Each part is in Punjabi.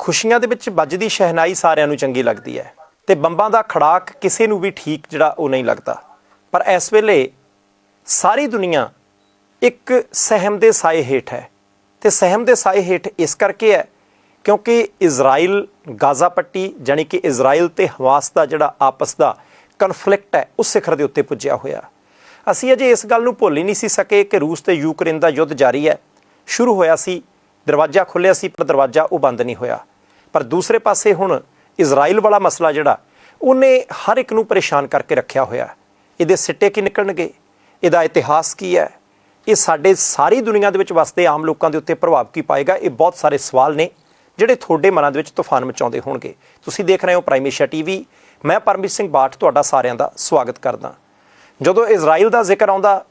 ਖੁਸ਼ੀਆਂ ਦੇ ਵਿੱਚ ਵੱਜਦੀ ਸ਼ਹਿਨਾਈ ਸਾਰਿਆਂ ਨੂੰ ਚੰਗੀ ਲੱਗਦੀ ਹੈ ਤੇ ਬੰਬਾਂ ਦਾ ਖੜਾਕ ਕਿਸੇ ਨੂੰ ਵੀ ਠੀਕ ਜਿਹੜਾ ਉਹ ਨਹੀਂ ਲੱਗਦਾ। ਪਰ ਇਸ ਵੇਲੇ ਸਾਰੀ ਦੁਨੀਆ ਇੱਕ ਸਹਿਮ ਦੇ ਸਾਏ ਹੇਠ ਹੈ ਤੇ ਸਹਿਮ ਦੇ ਸਾਏ ਹੇਠ ਇਸ ਕਰਕੇ ਹੈ ਕਿਉਂਕਿ ਇਜ਼ਰਾਈਲ ਗਾਜ਼ਾ ਪੱਟੀ ਜਾਣੀ ਕਿ ਇਜ਼ਰਾਈਲ ਤੇ ਹਮਾਸ ਦਾ ਜਿਹੜਾ ਆਪਸ ਦਾ ਕਨਫਲਿਕਟ ਹੈ ਉਸ ਸਿਖਰ ਦੇ ਉੱਤੇ ਪੁੱਜਿਆ ਹੋਇਆ। ਅਸੀਂ ਅਜੇ ਇਸ ਗੱਲ ਨੂੰ ਭੁੱਲ ਹੀ ਨਹੀਂ ਸੀ ਸਕੇ ਕਿ ਰੂਸ ਤੇ ਯੂਕਰੇਨ ਦਾ ਯੁੱਧ ਜਾਰੀ ਹੈ। ਸ਼ੁਰੂ ਹੋਇਆ ਸੀ, ਦਰਵਾਜ਼ਾ ਖੁੱਲ੍ਹਿਆ ਸੀ, ਪਰ ਦਰਵਾਜ਼ਾ ਉਹ ਬੰਦ ਨਹੀਂ ਹੋਇਆ। ਪਰ ਦੂਸਰੇ ਪਾਸੇ ਹੁਣ ਇਜ਼ਰਾਈਲ ਵਾਲਾ ਮਸਲਾ ਜਿਹੜਾ ਉਹਨੇ ਹਰ ਇੱਕ ਨੂੰ ਪਰੇਸ਼ਾਨ ਕਰਕੇ ਰੱਖਿਆ ਹੋਇਆ। ਇਹਦੇ ਸਿੱਟੇ ਕੀ ਨਿਕਲਣਗੇ, ਇਹਦਾ ਇਤਿਹਾਸ ਕੀ ਹੈ, ਇਹ ਸਾਡੇ ਸਾਰੀ ਦੁਨੀਆ ਦੇ ਵਿੱਚ ਵਸਦੇ ਆਮ ਲੋਕਾਂ ਦੇ ਉੱਤੇ ਪ੍ਰਭਾਵ ਕੀ ਪਾਏਗਾ, ਇਹ ਬਹੁਤ ਸਾਰੇ ਸਵਾਲ ਨੇ ਜਿਹੜੇ ਤੁਹਾਡੇ ਮਨਾਂ ਦੇ ਵਿੱਚ ਤੂਫਾਨ ਮਚਾਉਂਦੇ ਹੋਣਗੇ। ਤੁਸੀਂ ਦੇਖ ਰਹੇ ਹੋ ਪ੍ਰਾਈਮ ਏਸ਼ੀਆ ਟੀਵੀ। ਮੈਂ ਪਰਮਜੀਤ ਸਿੰਘ ਬਾਠ ਤੁਹਾਡਾ ਸਾਰਿਆਂ ਦਾ ਸਵਾਗਤ ਕਰਦਾ। ਜਦੋਂ ਇਜ਼ਰਾਈਲ ਦਾ ਜ਼ਿਕਰ ਆਉਂਦਾ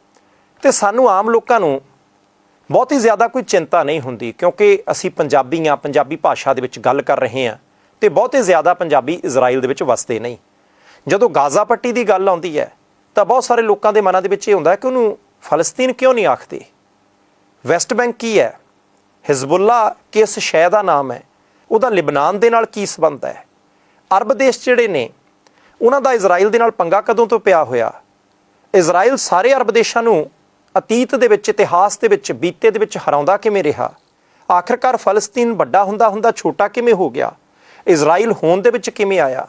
ਤੇ ਸਾਨੂੰ ਆਮ ਲੋਕਾਂ ਨੂੰ ਬਹੁਤੀ ਜ਼ਿਆਦਾ ਕੋਈ ਚਿੰਤਾ ਨਹੀਂ ਹੁੰਦੀ ਕਿਉਂਕਿ ਅਸੀਂ ਪੰਜਾਬੀ ਹਾਂ, ਪੰਜਾਬੀ ਭਾਸ਼ਾ ਦੇ ਵਿੱਚ ਗੱਲ ਕਰ ਰਹੇ ਹਾਂ ਤੇ ਬਹੁਤੇ ਜ਼ਿਆਦਾ ਪੰਜਾਬੀ ਇਜ਼ਰਾਈਲ ਦੇ ਵਿੱਚ ਵਸਦੇ ਨਹੀਂ। ਜਦੋਂ ਗਾਜ਼ਾ ਪੱਟੀ ਦੀ ਗੱਲ ਆਉਂਦੀ ਹੈ ਤਾਂ ਬਹੁਤ ਸਾਰੇ ਲੋਕਾਂ ਦੇ ਮਨਾਂ ਦੇ ਵਿੱਚ ਇਹ ਹੁੰਦਾ ਕਿ ਉਹਨੂੰ ਫਲਸਤੀਨ ਕਿਉਂ ਨਹੀਂ ਆਖਦੇ, ਵੈਸਟ ਬੈਂਕ ਕੀ ਹੈ, ਹਿਜ਼ਬੁੱਲਾ ਕਿਸ ਸ਼ੈ ਦਾ ਨਾਮ ਹੈ, ਉਹਦਾ ਲਿਬਨਾਨ ਦੇ ਨਾਲ ਕੀ ਸੰਬੰਧ ਹੈ, ਅਰਬ ਦੇਸ਼ ਜਿਹੜੇ ਨੇ ਉਹਨਾਂ ਦਾ ਇਜ਼ਰਾਈਲ ਦੇ ਨਾਲ ਪੰਗਾ ਕਦੋਂ ਤੋਂ ਪਿਆ ਹੋਇਆ, ਇਜ਼ਰਾਈਲ ਸਾਰੇ ਅਰਬ ਦੇਸ਼ਾਂ ਨੂੰ ਅਤੀਤ ਦੇ ਵਿੱਚ, ਇਤਿਹਾਸ ਦੇ ਵਿੱਚ, ਬੀਤੇ ਦੇ ਵਿੱਚ ਹਰਾਉਂਦਾ ਕਿਵੇਂ ਰਿਹਾ, ਆਖਰਕਾਰ ਫਲਸਤੀਨ ਵੱਡਾ ਹੁੰਦਾ ਛੋਟਾ ਕਿਵੇਂ ਹੋ ਗਿਆ, ਇਜ਼ਰਾਈਲ ਹੋਂਦ ਦੇ ਵਿੱਚ ਕਿਵੇਂ ਆਇਆ,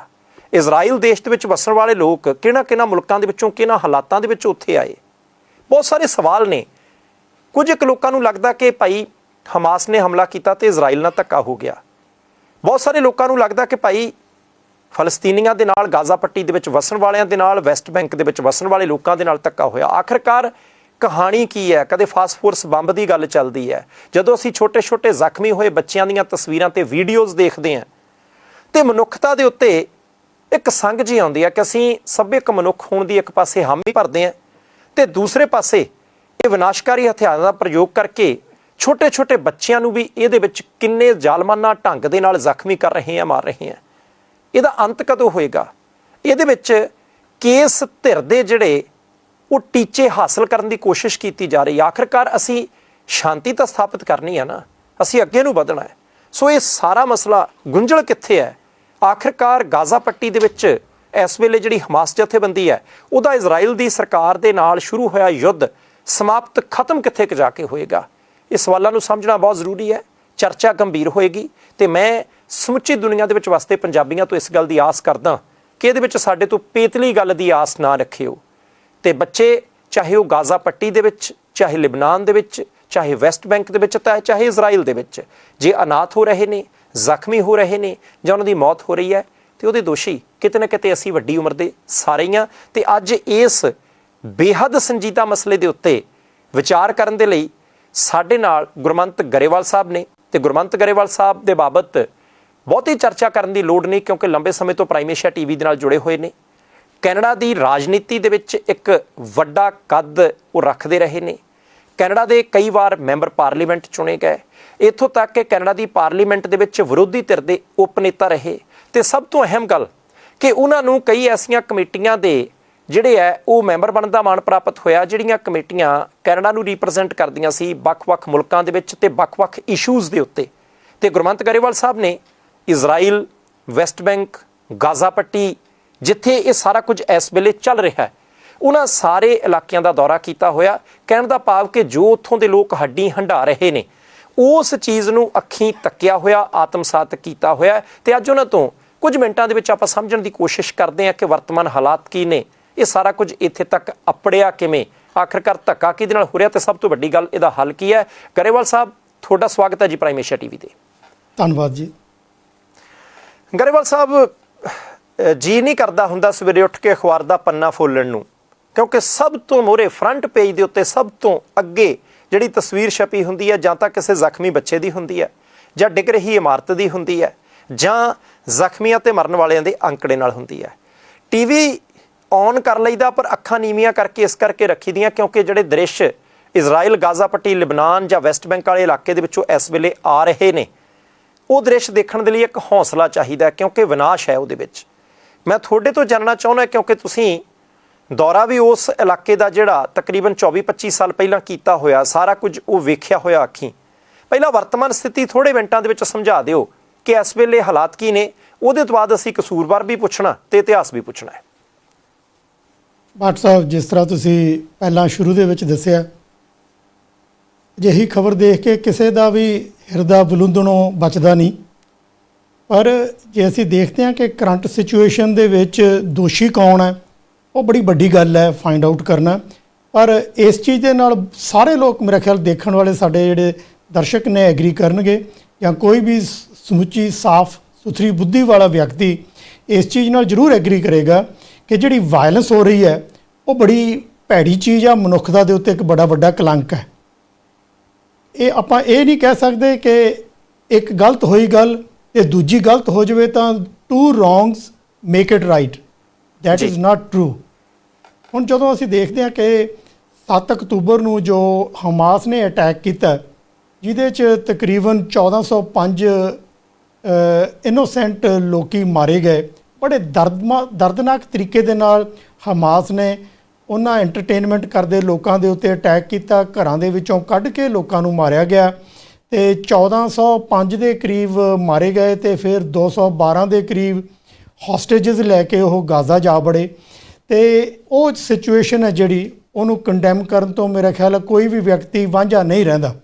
ਇਜ਼ਰਾਈਲ ਦੇਸ਼ ਦੇ ਵਿੱਚ ਵਸਣ ਵਾਲੇ ਲੋਕ ਕਿਹਨਾਂ ਮੁਲਕਾਂ ਦੇ ਵਿੱਚੋਂ ਕਿਹਨਾਂ ਹਾਲਾਤਾਂ ਦੇ ਵਿੱਚ ਉੱਥੇ ਆਏ। ਬਹੁਤ ਸਾਰੇ ਸਵਾਲ ਨੇ। ਕੁਝ ਇੱਕ ਲੋਕਾਂ ਨੂੰ ਲੱਗਦਾ ਕਿ ਭਾਈ ਹਮਾਸ ਨੇ ਹਮਲਾ ਕੀਤਾ ਤੇ ਇਜ਼ਰਾਈਲ ਨਾਲ ਧੱਕਾ ਹੋ ਗਿਆ। ਬਹੁਤ ਸਾਰੇ ਲੋਕਾਂ ਨੂੰ ਲੱਗਦਾ ਕਿ ਭਾਈ ਫਲਸਤੀਨੀਆਂ ਦੇ ਨਾਲ, ਗਾਜ਼ਾ ਪੱਟੀ ਦੇ ਵਿੱਚ ਵਸਣ ਵਾਲਿਆਂ ਦੇ ਨਾਲ, ਵੈਸਟ ਬੈਂਕ ਦੇ ਵਿੱਚ ਵਸਣ ਵਾਲੇ ਲੋਕਾਂ ਦੇ ਨਾਲ ਧੱਕਾ ਹੋਇਆ। ਆਖਰਕਾਰ ਕਹਾਣੀ ਕੀ ਹੈ? ਕਦੇ ਫਾਸਫੋਰਸ ਬੰਬ ਦੀ ਗੱਲ ਚੱਲਦੀ ਹੈ। ਜਦੋਂ ਅਸੀਂ ਛੋਟੇ ਜ਼ਖਮੀ ਹੋਏ ਬੱਚਿਆਂ ਦੀਆਂ ਤਸਵੀਰਾਂ ਤੇ ਵੀਡੀਓਜ਼ ਦੇਖਦੇ ਹਾਂ ਤੇ ਮਨੁੱਖਤਾ ਦੇ ਉੱਤੇ ਇੱਕ ਸੰਗ ਜਿਹੀ ਆਉਂਦੀ ਹੈ ਕਿ ਅਸੀਂ ਸਭ ਇੱਕ ਮਨੁੱਖ ਹੋਣ ਦੀ ਇੱਕ ਪਾਸੇ ਹਾਮੀ ਭਰਦੇ ਹਾਂ ਤੇ ਦੂਸਰੇ ਪਾਸੇ ਇਹ ਵਿਨਾਸ਼ਕਾਰੀ ਹਥਿਆਰਾਂ ਦਾ ਪ੍ਰਯੋਗ ਕਰਕੇ ਛੋਟੇ ਬੱਚਿਆਂ ਨੂੰ ਵੀ ਇਹਦੇ ਵਿੱਚ ਕਿੰਨੇ ਜ਼ਾਲਮਾਨਾ ਢੰਗ ਦੇ ਨਾਲ ਜ਼ਖਮੀ ਕਰ ਰਹੇ ਹਾਂ, ਮਾਰ ਰਹੇ ਹਾਂ। ਇਹਦਾ ਅੰਤ ਕਦੋਂ ਹੋਏਗਾ? ਇਹਦੇ ਵਿੱਚ ਕੇਸ ਧਿਰ ਦੇ ਜਿਹੜੇ ਉਹ ਟੀਚੇ ਹਾਸਲ ਕਰਨ ਦੀ ਕੋਸ਼ਿਸ਼ ਕੀਤੀ ਜਾ ਰਹੀ। ਆਖਰਕਾਰ ਅਸੀਂ ਸ਼ਾਂਤੀ ਤਾਂ ਸਥਾਪਿਤ ਕਰਨੀ ਹੈ ਨਾ, ਅਸੀਂ ਅੱਗੇ ਨੂੰ ਵਧਣਾ ਹੈ। ਸੋ ਇਹ ਸਾਰਾ ਮਸਲਾ ਗੁੰਝਲ ਕਿੱਥੇ ਹੈ? ਆਖਰਕਾਰ ਗਾਜ਼ਾ ਪੱਟੀ ਦੇ ਵਿੱਚ ਇਸ ਵੇਲੇ ਜਿਹੜੀ ਹਮਾਸ ਜਥੇਬੰਦੀ ਹੈ ਉਹਦਾ ਇਜ਼ਰਾਈਲ ਦੀ ਸਰਕਾਰ ਦੇ ਨਾਲ ਸ਼ੁਰੂ ਹੋਇਆ ਯੁੱਧ ਸਮਾਪਤ ਖਤਮ ਕਿੱਥੇ ਜਾ ਕੇ ਹੋਏਗਾ? ਇਹ ਸਵਾਲਾਂ ਨੂੰ ਸਮਝਣਾ ਬਹੁਤ ਜ਼ਰੂਰੀ ਹੈ। ਚਰਚਾ ਗੰਭੀਰ ਹੋਏਗੀ ਤੇ ਮੈਂ ਸਮੁੱਚੀ ਦੁਨੀਆ ਦੇ ਵਿੱਚ ਵਸਦੇ ਪੰਜਾਬੀਆਂ ਤੋਂ ਇਸ ਗੱਲ ਦੀ ਆਸ ਕਰਦਾ ਕਿ ਇਹਦੇ ਵਿੱਚ ਸਾਡੇ ਤੋਂ ਪੇਤਲੀ ਗੱਲ ਦੀ ਆਸ ਨਾ ਰੱਖਿਓ ਤੇ ਬੱਚੇ ਚਾਹੇ ਉਹ ਗਾਜ਼ਾ ਪੱਟੀ ਦੇ ਵਿੱਚ, ਚਾਹੇ ਲਿਬਨਾਨ ਦੇ ਵਿੱਚ, ਚਾਹੇ ਵੈਸਟ ਬੈਂਕ ਦੇ ਵਿੱਚ, ਤਾਂ ਚਾਹੇ ਇਜ਼ਰਾਈਲ ਦੇ ਵਿੱਚ ਜੇ ਅਨਾਥ ਹੋ ਰਹੇ ਨੇ, ਜ਼ਖਮੀ ਹੋ ਰਹੇ ਨੇ ਜਾਂ ਉਹਨਾਂ ਦੀ ਮੌਤ ਹੋ ਰਹੀ ਹੈ ਤੇ ਉਹਦੇ ਦੋਸ਼ੀ ਕਿਤੇ ਨਾ ਕਿਤੇ ਅਸੀਂ ਵੱਡੀ ਉਮਰ ਦੇ ਸਾਰੇ ਹੀ ਹਾਂ। ਤੇ ਅੱਜ ਇਸ ਬੇਹੱਦ ਸੰਜੀਦਾ ਮਸਲੇ ਦੇ ਉੱਤੇ ਵਿਚਾਰ ਕਰਨ ਦੇ ਲਈ ਸਾਡੇ ਨਾਲ ਗੁਰਮੰਤ ਗਰੇਵਾਲ ਸਾਹਿਬ ਨੇ ਤੇ ਗੁਰਮੰਤ ਗਰੇਵਾਲ ਸਾਹਿਬ ਦੇ ਬਾਬਤ ਬਹੁਤੀ ਚਰਚਾ ਕਰਨ ਦੀ ਲੋੜ ਨਹੀਂ ਕਿਉਂਕਿ ਲੰਬੇ ਸਮੇਂ ਤੋਂ ਪ੍ਰਾਈਮ ਏਸ਼ੀਆ ਟੀਵੀ ਦੇ ਨਾਲ ਜੁੜੇ ਹੋਏ ਨੇ। ਕੈਨੇਡਾ ਦੀ ਰਾਜਨੀਤੀ ਦੇ ਵਿੱਚ ਇੱਕ ਵੱਡਾ ਕੱਦ ਉਹ ਰੱਖਦੇ ਰਹੇ ਨੇ। ਕੈਨੇਡਾ ਦੇ ਕਈ ਵਾਰ ਮੈਂਬਰ ਪਾਰਲੀਮੈਂਟ ਚੁਣੇ ਗਏ। ਇੱਥੋਂ ਤੱਕ ਕਿ ਕੈਨੇਡਾ ਦੀ ਪਾਰਲੀਮੈਂਟ ਦੇ ਵਿੱਚ ਵਿਰੋਧੀ ਧਿਰ ਦੇ ਉਪ ਨੇਤਾ ਰਹੇ ਤੇ ਸਭ ਤੋਂ ਅਹਿਮ ਗੱਲ ਕਿ ਉਹਨਾਂ ਨੂੰ ਕਈ ਐਸੀਆਂ ਕਮੇਟੀਆਂ ਦੇ ਜਿਹੜੇ ਹੈ ਉਹ ਮੈਂਬਰ ਬਣਨ ਦਾ ਮਾਣ ਪ੍ਰਾਪਤ ਹੋਇਆ ਜਿਹੜੀਆਂ ਕਮੇਟੀਆਂ ਕੈਨੇਡਾ ਨੂੰ ਰਿਪਰੈਜ਼ੈਂਟ ਕਰਦੀਆਂ ਸੀ ਵੱਖ-ਵੱਖ ਮੁਲਕਾਂ ਦੇ ਵਿੱਚ ਤੇ ਵੱਖ-ਵੱਖ ਇਸ਼ੂਜ਼ ਦੇ ਉੱਤੇ। ਤੇ ਗੁਰਮੰਤ ਗਰੇਵਾਲ ਸਾਹਿਬ ਨੇ ਇਜ਼ਰਾਈਲ, ਵੈਸਟ ਬੈਂਕ, ਗਾਜ਼ਾ ਪੱਟੀ ਜਿੱਥੇ ਇਹ ਸਾਰਾ ਕੁਝ ਇਸ ਵੇਲੇ ਚੱਲ ਰਿਹਾ ਹੈ ਉਹਨਾਂ ਸਾਰੇ ਇਲਾਕਿਆਂ ਦਾ ਦੌਰਾ ਕੀਤਾ ਹੋਇਆ। ਕਹਿਣ ਦਾ ਭਾਵ ਕਿ ਜੋ ਉੱਥੋਂ ਦੇ ਲੋਕ ਹੱਡੀ ਹੰਢਾ ਰਹੇ ਨੇ ਉਸ ਚੀਜ਼ ਨੂੰ ਅੱਖੀਂ ਤੱਕਿਆ ਹੋਇਆ, ਆਤਮਸਾਤ ਕੀਤਾ ਹੋਇਆ। ਤੇ ਅੱਜ ਉਹਨਾਂ ਤੋਂ ਕੁਝ ਮਿੰਟਾਂ ਦੇ ਵਿੱਚ ਆਪਾਂ ਸਮਝਣ ਦੀ ਕੋਸ਼ਿਸ਼ ਕਰਦੇ ਹਾਂ ਕਿ ਵਰਤਮਾਨ ਹਾਲਾਤ ਕੀ ਨੇ, ਇਹ ਸਾਰਾ ਕੁਝ ਇੱਥੇ ਤੱਕ ਅਪੜਿਆ ਕਿਵੇਂ, ਆਖਰਕਾਰ ਧੱਕਾ ਕਿਹਦੇ ਨਾਲ ਹੋ ਰਿਹਾ ਤੇ ਸਭ ਤੋਂ ਵੱਡੀ ਗੱਲ ਇਹਦਾ ਹੱਲ ਕੀ ਹੈ। ਗਰੇਵਾਲ ਸਾਹਿਬ ਤੁਹਾਡਾ ਸਵਾਗਤ ਹੈ ਜੀ ਪ੍ਰਾਈਮ ਏਸ਼ੀਆ ਟੀਵੀ ਤੇ। ਧੰਨਵਾਦ ਜੀ। ਗਰੇਵਾਲ ਸਾਹਿਬ, ਜੀ ਨਹੀਂ ਕਰਦਾ ਹੁੰਦਾ ਸਵੇਰੇ ਉੱਠ ਕੇ ਅਖਬਾਰ ਦਾ ਪੰਨਾ ਫੋਲਣ ਨੂੰ ਕਿਉਂਕਿ ਸਭ ਤੋਂ ਮੋਹਰੇ ਫਰੰਟ ਪੇਜ ਦੇ ਉੱਤੇ ਸਭ ਤੋਂ ਅੱਗੇ ਜਿਹੜੀ ਤਸਵੀਰ ਛਪੀ ਹੁੰਦੀ ਹੈ ਜਾਂ ਤਾਂ ਕਿਸੇ ਜ਼ਖਮੀ ਬੱਚੇ ਦੀ ਹੁੰਦੀ ਹੈ ਜਾਂ ਡਿੱਗ ਰਹੀ ਇਮਾਰਤ ਦੀ ਹੁੰਦੀ ਹੈ ਜਾਂ ਜ਼ਖਮੀਆਂ ਤੇ ਮਰਨ ਵਾਲਿਆਂ ਦੇ ਅੰਕੜੇ ਨਾਲ ਹੁੰਦੀ ਹੈ। ਟੀਵੀ ਔਨ ਕਰ ਲਈਦਾ ਪਰ ਅੱਖਾਂ ਨੀਵੀਆਂ ਕਰਕੇ ਇਸ ਕਰਕੇ ਰੱਖੀ ਦੀਆਂ ਕਿਉਂਕਿ ਜਿਹੜੇ ਦ੍ਰਿਸ਼ ਇਜ਼ਰਾਈਲ, ਗਾਜ਼ਾ ਪੱਟੀ, ਲਿਬਨਾਨ ਜਾਂ ਵੈਸਟ ਬੈਂਕ ਵਾਲੇ ਇਲਾਕੇ ਦੇ ਵਿੱਚੋਂ ਇਸ ਵੇਲੇ ਆ ਰਹੇ ਨੇ ਉਹ ਦ੍ਰਿਸ਼ ਦੇਖਣ ਦੇ ਲਈ ਇੱਕ ਹੌਸਲਾ ਚਾਹੀਦਾ ਕਿਉਂਕਿ ਵਿਨਾਸ਼ ਹੈ ਉਹਦੇ ਵਿੱਚ। ਮੈਂ ਤੁਹਾਡੇ ਤੋਂ ਜਾਣਨਾ ਚਾਹੁੰਦਾ ਕਿਉਂਕਿ ਤੁਸੀਂ ਦੌਰਾ ਵੀ ਉਸ ਇਲਾਕੇ ਦਾ ਜਿਹੜਾ ਤਕਰੀਬਨ 24-25 ਸਾਲ ਪਹਿਲਾਂ ਕੀਤਾ ਹੋਇਆ, ਸਾਰਾ ਕੁਝ ਉਹ ਵੇਖਿਆ ਹੋਇਆ ਅੱਖੀਂ। ਪਹਿਲਾਂ ਵਰਤਮਾਨ ਸਥਿਤੀ ਥੋੜ੍ਹੇ ਮਿੰਟਾਂ ਦੇ ਵਿੱਚ ਸਮਝਾ ਦਿਓ ਕਿ ਇਸ ਵੇਲੇ ਹਾਲਾਤ ਕੀ ਨੇ, ਉਹਦੇ ਤੋਂ ਬਾਅਦ ਅਸੀਂ ਕਸੂਰਵਾਰ ਵੀ ਪੁੱਛਣਾ ਤੇ ਇਤਿਹਾਸ ਵੀ ਪੁੱਛਣਾ ਹੈ। ਭੱਟ ਸਾਹਿਬ, ਜਿਸ ਤਰ੍ਹਾਂ ਤੁਸੀਂ ਪਹਿਲਾਂ ਸ਼ੁਰੂ ਦੇ ਵਿੱਚ ਦੱਸਿਆ, ਅਜਿਹੀ ਖਬਰ ਦੇਖ ਕੇ ਕਿਸੇ ਦਾ ਵੀ ਹਿਰਦਾ ਬਲੁੰਦਣੋਂ ਬਚਦਾ ਨਹੀਂ। ਪਰ ਜੇ ਅਸੀਂ ਦੇਖਦੇ ਹਾਂ ਕਿ ਕਰੰਟ ਸਿਚੁਏਸ਼ਨ ਦੇ ਵਿੱਚ ਦੋਸ਼ੀ ਕੌਣ ਹੈ, ਉਹ ਬੜੀ ਵੱਡੀ ਗੱਲ ਹੈ ਫਾਈਂਡ ਆਊਟ ਕਰਨਾ। ਪਰ ਇਸ ਚੀਜ਼ ਦੇ ਨਾਲ ਸਾਰੇ ਲੋਕ, ਮੇਰਾ ਖਿਆਲ ਦੇਖਣ ਵਾਲੇ ਸਾਡੇ ਜਿਹੜੇ ਦਰਸ਼ਕ ਨੇ, ਐਗਰੀ ਕਰਨਗੇ, ਜਾਂ ਕੋਈ ਵੀ ਸਮੁੱਚੀ ਸਾਫ਼ ਸੁਥਰੀ ਬੁੱਧੀ ਵਾਲਾ ਵਿਅਕਤੀ ਇਸ ਚੀਜ਼ ਨਾਲ ਜ਼ਰੂਰ ਐਗਰੀ ਕਰੇਗਾ ਕਿ ਜਿਹੜੀ ਵਾਇਲੈਂਸ ਹੋ ਰਹੀ ਹੈ ਉਹ ਬੜੀ ਭੈੜੀ ਚੀਜ਼ ਆ, ਮਨੁੱਖਤਾ ਦੇ ਉੱਤੇ ਇੱਕ ਬੜਾ ਵੱਡਾ ਕਲੰਕ ਹੈ। ਇਹ ਆਪਾਂ ਇਹ ਨਹੀਂ ਕਹਿ ਸਕਦੇ ਕਿ ਇੱਕ ਗਲਤ ਹੋਈ ਗੱਲ ਤੇ ਦੂਜੀ ਗਲਤ ਹੋ ਜਾਵੇ ਤਾਂ two wrongs make it right, that is not true. ਹੁਣ ਜਦੋਂ ਅਸੀਂ ਦੇਖਦੇ ਹਾਂ ਕਿ 7 ਅਕਤੂਬਰ ਨੂੰ ਜੋ ਹਮਾਸ ਨੇ ਅਟੈਕ ਕੀਤਾ, ਜਿਹਦੇ 'ਚ ਤਕਰੀਬਨ 1405 ਇਨੋਸੈਂਟ ਲੋਕੀ ਮਾਰੇ ਗਏ, ਬੜੇ ਦਰਦਨਾਕ ਤਰੀਕੇ ਦੇ ਨਾਲ ਹਮਾਸ ਨੇ ਉਹਨਾਂ ਐਂਟਰਟੇਨਮੈਂਟ ਕਰਦੇ ਲੋਕਾਂ ਦੇ ਉੱਤੇ ਅਟੈਕ ਕੀਤਾ, ਘਰਾਂ ਦੇ ਵਿੱਚੋਂ ਕੱਢ ਕੇ ਲੋਕਾਂ ਨੂੰ ਮਾਰਿਆ ਗਿਆ ਤੇ 1405 ਦੇ ਕਰੀਬ ਮਾਰੇ ਗਏ ਤੇ ਫਿਰ 212 ਦੇ ਕਰੀਬ ਹੌਸਟੇਜਸ ਲੈ ਕੇ ਉਹ ਗਾਜ਼ਾ ਜਾ ਬੜੇ। ਤੇ ਉਹ ਸਿਚੁਏਸ਼ਨ ਹੈ ਜਿਹੜੀ ਉਹਨੂੰ ਕੰਡੈਮ ਕਰਨ ਤੋਂ ਮੇਰਾ ਖਿਆਲ ਹੈ ਕੋਈ ਵੀ ਵਿਅਕਤੀ ਵਾਂਝਾ ਨਹੀਂ ਰਹਿੰਦਾ।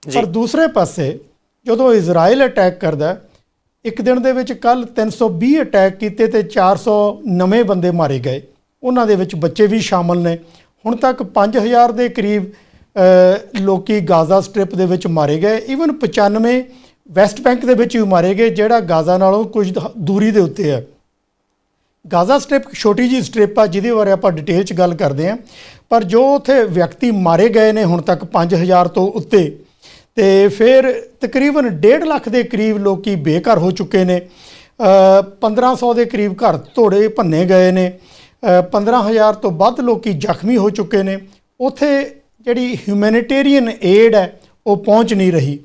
ਪਰ ਦੂਸਰੇ ਪਾਸੇ ਜਦੋਂ ਇਜ਼ਰਾਈਲ ਅਟੈਕ ਕਰਦਾ, ਇੱਕ ਦਿਨ ਦੇ ਵਿੱਚ ਕੱਲ੍ਹ 320 ਅਟੈਕ ਕੀਤੇ ਤੇ 400 ਨਵੇਂ ਬੰਦੇ ਮਾਰੇ ਗਏ, ਉਹਨਾਂ ਦੇ ਵਿੱਚ ਬੱਚੇ ਵੀ ਸ਼ਾਮਲ ਨੇ। ਹੁਣ ਤੱਕ 5000 ਦੇ ਕਰੀਬ ਲੋਕੀ ਗਾਜ਼ਾ ਸਟ੍ਰਿਪ ਦੇ ਵਿੱਚ ਮਾਰੇ ਗਏ। ਈਵਨ 95 ਵੈਸਟ ਬੈਂਕ ਦੇ ਵਿੱਚ ਵੀ ਮਾਰੇ ਗਏ, ਜਿਹੜਾ ਗਾਜ਼ਾ ਨਾਲੋਂ ਕੁਝ ਦੂਰੀ ਦੇ ਉੱਤੇ ਹੈ। ਗਾਜ਼ਾ ਸਟ੍ਰਿਪ ਛੋਟੀ ਜਿਹੀ ਸਟ੍ਰਿਪ ਆ, ਜਿਹਦੇ ਬਾਰੇ ਆਪਾਂ ਡਿਟੇਲ 'ਚ ਗੱਲ ਕਰਦੇ ਹਾਂ। ਪਰ ਜੋ ਉੱਥੇ ਵਿਅਕਤੀ ਮਾਰੇ ਗਏ ਨੇ ਹੁਣ ਤੱਕ 5000 ਤੋਂ ਉੱਤੇ, ਤੇ ਫਿਰ ਤਕਰੀਬਨ 1.5 ਲੱਖ ਦੇ ਕਰੀਬ ਲੋਕੀ ਬੇਘਰ ਹੋ ਚੁੱਕੇ ਨੇ। 1500 ਦੇ ਕਰੀਬ ਘਰ ਤੋੜੇ ਭੰਨੇ ਗਏ ਨੇ। 15000 ਤੋਂ ਵੱਧ ਲੋਕੀ ਜ਼ਖਮੀ ਹੋ ਚੁੱਕੇ ਨੇ। ਉੱਥੇ ਜਿਹੜੀ ਹਿਊਮੈਨਿਟੇਰੀਅਨ ਏਡ ਹੈ ਉਹ ਪਹੁੰਚ ਨਹੀਂ ਰਹੀ।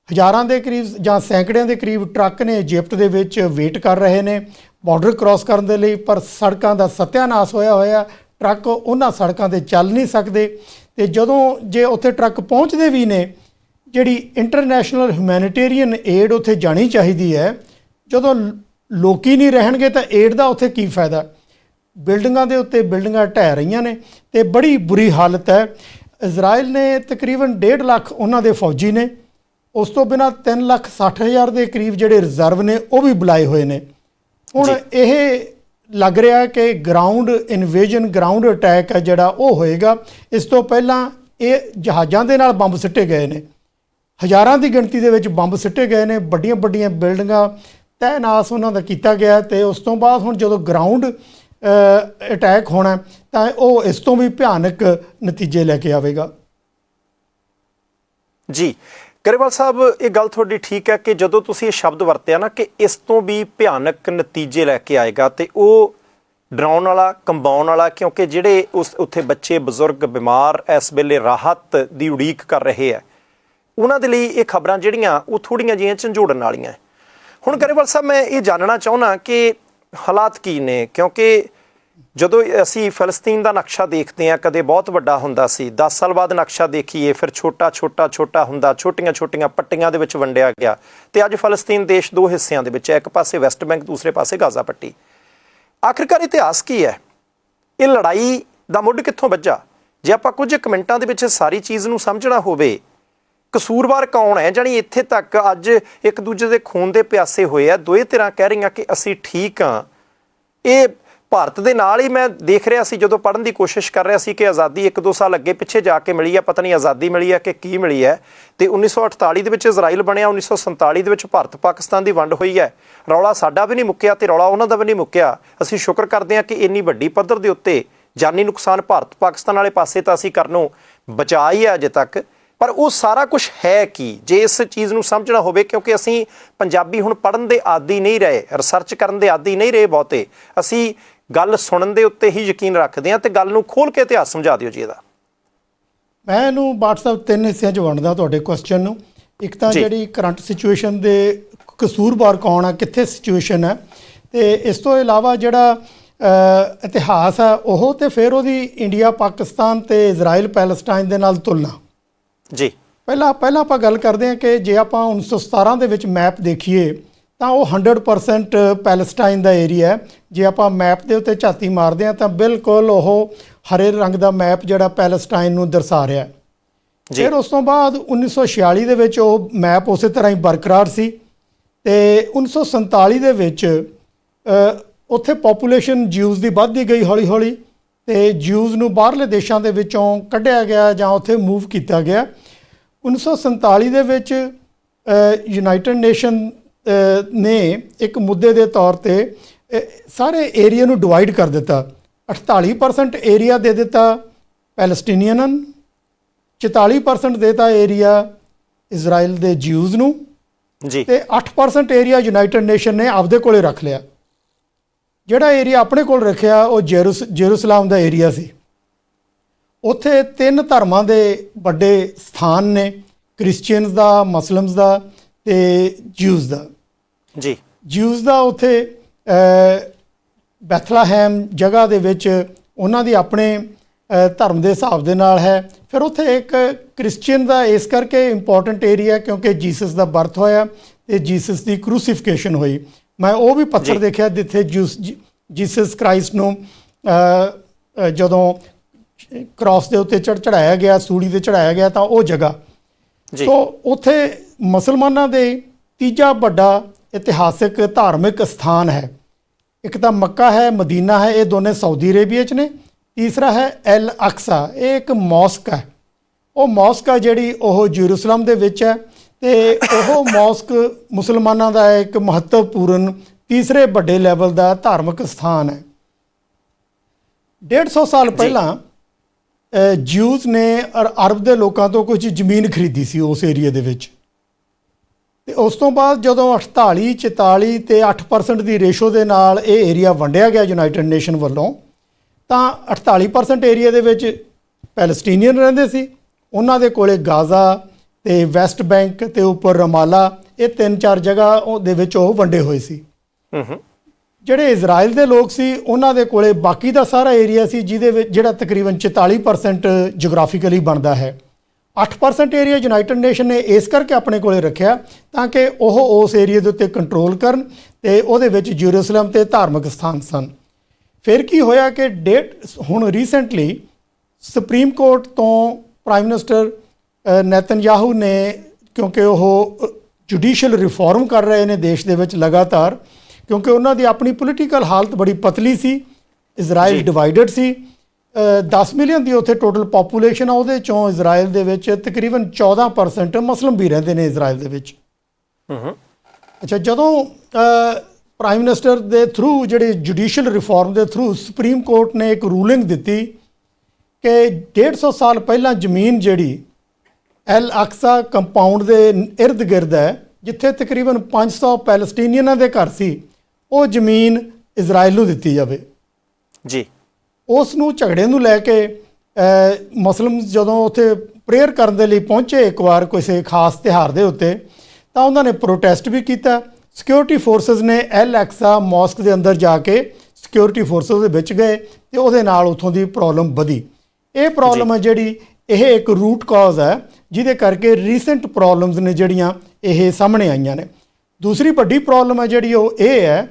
ਹਜ਼ਾਰਾਂ ਦੇ ਕਰੀਬ ਜਾਂ ਸੈਂਕੜਿਆਂ ਦੇ ਕਰੀਬ ਟਰੱਕ ਨੇ ਇਜਿਪਟ ਦੇ ਵਿੱਚ ਵੇਟ ਕਰ ਰਹੇ ਨੇ ਬਾਰਡਰ ਕ੍ਰਾਸ ਕਰਨ ਦੇ ਲਈ, ਪਰ ਸੜਕਾਂ ਦਾ ਸਤਿਆਨਾਸ਼ ਹੋਇਆ। ਟਰੱਕ ਉਹਨਾਂ ਸੜਕਾਂ 'ਤੇ ਚੱਲ ਨਹੀਂ ਸਕਦੇ। ਤੇ ਜਦੋਂ ਜੇ ਉੱਥੇ ਟਰੱਕ ਪਹੁੰਚਦੇ ਵੀ ਨੇ, ਜਿਹੜੀ ਇੰਟਰਨੈਸ਼ਨਲ ਹਿਊਮੈਨਿਟੇਰੀਅਨ ਏਡ ਉੱਥੇ ਜਾਣੀ ਚਾਹੀਦੀ ਹੈ, ਜਦੋਂ ਲੋਕੀ ਨਹੀਂ ਰਹਿਣਗੇ ਤਾਂ ਏਡ ਦਾ ਉੱਥੇ ਕੀ ਫਾਇਦਾ। ਬਿਲਡਿੰਗਾਂ ਦੇ ਉੱਤੇ ਬਿਲਡਿੰਗਾਂ ਢਹਿ ਰਹੀਆਂ ਨੇ ਤੇ ਬੜੀ ਬੁਰੀ ਹਾਲਤ ਹੈ। ਇਜ਼ਰਾਈਲ ਨੇ ਤਕਰੀਬਨ 1.5 ਲੱਖ ਉਹਨਾਂ ਦੇ ਫੌਜੀ ਨੇ, ਉਸ ਤੋਂ ਬਿਨਾਂ 3,60,000 ਦੇ ਕਰੀਬ ਜਿਹੜੇ ਰਿਜ਼ਰਵ ਨੇ ਉਹ ਵੀ ਬੁਲਾਏ ਹੋਏ ਨੇ। ਹੁਣ ਇਹ ਲੱਗ ਰਿਹਾ ਕਿ ਗਰਾਊਂਡ ਇਨਵੇਜਨ, ਗਰਾਊਂਡ ਅਟੈਕ ਹੈ ਜਿਹੜਾ ਉਹ ਹੋਏਗਾ। ਇਸ ਤੋਂ ਪਹਿਲਾਂ ਇਹ ਜਹਾਜ਼ਾਂ ਦੇ ਨਾਲ ਬੰਬ ਸਿੱਟੇ ਗਏ ਨੇ, ਹਜ਼ਾਰਾਂ ਦੀ ਗਿਣਤੀ ਦੇ ਵਿੱਚ ਬੰਬ ਸਿੱਟੇ ਗਏ ਨੇ, ਵੱਡੀਆਂ ਵੱਡੀਆਂ ਬਿਲਡਿੰਗਾਂ ਤਹਿ-ਨਾਸ ਉਹਨਾਂ ਦਾ ਕੀਤਾ ਗਿਆ। ਤੇ ਉਸ ਤੋਂ ਬਾਅਦ ਹੁਣ ਜਦੋਂ ਗਰਾਊਂਡ ਅਟੈਕ ਹੋਣਾ ਤਾਂ ਉਹ ਇਸ ਤੋਂ ਵੀ ਭਿਆਨਕ ਨਤੀਜੇ ਲੈ ਕੇ ਆਵੇਗਾ। ਜੀ ਗਰੇਵਾਲ ਸਾਹਿਬ, ਇਹ ਗੱਲ ਤੁਹਾਡੀ ਠੀਕ ਹੈ ਕਿ ਜਦੋਂ ਤੁਸੀਂ ਇਹ ਸ਼ਬਦ ਵਰਤਿਆ ਨਾ ਕਿ ਇਸ ਤੋਂ ਵੀ ਭਿਆਨਕ ਨਤੀਜੇ ਲੈ ਕੇ ਆਏਗਾ, ਤੇ ਉਹ ਡਰਾਉਣ ਵਾਲਾ, ਕੰਬਾਉਣ ਵਾਲਾ, ਕਿਉਂਕਿ ਜਿਹੜੇ ਉੱਥੇ ਬੱਚੇ, ਬਜ਼ੁਰਗ, ਬਿਮਾਰ ਇਸ ਵੇਲੇ ਰਾਹਤ ਦੀ ਉਡੀਕ ਕਰ ਰਹੇ ਹੈ, ਉਹਨਾਂ ਦੇ ਲਈ ਇਹ ਖਬਰਾਂ ਜਿਹੜੀਆਂ ਉਹ ਥੋੜ੍ਹੀਆਂ ਜਿਹੀਆਂ ਝੰਜੋੜਨ ਵਾਲੀਆਂ। ਹੁਣ ਗਰੇਵਾਲ ਸਾਹਿਬ, ਮੈਂ ਇਹ ਜਾਣਨਾ ਚਾਹੁੰਦਾ ਕਿ ਹਾਲਾਤ ਕੀ ਨੇ, ਕਿਉਂਕਿ ਜਦੋਂ ਅਸੀਂ ਫਲਸਤੀਨ ਦਾ ਨਕਸ਼ਾ ਦੇਖਦੇ ਹਾਂ, ਕਦੇ ਬਹੁਤ ਵੱਡਾ ਹੁੰਦਾ ਸੀ, 10 ਸਾਲ ਬਾਅਦ ਨਕਸ਼ਾ ਦੇਖੀਏ, ਫਿਰ ਛੋਟਾ ਹੁੰਦਾ, ਛੋਟੀਆਂ ਪੱਟੀਆਂ ਦੇ ਵਿੱਚ ਵੰਡਿਆ ਗਿਆ, ਤੇ ਅੱਜ ਫਲਸਤੀਨ ਦੇਸ਼ 2 ਹਿੱਸਿਆਂ ਦੇ ਵਿੱਚ ਹੈ, ਇੱਕ ਪਾਸੇ ਵੈਸਟ ਬੈਂਕ, ਦੂਸਰੇ ਪਾਸੇ ਗਾਜ਼ਾ ਪੱਟੀ। ਆਖਿਰਕਾਰ ਇਤਿਹਾਸ ਕੀ ਹੈ? ਇਹ ਲੜਾਈ ਦਾ ਮੁੱਢ ਕਿੱਥੋਂ ਵੱਜਾ? ਜੇ ਆਪਾਂ ਕੁਝ ਇੱਕ ਮਿੰਟਾਂ ਦੇ ਵਿੱਚ ਸਾਰੀ ਚੀਜ਼ ਨੂੰ ਸਮਝਣਾ ਹੋਵੇ, ਕਸੂਰਵਾਰ ਕੌਣ ਹੈ? ਜਾਣੀ ਇੱਥੇ ਤੱਕ ਅੱਜ ਇੱਕ ਦੂਜੇ ਦੇ ਖੂਨ ਦੇ ਪਿਆਸੇ ਹੋਏ ਆ, ਦੋਵੇਂ ਧਿਰਾਂ ਕਹਿ ਰਹੀਆਂ ਕਿ ਅਸੀਂ ਠੀਕ ਹਾਂ। ਇਹ ਭਾਰਤ ਦੇ ਨਾਲ ਹੀ ਮੈਂ ਦੇਖ ਰਿਹਾ ਸੀ ਜਦੋਂ ਪੜ੍ਹਨ ਦੀ ਕੋਸ਼ਿਸ਼ ਕਰ ਰਿਹਾ ਸੀ ਕਿ ਆਜ਼ਾਦੀ 1-2 ਸਾਲ ਅੱਗੇ ਪਿੱਛੇ ਜਾ ਕੇ ਮਿਲੀ ਹੈ, ਪਤਾ ਨਹੀਂ ਆਜ਼ਾਦੀ ਮਿਲੀ ਹੈ ਕਿ ਕੀ ਮਿਲੀ ਹੈ। ਤੇ 1948 ਦੇ ਵਿੱਚ ਇਜ਼ਰਾਈਲ ਬਣਿਆ, 1947 ਦੇ ਵਿੱਚ ਭਾਰਤ ਪਾਕਿਸਤਾਨ ਦੀ ਵੰਡ ਹੋਈ ਹੈ। ਰੌਲਾ ਸਾਡਾ ਵੀ ਨਹੀਂ ਮੁੱਕਿਆ ਤੇ ਰੌਲਾ ਉਹਨਾਂ ਦਾ ਵੀ ਨਹੀਂ ਮੁੱਕਿਆ। ਅਸੀਂ ਸ਼ੁਕਰ ਕਰਦੇ ਹਾਂ ਕਿ ਇੰਨੀ ਵੱਡੀ ਪੱਧਰ ਦੇ ਉੱਤੇ ਜਾਨੀ ਨੁਕਸਾਨ ਭਾਰਤ ਪਾਕਿਸਤਾਨ ਵਾਲੇ ਪਾਸੇ ਤਾਂ ਅਸੀਂ ਕਰਨੋਂ ਬਚਾ ਹੀ ਹੈ ਅਜੇ ਤੱਕ। ਪਰ ਉਹ ਸਾਰਾ ਕੁਝ ਹੈ ਕੀ, ਜੇ ਇਸ ਚੀਜ਼ ਨੂੰ ਸਮਝਣਾ ਹੋਵੇ, ਕਿਉਂਕਿ ਅਸੀਂ ਪੰਜਾਬੀ ਹੁਣ ਪੜ੍ਹਨ ਦੇ ਆਦੀ ਨਹੀਂ ਰਹੇ, ਰਿਸਰਚ ਕਰਨ ਦੇ ਆਦੀ ਨਹੀਂ ਰਹੇ ਬਹੁਤੇ, ਅਸੀਂ ਗੱਲ ਸੁਣਨ ਦੇ ਉੱਤੇ ਹੀ ਯਕੀਨ ਰੱਖਦੇ ਹਾਂ। ਤੇ ਗੱਲ ਨੂੰ ਖੋਲ੍ਹ ਕੇ ਇਤਿਹਾਸ ਸਮਝਾ ਦਿਓ ਜੀ ਇਹਦਾ। ਮੈਂ ਇਹਨੂੰ WhatsApp 3 ਹਿੱਸਿਆਂ 'ਚ ਵੰਡਦਾ ਤੁਹਾਡੇ ਕੁਐਸਚਨ ਨੂੰ। ਇੱਕ ਤਾਂ ਜਿਹੜੀ ਕਰੰਟ ਸਿਚੁਏਸ਼ਨ ਦੇ ਕਸੂਰਵਾਰ ਕੌਣ ਆ, ਕਿੱਥੇ ਸਿਚੁਏਸ਼ਨ ਹੈ, ਤੇ ਇਸ ਤੋਂ ਇਲਾਵਾ ਜਿਹੜਾ ਇਤਿਹਾਸ ਆ ਉਹ, ਤੇ ਫਿਰ ਉਹਦੀ ਇੰਡੀਆ, ਪਾਕਿਸਤਾਨ ਤੇ ਇਜ਼ਰਾਈਲ ਪੈਲਸਟਾਈਨ ਦੇ ਨਾਲ ਤੁਲਨਾ। ਜੀ ਪਹਿਲਾਂ ਆਪਾਂ ਗੱਲ ਕਰਦੇ ਹਾਂ ਕਿ ਜੇ ਆਪਾਂ 1917 ਦੇ ਵਿੱਚ ਮੈਪ ਦੇਖੀਏ ਤਾਂ ਉਹ 100% ਪੈਲਸਟਾਈਨ ਦਾ ਏਰੀਆ ਹੈ। ਜੇ ਆਪਾਂ ਮੈਪ ਦੇ ਉੱਤੇ ਝਾਤੀ ਮਾਰਦੇ ਹਾਂ ਤਾਂ ਬਿਲਕੁਲ ਉਹ ਹਰੇ ਰੰਗ ਦਾ ਮੈਪ ਜਿਹੜਾ ਪੈਲਸਟਾਈਨ ਨੂੰ ਦਰਸਾ ਰਿਹਾ। ਫਿਰ ਉਸ ਤੋਂ ਬਾਅਦ 1946 ਦੇ ਵਿੱਚ ਉਹ ਮੈਪ ਉਸੇ ਤਰ੍ਹਾਂ ਹੀ ਬਰਕਰਾਰ ਸੀ ਅਤੇ 1947 ਦੇ ਵਿੱਚ ਉੱਥੇ ਪੋਪੂਲੇਸ਼ਨ ਜਿਊਜ਼ ਦੀ ਵੱਧਦੀ ਗਈ ਹੌਲੀ ਹੌਲੀ, ਅਤੇ ਜਿਊਜ਼ ਨੂੰ ਬਾਹਰਲੇ ਦੇਸ਼ਾਂ ਦੇ ਵਿੱਚੋਂ ਕੱਢਿਆ ਗਿਆ ਜਾਂ ਉੱਥੇ ਮੂਵ ਕੀਤਾ ਗਿਆ। 1947 ਦੇ ਵਿੱਚ ਯੂਨਾਈਟਿਡ ਨੇਸ਼ਨ ਨੇ ਇੱਕ ਮੁੱਦੇ ਦੇ ਤੌਰ ਤੇ ਸਾਰੇ ਏਰੀਆ ਨੂੰ ਡਿਵਾਈਡ ਕਰ ਦਿੱਤਾ। 48% ਏਰੀਆ ਦੇ ਦਿੱਤਾ ਪੈਲਸਟੀਨੀਅਨਾਂ ਨੂੰ, 44% ਦੇਤਾ ਏਰੀਆ ਇਜ਼ਰਾਈਲ ਦੇ ਜਿਊਜ਼ ਨੂੰ ਜੀ, ਤੇ 8% ਏਰੀਆ ਯੂਨਾਈਟਿਡ ਨੇਸ਼ਨ ਨੇ ਆਪਦੇ ਕੋਲੇ ਰੱਖ ਲਿਆ। ਜਿਹੜਾ ਏਰੀਆ ਆਪਣੇ ਕੋਲ ਰੱਖਿਆ ਉਹ ਜੇਰੂਸਲਮ ਦਾ ਏਰੀਆ ਸੀ। ਉੱਥੇ 3 ਧਰਮਾਂ ਦੇ ਵੱਡੇ ਸਥਾਨ ਨੇ, ਕ੍ਰਿਸਚੀਅਨਸ ਦਾ, ਮੁਸਲਿਮਸ ਦਾ ਤੇ ਜਿਊਜ਼ ਦਾ। ਜੀ, ਜਿਊਜ਼ ਦਾ ਉੱਥੇ ਬੈਥਲਾਹੈਮ ਜਗ੍ਹਾ ਦੇ ਵਿੱਚ ਉਹਨਾਂ ਦੀ ਆਪਣੇ ਧਰਮ ਦੇ ਹਿਸਾਬ ਦੇ ਨਾਲ ਹੈ। ਫਿਰ ਉੱਥੇ ਇੱਕ ਕ੍ਰਿਸਚੀਅਨ ਦਾ ਇਸ ਕਰਕੇ ਇੰਪੋਰਟੈਂਟ ਏਰੀਆ ਕਿਉਂਕਿ ਜੀਸਸ ਦਾ ਬਰਥ ਹੋਇਆ ਤੇ ਜੀਸਸ ਦੀ ਕਰੂਸੀਫਿਕੇਸ਼ਨ ਹੋਈ। ਮੈਂ ਉਹ ਵੀ ਪੱਥਰ ਦੇਖਿਆ ਜਿੱਥੇ ਜੀਸਸ ਕ੍ਰਾਈਸਟ ਨੂੰ ਜਦੋਂ ਕ੍ਰਾਸ ਦੇ ਉੱਤੇ ਚੜਾਇਆ ਗਿਆ, ਸੂਲੀ ਤੇ ਚੜਾਇਆ ਗਿਆ, ਤਾਂ ਉਹ ਜਗ੍ਹਾ। ਸੋ ਉੱਥੇ ਮੁਸਲਮਾਨਾਂ ਦੇ ਤੀਜਾ ਵੱਡਾ ਇਤਿਹਾਸਿਕ ਧਾਰਮਿਕ ਸਥਾਨ ਹੈ। ਇੱਕ ਤਾਂ ਮੱਕਾ ਹੈ, ਮਦੀਨਾ ਹੈ, ਇਹ ਦੋਨੇ ਸਾਊਦੀ ਅਰੇਬੀਆ 'ਚ ਨੇ। ਤੀਸਰਾ ਹੈ ਐਲ ਅਕਸਾ, ਇਹ ਇੱਕ ਮੌਸਕ ਹੈ। ਉਹ ਮੌਸਕ ਹੈ ਜਿਹੜੀ ਉਹ ਜੇਰੂਸਲਮ ਦੇ ਵਿੱਚ ਹੈ ਅਤੇ ਉਹ ਮੌਸਕ ਮੁਸਲਮਾਨਾਂ ਦਾ ਇੱਕ ਮਹੱਤਵਪੂਰਨ ਤੀਸਰੇ ਵੱਡੇ ਲੈਵਲ ਦਾ ਧਾਰਮਿਕ ਸਥਾਨ ਹੈ। 150 ਸਾਲ ਪਹਿਲਾਂ ਜਿਊਜ਼ ਨੇ ਅਰਬ ਦੇ ਲੋਕਾਂ ਤੋਂ ਕੁਝ ਜ਼ਮੀਨ ਖਰੀਦੀ ਸੀ ਉਸ ਏਰੀਏ ਦੇ ਵਿੱਚ, ਅਤੇ ਉਸ ਤੋਂ ਬਾਅਦ ਜਦੋਂ 48, 44 ਅਤੇ 8% ਦੀ ਰੇਸ਼ੋ ਦੇ ਨਾਲ ਇਹ ਏਰੀਆ ਵੰਡਿਆ ਗਿਆ ਯੂਨਾਈਟਿਡ ਨੇਸ਼ਨ ਵੱਲੋਂ, ਤਾਂ 48% ਏਰੀਆ ਦੇ ਵਿੱਚ ਪੈਲਸਟੀਨੀਅਨ ਰਹਿੰਦੇ ਸੀ। ਉਹਨਾਂ ਦੇ ਕੋਲੇ ਗਾਜ਼ਾ ਅਤੇ ਵੈਸਟ ਬੈਂਕ ਅਤੇ ਉੱਪਰ ਰਮਾਲਾ, ਇਹ 3-4 ਜਗ੍ਹਾ ਦੇ ਵਿੱਚ ਉਹ ਵੰਡੇ ਹੋਏ ਸੀ। ਜਿਹੜੇ ਇਜ਼ਰਾਈਲ ਦੇ ਲੋਕ ਸੀ ਉਹਨਾਂ ਦੇ ਕੋਲੇ ਬਾਕੀ ਦਾ ਸਾਰਾ ਏਰੀਆ ਸੀ, ਜਿਹਦੇ ਵਿੱਚ ਜਿਹੜਾ ਤਕਰੀਬਨ 44% ਜਗਰਾਫੀਕਲੀ ਬਣਦਾ ਹੈ। 8% ਏਰੀਆ ਯੂਨਾਈਟਿਡ ਨੇਸ਼ਨ ਨੇ ਇਸ ਕਰਕੇ ਆਪਣੇ ਕੋਲੇ ਰੱਖਿਆ ਤਾਂ ਕਿ ਉਹ ਉਸ ਏਰੀਏ ਦੇ ਉੱਤੇ ਕੰਟਰੋਲ ਕਰਨ, ਅਤੇ ਉਹਦੇ ਵਿੱਚ ਜੇਰੂਸਲਮ ਅਤੇ ਧਾਰਮਿਕ ਸਥਾਨ ਸਨ। ਫਿਰ ਕੀ ਹੋਇਆ ਕਿ ਹੁਣ ਰੀਸੈਂਟਲੀ ਸੁਪਰੀਮ ਕੋਰਟ ਤੋਂ ਪ੍ਰਾਈਮ ਮਿਨਿਸਟਰ ਨੇਤਨਯਾਹੂ ਨੇ, ਕਿਉਂਕਿ ਉਹ ਜੁਡੀਸ਼ੀਅਲ ਰਿਫਾਰਮ ਕਰ ਰਹੇ ਨੇ ਦੇਸ਼ ਦੇ ਵਿੱਚ ਲਗਾਤਾਰ, ਕਿਉਂਕਿ ਉਹਨਾਂ ਦੀ ਆਪਣੀ ਪੋਲੀਟੀਕਲ ਹਾਲਤ ਬੜੀ ਪਤਲੀ ਸੀ, ਇਜ਼ਰਾਈਲ ਡਿਵਾਈਡਡ ਸੀ। 10 ਮਿਲੀਅਨ ਦੀ ਉੱਥੇ ਟੋਟਲ ਪਾਪੂਲੇਸ਼ਨ ਆ, ਉਹਦੇ 'ਚੋਂ ਇਜ਼ਰਾਈਲ ਦੇ ਵਿੱਚ ਤਕਰੀਬਨ 14% ਮੁਸਲਿਮ ਵੀ ਰਹਿੰਦੇ ਨੇ ਇਜ਼ਰਾਈਲ ਦੇ ਵਿੱਚ। ਅੱਛਾ, ਜਦੋਂ ਪ੍ਰਾਈਮ ਮਿਨਿਸਟਰ ਦੇ ਥਰੂ ਜਿਹੜੇ ਜੁਡੀਸ਼ੀਅਲ ਰਿਫਾਰਮ ਦੇ ਥਰੂ ਸੁਪਰੀਮ ਕੋਰਟ ਨੇ ਇੱਕ ਰੂਲਿੰਗ ਦਿੱਤੀ ਕਿ 150 ਸਾਲ ਪਹਿਲਾਂ ਜ਼ਮੀਨ ਜਿਹੜੀ ਐਲ ਅਕਸਾ ਕੰਪਾਊਂਡ ਦੇ ਇਰਦ ਗਿਰਦ ਹੈ, ਜਿੱਥੇ ਤਕਰੀਬਨ 500 ਪੈਲਸਟੀਨੀਅਨਾਂ ਦੇ ਘਰ ਸੀ, ਉਹ ਜ਼ਮੀਨ ਇਜ਼ਰਾਈਲ ਨੂੰ ਦਿੱਤੀ ਜਾਵੇ ਜੀ। ਉਸ ਨੂੰ ਝਗੜੇ ਨੂੰ ਲੈ ਕੇ ਮੁਸਲਿਮ ਜਦੋਂ ਉੱਥੇ ਪ੍ਰੇਅਰ ਕਰਨ ਦੇ ਲਈ ਪਹੁੰਚੇ ਇੱਕ ਵਾਰ ਕਿਸੇ ਖਾਸ ਤਿਉਹਾਰ ਦੇ ਉੱਤੇ, ਤਾਂ ਉਹਨਾਂ ਨੇ ਪ੍ਰੋਟੈਸਟ ਵੀ ਕੀਤਾ। ਸਿਕਿਉਰਿਟੀ ਫੋਰਸਿਸ ਨੇ ਐਲ ਅਕਸਾ ਮੌਸਕ ਦੇ ਅੰਦਰ ਜਾ ਕੇ ਸਿਕਿਉਰਿਟੀ ਫੋਰਸਿਸ ਦੇ ਵਿੱਚ ਗਏ ਅਤੇ ਉਹਦੇ ਨਾਲ ਉੱਥੋਂ ਦੀ ਪ੍ਰੋਬਲਮ ਵਧੀ। ਇਹ ਪ੍ਰੋਬਲਮ ਹੈ ਜਿਹੜੀ, ਇਹ ਇੱਕ ਰੂਟ ਕਾਜ਼ ਹੈ ਜਿਹਦੇ ਕਰਕੇ ਰੀਸੈਂਟ ਪ੍ਰੋਬਲਮਸ ਨੇ ਜਿਹੜੀਆਂ ਇਹ ਸਾਹਮਣੇ ਆਈਆਂ ਨੇ। ਦੂਸਰੀ ਵੱਡੀ ਪ੍ਰੋਬਲਮ ਹੈ ਜਿਹੜੀ ਉਹ ਇਹ ਹੈ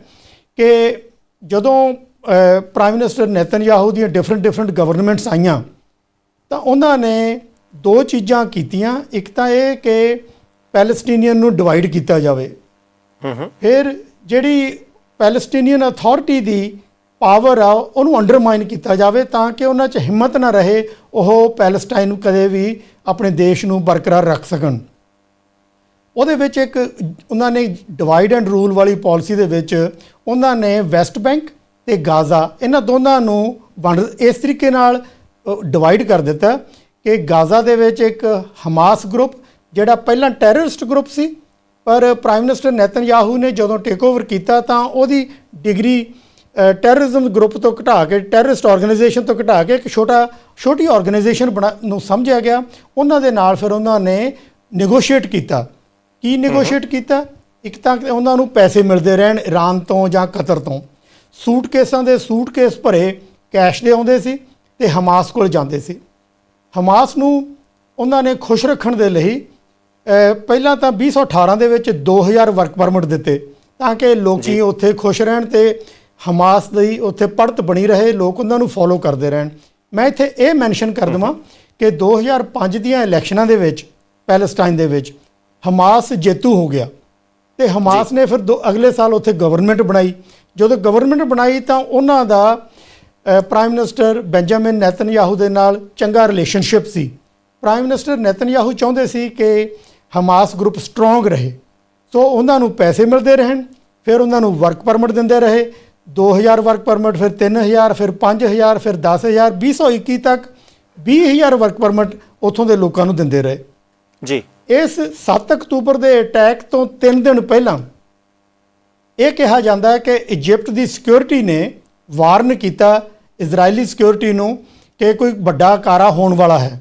ਕਿ ਜਦੋਂ ਪ੍ਰਾਈਮ ਮਿਨਿਸਟਰ ਨੇਤਨਯਾਹੂ ਦੀਆਂ ਡਿਫਰੈਂਟ ਗਵਰਨਮੈਂਟਸ ਆਈਆਂ, ਤਾਂ ਉਹਨਾਂ ਨੇ 2 ਚੀਜ਼ਾਂ ਕੀਤੀਆਂ। ਇੱਕ ਤਾਂ ਇਹ ਕਿ ਪੈਲਸਟੀਨੀਅਨ ਨੂੰ ਡਿਵਾਈਡ ਕੀਤਾ ਜਾਵੇ, ਫਿਰ ਜਿਹੜੀ ਪੈਲਸਟੀਨੀਅਨ ਅਥਾਰਟੀ ਦੀ ਪਾਵਰ ਆ ਉਹਨੂੰ ਅੰਡਰਮਾਈਨ ਕੀਤਾ ਜਾਵੇ, ਤਾਂ ਕਿ ਉਹਨਾਂ 'ਚ ਹਿੰਮਤ ਨਾ ਰਹੇ ਉਹ ਪੈਲਸਟਾਈਨ ਨੂੰ ਕਦੇ ਵੀ ਆਪਣੇ ਦੇਸ਼ ਨੂੰ ਬਰਕਰਾਰ ਰੱਖ ਸਕਣ। ਉਹਦੇ ਵਿੱਚ ਇੱਕ ਉਹਨਾਂ ਨੇ ਡਿਵਾਈਡ ਐਂਡ ਰੂਲ ਵਾਲੀ ਪਾਲਿਸੀ ਦੇ ਵਿੱਚ ਉਹਨਾਂ ਨੇ ਵੈਸਟ ਬੈਂਕ ਅਤੇ ਗਾਜ਼ਾ, ਇਹਨਾਂ ਦੋਨਾਂ ਨੂੰ ਇਸ ਤਰੀਕੇ ਨਾਲ ਡਿਵਾਈਡ ਕਰ ਦਿੱਤਾ ਕਿ ਗਾਜ਼ਾ ਦੇ ਵਿੱਚ ਇੱਕ ਹਮਾਸ ਗਰੁੱਪ, ਜਿਹੜਾ ਪਹਿਲਾਂ ਟੈਰਰਿਸਟ ਗਰੁੱਪ ਸੀ, ਪਰ ਪ੍ਰਾਈਮ ਮਿਨਿਸਟਰ ਨੇਤਨਯਾਹੂ ਨੇ ਜਦੋਂ ਟੇਕ ਓਵਰ ਕੀਤਾ ਤਾਂ ਉਹਦੀ ਡਿਗਰੀ ਟੈਰਰਿਜ਼ਮ ਗਰੁੱਪ ਤੋਂ ਘਟਾ ਕੇ, ਟੈਰਰਿਸਟ ਆਰਗੇਨਾਈਜੇਸ਼ਨ ਤੋਂ ਘਟਾ ਕੇ ਇੱਕ ਛੋਟੀ ਆਰਗੇਨਾਈਜੇਸ਼ਨ ਨੂੰ ਸਮਝਿਆ ਗਿਆ। ਉਹਨਾਂ ਦੇ ਨਾਲ ਫਿਰ ਉਹਨਾਂ ਨੇ ਨੈਗੋਸ਼ੀਏਟ ਕੀਤਾ। ਕੀ ਨੈਗੋਸ਼ੀਏਟ ਕੀਤਾ? ਇੱਕ ਤਾਂ ਉਹਨਾਂ ਨੂੰ ਪੈਸੇ ਮਿਲਦੇ ਰਹਿਣ ਈਰਾਨ ਤੋਂ ਜਾਂ ਕਤਰ ਤੋਂ, ਸੂਟਕੇਸਾਂ ਦੇ ਸੂਟਕੇਸ ਭਰੇ ਕੈਸ਼ ਦੇ ਆਉਂਦੇ ਸੀ ਅਤੇ ਹਮਾਸ ਕੋਲ ਜਾਂਦੇ ਸੀ। ਹਮਾਸ ਨੂੰ ਉਹਨਾਂ ਨੇ ਖੁਸ਼ ਰੱਖਣ ਦੇ ਲਈ ਪਹਿਲਾਂ ਤਾਂ 2018 ਦੇ ਵਿੱਚ 2000 ਵਰਕ ਪਰਮਿਟ ਦਿੱਤੇ, ਤਾਂ ਕਿ ਲੋਕੀ ਉੱਥੇ ਖੁਸ਼ ਰਹਿਣ ਤੇ ਹਮਾਸ ਦੀ ਉੱਥੇ ਪੜਤ ਬਣੀ ਰਹੇ, ਲੋਕ ਉਹਨਾਂ ਨੂੰ ਫੋਲੋ ਕਰਦੇ ਰਹਿਣ। ਮੈਂ ਇੱਥੇ ਇਹ ਮੈਂਸ਼ਨ ਕਰ ਦੇਵਾਂ ਕਿ 2005 ਦੀਆਂ ਇਲੈਕਸ਼ਨਾਂ ਦੇ ਵਿੱਚ ਪੈਲਸਟਾਈਨ ਦੇ ਵਿੱਚ ਹਮਾਸ ਜੇਤੂ ਹੋ ਗਿਆ ਤੇ ਹਮਾਸ ਨੇ ਫਿਰ ਅਗਲੇ ਸਾਲ ਉੱਥੇ ਗਵਰਨਮੈਂਟ ਬਣਾਈ। ਜਦੋਂ ਗਵਰਨਮੈਂਟ ਬਣਾਈ ਤਾਂ ਉਹਨਾਂ ਦਾ ਪ੍ਰਾਈਮ ਮਿਨਿਸਟਰ ਬੈਂਜਾਮਿਨ ਨੈਤਨਯਾਹੂ ਦੇ ਨਾਲ ਚੰਗਾ ਰਿਲੇਸ਼ਨਸ਼ਿਪ ਸੀ। ਪ੍ਰਾਈਮ ਮਿਨਿਸਟਰ ਨੈਤਨਯਾਹੂ ਚਾਹੁੰਦੇ ਸੀ ਕਿ ਹਮਾਸ ਗਰੁੱਪ ਸਟਰੋਂਗ ਰਹੇ, ਸੋ ਉਹਨਾਂ ਨੂੰ ਪੈਸੇ ਮਿਲਦੇ ਰਹਿਣ। ਫਿਰ ਉਹਨਾਂ ਨੂੰ ਵਰਕ ਪਰਮਿਟ ਦਿੰਦੇ ਰਹੇ, 2000 ਵਰਕ ਪਰਮਿਟ, ਫਿਰ 3000, ਫਿਰ 5000, ਫਿਰ 10000, 2021 ਤੱਕ 20000 ਵਰਕ ਪਰਮਿਟ ਉੱਥੋਂ ਦੇ ਲੋਕਾਂ ਨੂੰ ਦਿੰਦੇ ਰਹੇ ਜੀ। ਇਸ 7 ਅਕਤੂਬਰ ਦੇ ਅਟੈਕ ਤੋਂ 3 ਦਿਨ ਪਹਿਲਾਂ ਇਹ ਕਿਹਾ ਜਾਂਦਾ ਹੈ ਕਿ ਇਜਿਪਟ ਦੀ ਸਿਕਿਉਰਿਟੀ ਨੇ ਵਾਰਨ ਕੀਤਾ ਇਜ਼ਰਾਈਲੀ ਸਿਕਿਉਰਿਟੀ ਨੂੰ ਕਿ ਕੋਈ ਵੱਡਾ ਕਾਰਾ ਹੋਣ ਵਾਲਾ ਹੈ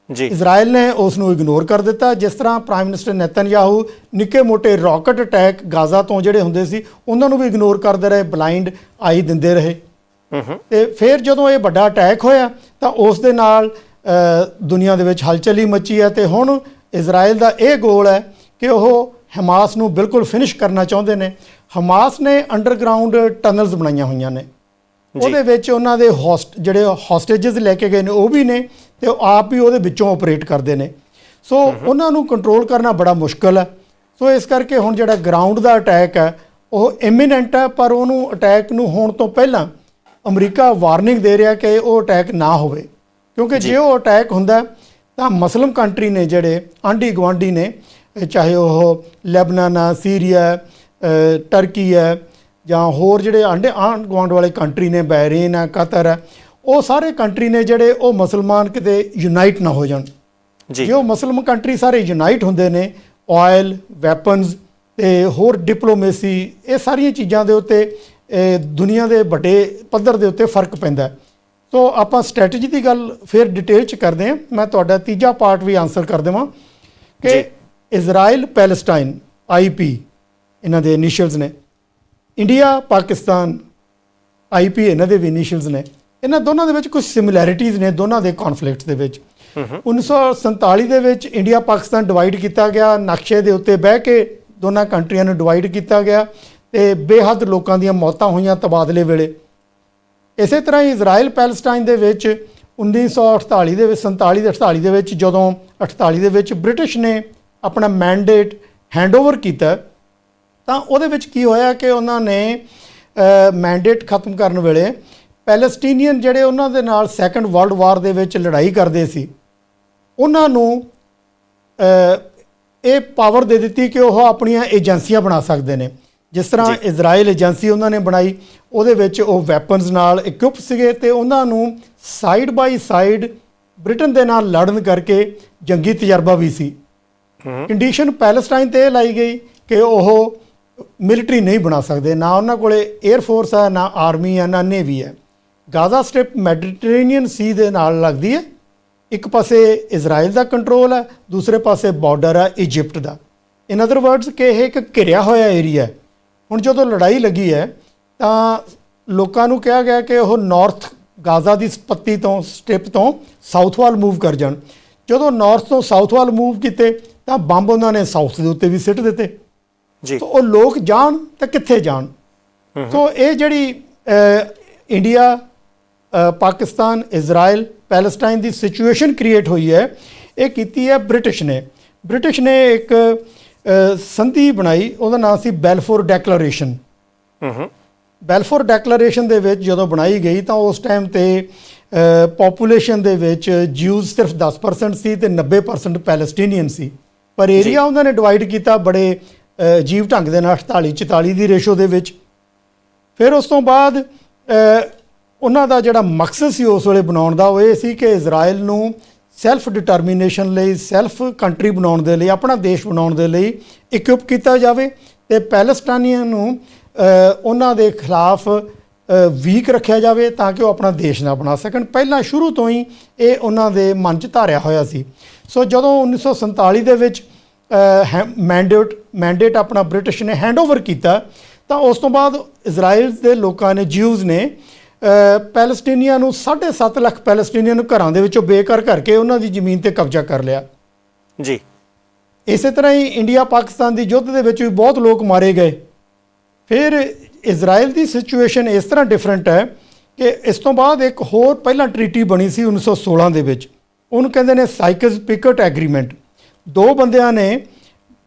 ਜੀ। ਇਜ਼ਰਾਈਲ ਨੇ ਉਸ ਨੂੰ ਇਗਨੋਰ ਕਰ ਦਿੱਤਾ। ਜਿਸ ਤਰ੍ਹਾਂ ਪ੍ਰਾਈਮ ਮਿਨਿਸਟਰ ਨੇਤਨਯਾਹੂ ਨਿੱਕੇ ਮੋਟੇ ਰਾਕਟ ਅਟੈਕ ਗਾਜ਼ਾ ਤੋਂ ਜਿਹੜੇ ਹੁੰਦੇ ਸੀ ਉਹਨਾਂ ਨੂੰ ਵੀ ਇਗਨੋਰ ਕਰਦੇ ਰਹੇ, ਬਲਾਈਂਡ ਆਈ ਦਿੰਦੇ ਰਹੇ। ਤੇ ਫਿਰ ਜਦੋਂ ਇਹ ਵੱਡਾ ਅਟੈਕ ਹੋਇਆ ਤਾਂ ਉਸ ਦੇ ਨਾਲ ਦੁਨੀਆ ਦੇ ਵਿੱਚ ਹਲਚਲ ਹੀ ਮੱਚੀ ਹੈ। ਤੇ ਹੁਣ ਇਜ਼ਰਾਈਲ ਦਾ ਇਹ ਗੋਲ ਹੈ ਕਿ ਉਹ ਹਮਾਸ ਨੂੰ ਬਿਲਕੁਲ ਫਿਨਿਸ਼ ਕਰਨਾ ਚਾਹੁੰਦੇ ਨੇ। ਹਮਾਸ ਨੇ ਅੰਡਰਗਰਾਉਂਡ ਟਨਲਸ ਬਣਾਈਆਂ ਹੋਈਆਂ ਨੇ, ਉਹਦੇ ਵਿੱਚ ਉਹਨਾਂ ਦੇ ਜਿਹੜੇ ਹੌਸਟੇਜਸ ਲੈ ਕੇ ਗਏ ਨੇ ਉਹ ਵੀ ਨੇ ਤੇ ਉਹ ਆਪ ਹੀ ਉਹਦੇ ਵਿੱਚੋਂ ਆਪਰੇਟ ਕਰਦੇ ਨੇ। ਸੋ ਉਹਨਾਂ ਨੂੰ ਕੰਟਰੋਲ ਕਰਨਾ ਬੜਾ ਮੁਸ਼ਕਲ ਹੈ। ਸੋ ਇਸ ਕਰਕੇ ਹੁਣ ਜਿਹੜਾ ਗਰਾਊਂਡ ਦਾ ਅਟੈਕ ਹੈ ਉਹ ਇਮੀਨੈਂਟ ਹੈ, ਪਰ ਉਹਨੂੰ ਅਟੈਕ ਨੂੰ ਹੋਣ ਤੋਂ ਪਹਿਲਾਂ ਅਮਰੀਕਾ ਵਾਰਨਿੰਗ ਦੇ ਰਿਹਾ ਕਿ ਉਹ ਅਟੈਕ ਨਾ ਹੋਵੇ, ਕਿਉਂਕਿ ਜੇ ਉਹ ਅਟੈਕ ਹੁੰਦਾ ਤਾਂ ਮੁਸਲਿਮ ਕੰਟਰੀ ਨੇ ਜਿਹੜੇ ਆਂਢੀ ਗੁਆਂਢੀ ਨੇ, ਚਾਹੇ ਉਹ ਲੈਬਨਾਨ ਆ, ਸੀਰੀਆ, ਟਰਕੀ ਹੈ ਜਾਂ ਹੋਰ ਜਿਹੜੇ ਆਂਢ ਗੁਆਂਢ ਵਾਲੇ ਕੰਟਰੀ ਨੇ, ਬਹਿਰੀਨ ਹੈ, ਕਤਰ ਹੈ, ਉਹ ਸਾਰੇ ਕੰਟਰੀ ਨੇ ਜਿਹੜੇ ਉਹ ਮੁਸਲਮਾਨ ਕਿਤੇ ਯੂਨਾਈਟ ਨਾ ਹੋ ਜਾਣ। ਜੇ ਉਹ ਮੁਸਲਿਮ ਕੰਟਰੀ ਸਾਰੇ ਯੂਨਾਈਟ ਹੁੰਦੇ ਨੇ, ਆਇਲ, ਵੈਪਨਸ ਤੇ ਹੋਰ ਡਿਪਲੋਮੇਸੀ, ਇਹ ਸਾਰੀਆਂ ਚੀਜ਼ਾਂ ਦੇ ਉੱਤੇ ਦੁਨੀਆ ਦੇ ਵੱਡੇ ਪੱਧਰ ਦੇ ਉੱਤੇ ਫਰਕ ਪੈਂਦਾ। ਸੋ ਆਪਾਂ ਸਟ੍ਰੈਟਜੀ ਦੀ ਗੱਲ ਫਿਰ ਡਿਟੇਲ 'ਚ ਕਰਦੇ ਹਾਂ। ਮੈਂ ਤੁਹਾਡਾ ਤੀਜਾ ਪਾਰਟ ਵੀ ਆਨਸਰ ਕਰ ਦੇਵਾਂ ਕਿ ਇਜ਼ਰਾਈਲ ਪੈਲਸਟਾਈਨ IP ਇਹਨਾਂ ਦੇ ਇਨੀਸ਼ੀਅਲਸ ਨੇ, ਇੰਡੀਆ ਪਾਕਿਸਤਾਨ IP ਇਹਨਾਂ ਦੇ ਵੀ ਇਨੀਸ਼ੀਅਲਸ ਨੇ। ਇਹਨਾਂ ਦੋਨਾਂ ਦੇ ਵਿੱਚ ਕੁਝ ਸਿਮਿਲੈਰਿਟੀਜ਼ ਨੇ ਦੋਨਾਂ ਦੇ ਕੌਨਫਲਿਕਟਸ ਦੇ ਵਿੱਚ। 1947 ਦੇ ਵਿੱਚ ਇੰਡੀਆ ਪਾਕਿਸਤਾਨ ਡਿਵਾਈਡ ਕੀਤਾ ਗਿਆ, ਨਕਸ਼ੇ ਦੇ ਉੱਤੇ ਬਹਿ ਕੇ ਦੋਨਾਂ ਕੰਟਰੀਆਂ ਨੂੰ ਡਿਵਾਈਡ ਕੀਤਾ ਗਿਆ ਤੇ ਬੇਹੱਦ ਲੋਕਾਂ ਦੀਆਂ ਮੌਤਾਂ ਹੋਈਆਂ ਤਬਾਦਲੇ ਵੇਲੇ। ਇਸੇ ਤਰ੍ਹਾਂ ਹੀ ਇਜ਼ਰਾਈਲ ਪੈਲਸਟਾਈਨ ਦੇ ਵਿੱਚ 1948 ਦੇ ਵਿੱਚ 47 ਦੇ ਵਿੱਚ ਜਦੋਂ 48 ਦੇ ਵਿੱਚ ਬ੍ਰਿਟਿਸ਼ ਨੇ ਆਪਣਾ ਮੈਂਡੇਟ ਹੈਂਡਓਵਰ ਕੀਤਾ ਤਾਂ ਉਹਦੇ ਵਿੱਚ ਕੀ ਹੋਇਆ ਕਿ ਉਹਨਾਂ ਨੇ ਮੈਂਡੇਟ ਖਤਮ ਕਰਨ ਵੇਲੇ ਪੈਲਸਟੀਨੀਅਨ ਜਿਹੜੇ ਉਹਨਾਂ ਦੇ ਨਾਲ ਸੈਕੰਡ ਵਰਲਡ ਵਾਰ ਦੇ ਵਿੱਚ ਲੜਾਈ ਕਰਦੇ ਸੀ ਉਹਨਾਂ ਨੂੰ ਇਹ ਪਾਵਰ ਦੇ ਦਿੱਤੀ ਕਿ ਉਹ ਆਪਣੀਆਂ ਏਜੰਸੀਆਂ ਬਣਾ ਸਕਦੇ ਨੇ। ਜਿਸ ਤਰ੍ਹਾਂ ਇਜ਼ਰਾਈਲ ਏਜੰਸੀ ਉਹਨਾਂ ਨੇ ਬਣਾਈ, ਉਹਦੇ ਵਿੱਚ ਉਹ ਵੈਪਨਸ ਨਾਲ ਇਕੁਇਪ ਸੀਗੇ ਤੇ ਉਹਨਾਂ ਨੂੰ ਸਾਈਡ ਬਾਈ ਸਾਈਡ ਬ੍ਰਿਟਨ ਦੇ ਨਾਲ ਲੜਨ ਕਰਕੇ ਜੰਗੀ ਤਜਰਬਾ ਵੀ ਸੀ। ਕੰਡੀਸ਼ਨ ਪੈਲਸਟਾਈਨ ਤੇ ਇਹ ਲਾਈ ਗਈ ਕਿ ਉਹ ਮਿਲਟਰੀ ਨਹੀਂ ਬਣਾ ਸਕਦੇ, ਨਾ ਉਹਨਾਂ ਕੋਲੇ 에ਅਰ ਫੋਰਸ ਹੈ, ਨਾ ਆਰਮੀ ਹੈ, ਨਾ ਨੇਵੀ ਹੈ। ਗਾਜ਼ਾ ਸਟ੍ਰਿਪ ਮੈਡੀਟਰੇਨੀਅਨ ਸੀ ਦੇ ਨਾਲ ਲੱਗਦੀ ਹੈ, ਇੱਕ ਪਾਸੇ ਇਜ਼ਰਾਈਲ ਦਾ ਕੰਟਰੋਲ ਹੈ, ਦੂਸਰੇ ਪਾਸੇ ਬਾਰਡਰ ਹੈ ਇਜਿਪਟ ਦਾ। ਇਨ ਅਦਰ ਵਰਡਸ ਕਿ ਇਹ ਇੱਕ ਘਿਰਿਆ ਹੋਇਆ ਏਰੀਆ ਹੈ। ਹੁਣ ਜਦੋਂ ਲੜਾਈ ਲੱਗੀ ਹੈ ਤਾਂ ਲੋਕਾਂ ਨੂੰ ਕਿਹਾ ਗਿਆ ਕਿ ਉਹ ਨਾਰਥ ਗਾਜ਼ਾ ਦੀ ਪੱਤੀ ਤੋਂ ਸਟ੍ਰਿਪ ਤੋਂ ਸਾਊਥ ਵੱਲ ਮੂਵ ਕਰ ਜਾਣ। ਜਦੋਂ ਨਾਰਥ ਤੋਂ ਸਾਊਥ ਵੱਲ ਮੂਵ ਕੀਤੇ ਤਾਂ ਬੰਬ ਉਹਨਾਂ ਨੇ ਸਾਊਥ ਦੇ ਉੱਤੇ ਵੀ ਸਿੱਟ ਦਿੱਤੇ ਜੀ। ਉਹ ਲੋਕ ਜਾਣ ਤਾਂ ਕਿੱਥੇ ਜਾਣ। ਸੋ ਇਹ ਜਿਹੜੀ ਇੰਡੀਆ, ਪਾਕਿਸਤਾਨ, ਇਜ਼ਰਾਈਲ, ਪੈਲਸਟਾਈਨ ਦੀ ਸਿਚੁਏਸ਼ਨ ਕ੍ਰੀਏਟ ਹੋਈ ਹੈ, ਇਹ ਕੀਤੀ ਹੈ ਬ੍ਰਿਟਿਸ਼ ਨੇ। ਬ੍ਰਿਟਿਸ਼ ਨੇ ਇੱਕ ਸੰਧੀ ਬਣਾਈ, ਉਹਦਾ ਨਾਮ ਸੀ ਬੈਲਫੋਰ ਡੈਕਲੇਰੇਸ਼ਨ। ਬੈਲਫੋਰ ਡੈਕਲੇਰੇਸ਼ਨ ਦੇ ਵਿੱਚ ਜਦੋਂ ਬਣਾਈ ਗਈ ਤਾਂ ਉਸ ਟਾਈਮ ਤੇ ਪੋਪੂਲੇਸ਼ਨ ਦੇ ਵਿੱਚ ਜਿਊਜ਼ ਸਿਰਫ 10% ਸੀ ਤੇ 90% ਪੈਲਸਟੀਨੀਅਨ ਸੀ, ਪਰ ਏਰੀਆ ਉਹਨਾਂ ਨੇ ਡਿਵਾਈਡ ਕੀਤਾ ਬੜੇ ਅਜੀਬ ਢੰਗ ਦੇ ਨਾਲ 48-44 ਦੀ ਰੇਸ਼ੋ ਦੇ ਵਿੱਚ। ਫਿਰ ਉਸ ਤੋਂ ਬਾਅਦ ਉਹਨਾਂ ਦਾ ਜਿਹੜਾ ਮਕਸਦ ਸੀ ਉਸ ਵੇਲੇ ਬਣਾਉਣ ਦਾ ਉਹ ਇਹ ਸੀ ਕਿ ਇਜ਼ਰਾਈਲ ਨੂੰ ਸੈਲਫ ਡਿਟਰਮੀਨੇਸ਼ਨ ਲਈ, ਸੈਲਫ ਕੰਟਰੀ ਬਣਾਉਣ ਦੇ ਲਈ, ਆਪਣਾ ਦੇਸ਼ ਬਣਾਉਣ ਦੇ ਲਈ ਇਕੁਇਪ ਕੀਤਾ ਜਾਵੇ ਤੇ ਪੈਲਸਟਾਈਨੀਅਨ ਨੂੰ ਉਹਨਾਂ ਦੇ ਖਿਲਾਫ ਵੀਕ ਰੱਖਿਆ ਜਾਵੇ ਤਾਂ ਕਿ ਉਹ ਆਪਣਾ ਦੇਸ਼ ਨਾ ਬਣਾ ਸਕਣ। ਪਹਿਲਾਂ ਸ਼ੁਰੂ ਤੋਂ ਹੀ ਇਹ ਉਹਨਾਂ ਦੇ ਮਨ 'ਚ ਧਾਰਿਆ ਹੋਇਆ ਸੀ। ਸੋ ਜਦੋਂ 1947 ਦੇ ਵਿੱਚ ਮੈਂਡੇਟ ਆਪਣਾ ਬ੍ਰਿਟਿਸ਼ ਨੇ ਹੈਂਡਓਵਰ ਕੀਤਾ ਤਾਂ ਉਸ ਤੋਂ ਬਾਅਦ ਇਜ਼ਰਾਈਲ ਦੇ ਲੋਕਾਂ ਨੇ, ਜਿਊਜ਼ ਨੇ, ਪੈਲਸਟੀਨੀਆਂ ਨੂੰ 7.5 ਲੱਖ ਪੈਲਸਟੀਨੀਆਂ ਨੂੰ ਘਰਾਂ ਦੇ ਵਿੱਚੋਂ ਬੇਘਰ ਕਰਕੇ ਉਹਨਾਂ ਦੀ ਜ਼ਮੀਨ ਤੇ ਕਬਜ਼ਾ ਕਰ ਲਿਆ ਜੀ। ਇਸੇ ਤਰ੍ਹਾਂ ਹੀ ਇੰਡੀਆ ਪਾਕਿਸਤਾਨ ਦੀ ਯੁੱਧ ਦੇ ਵਿੱਚ ਵੀ ਬਹੁਤ ਲੋਕ ਮਾਰੇ ਗਏ ਫਿਰ ਇਜ਼ਰਾਈਲ ਦੀ ਸਿਚੁਏਸ਼ਨ ਇਸ ਤਰ੍ਹਾਂ ਡਿਫਰੈਂਟ ਹੈ ਕਿ ਇਸ ਤੋਂ ਬਾਅਦ ਇੱਕ ਹੋਰ ਪਹਿਲਾਂ ਟ੍ਰੀਟੀ ਬਣੀ ਸੀ 1916 ਦੇ ਵਿੱਚ, ਉਹਨੂੰ ਕਹਿੰਦੇ ਨੇ ਸਾਈਕਸ ਪਿਕਟ ਐਗਰੀਮੈਂਟ। ਦੋ ਬੰਦਿਆਂ ਨੇ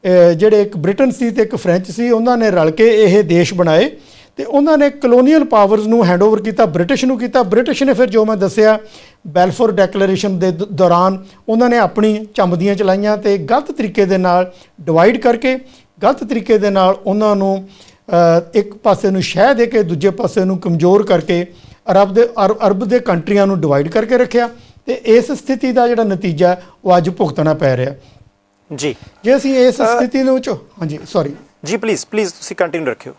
ਜਿਹੜੇ ਇੱਕ ਬ੍ਰਿਟਨ ਸੀ ਤੇ ਇੱਕ ਫ੍ਰੈਂਚ ਸੀ, ਉਹਨਾਂ ਨੇ ਰਲ ਕੇ ਇਹ ਦੇਸ਼ ਬਣਾਏ ਤੇ ਉਹਨਾਂ ਨੇ ਕਲੋਨੀਅਲ ਪਾਵਰਸ ਨੂੰ ਹੈਂਡਓਵਰ ਕੀਤਾ, ਬ੍ਰਿਟਿਸ਼ ਨੂੰ ਕੀਤਾ। ਬ੍ਰਿਟਿਸ਼ ਨੇ ਫਿਰ ਜੋ ਮੈਂ ਦੱਸਿਆ ਬੈਲਫੋਰ ਡੈਕਲੇਰੇਸ਼ਨ ਦੇ ਦੌਰਾਨ ਉਹਨਾਂ ਨੇ ਆਪਣੀ ਝੰਬਦੀਆਂ ਚਲਾਈਆਂ ਤੇ ਗਲਤ ਤਰੀਕੇ ਦੇ ਨਾਲ ਡਿਵਾਈਡ ਕਰਕੇ, ਗਲਤ ਤਰੀਕੇ ਦੇ ਨਾਲ ਉਹਨਾਂ ਨੂੰ ਇੱਕ ਪਾਸੇ ਨੂੰ ਸ਼ਹਿ ਦੇ ਕੇ ਦੂਜੇ ਪਾਸੇ ਨੂੰ ਕਮਜ਼ੋਰ ਕਰਕੇ ਅਰਬ ਦੇ ਕੰਟਰੀਆਂ ਨੂੰ ਡਿਵਾਈਡ ਕਰਕੇ ਰੱਖਿਆ ਤੇ ਇਸ ਸਥਿਤੀ ਦਾ ਜਿਹੜਾ ਨਤੀਜਾ ਉਹ ਅੱਜ ਭੁਗਤਣਾ ਪੈ ਰਿਹਾ ਜੀ। ਜੇ ਅਸੀਂ ਇਸ ਸਥਿਤੀ ਨੂੰ ਹਾਂਜੀ ਸੌਰੀ ਜੀ ਪਲੀਜ਼ ਤੁਸੀਂ ਕੰਟੀਨਿਊ ਰੱਖਿਓ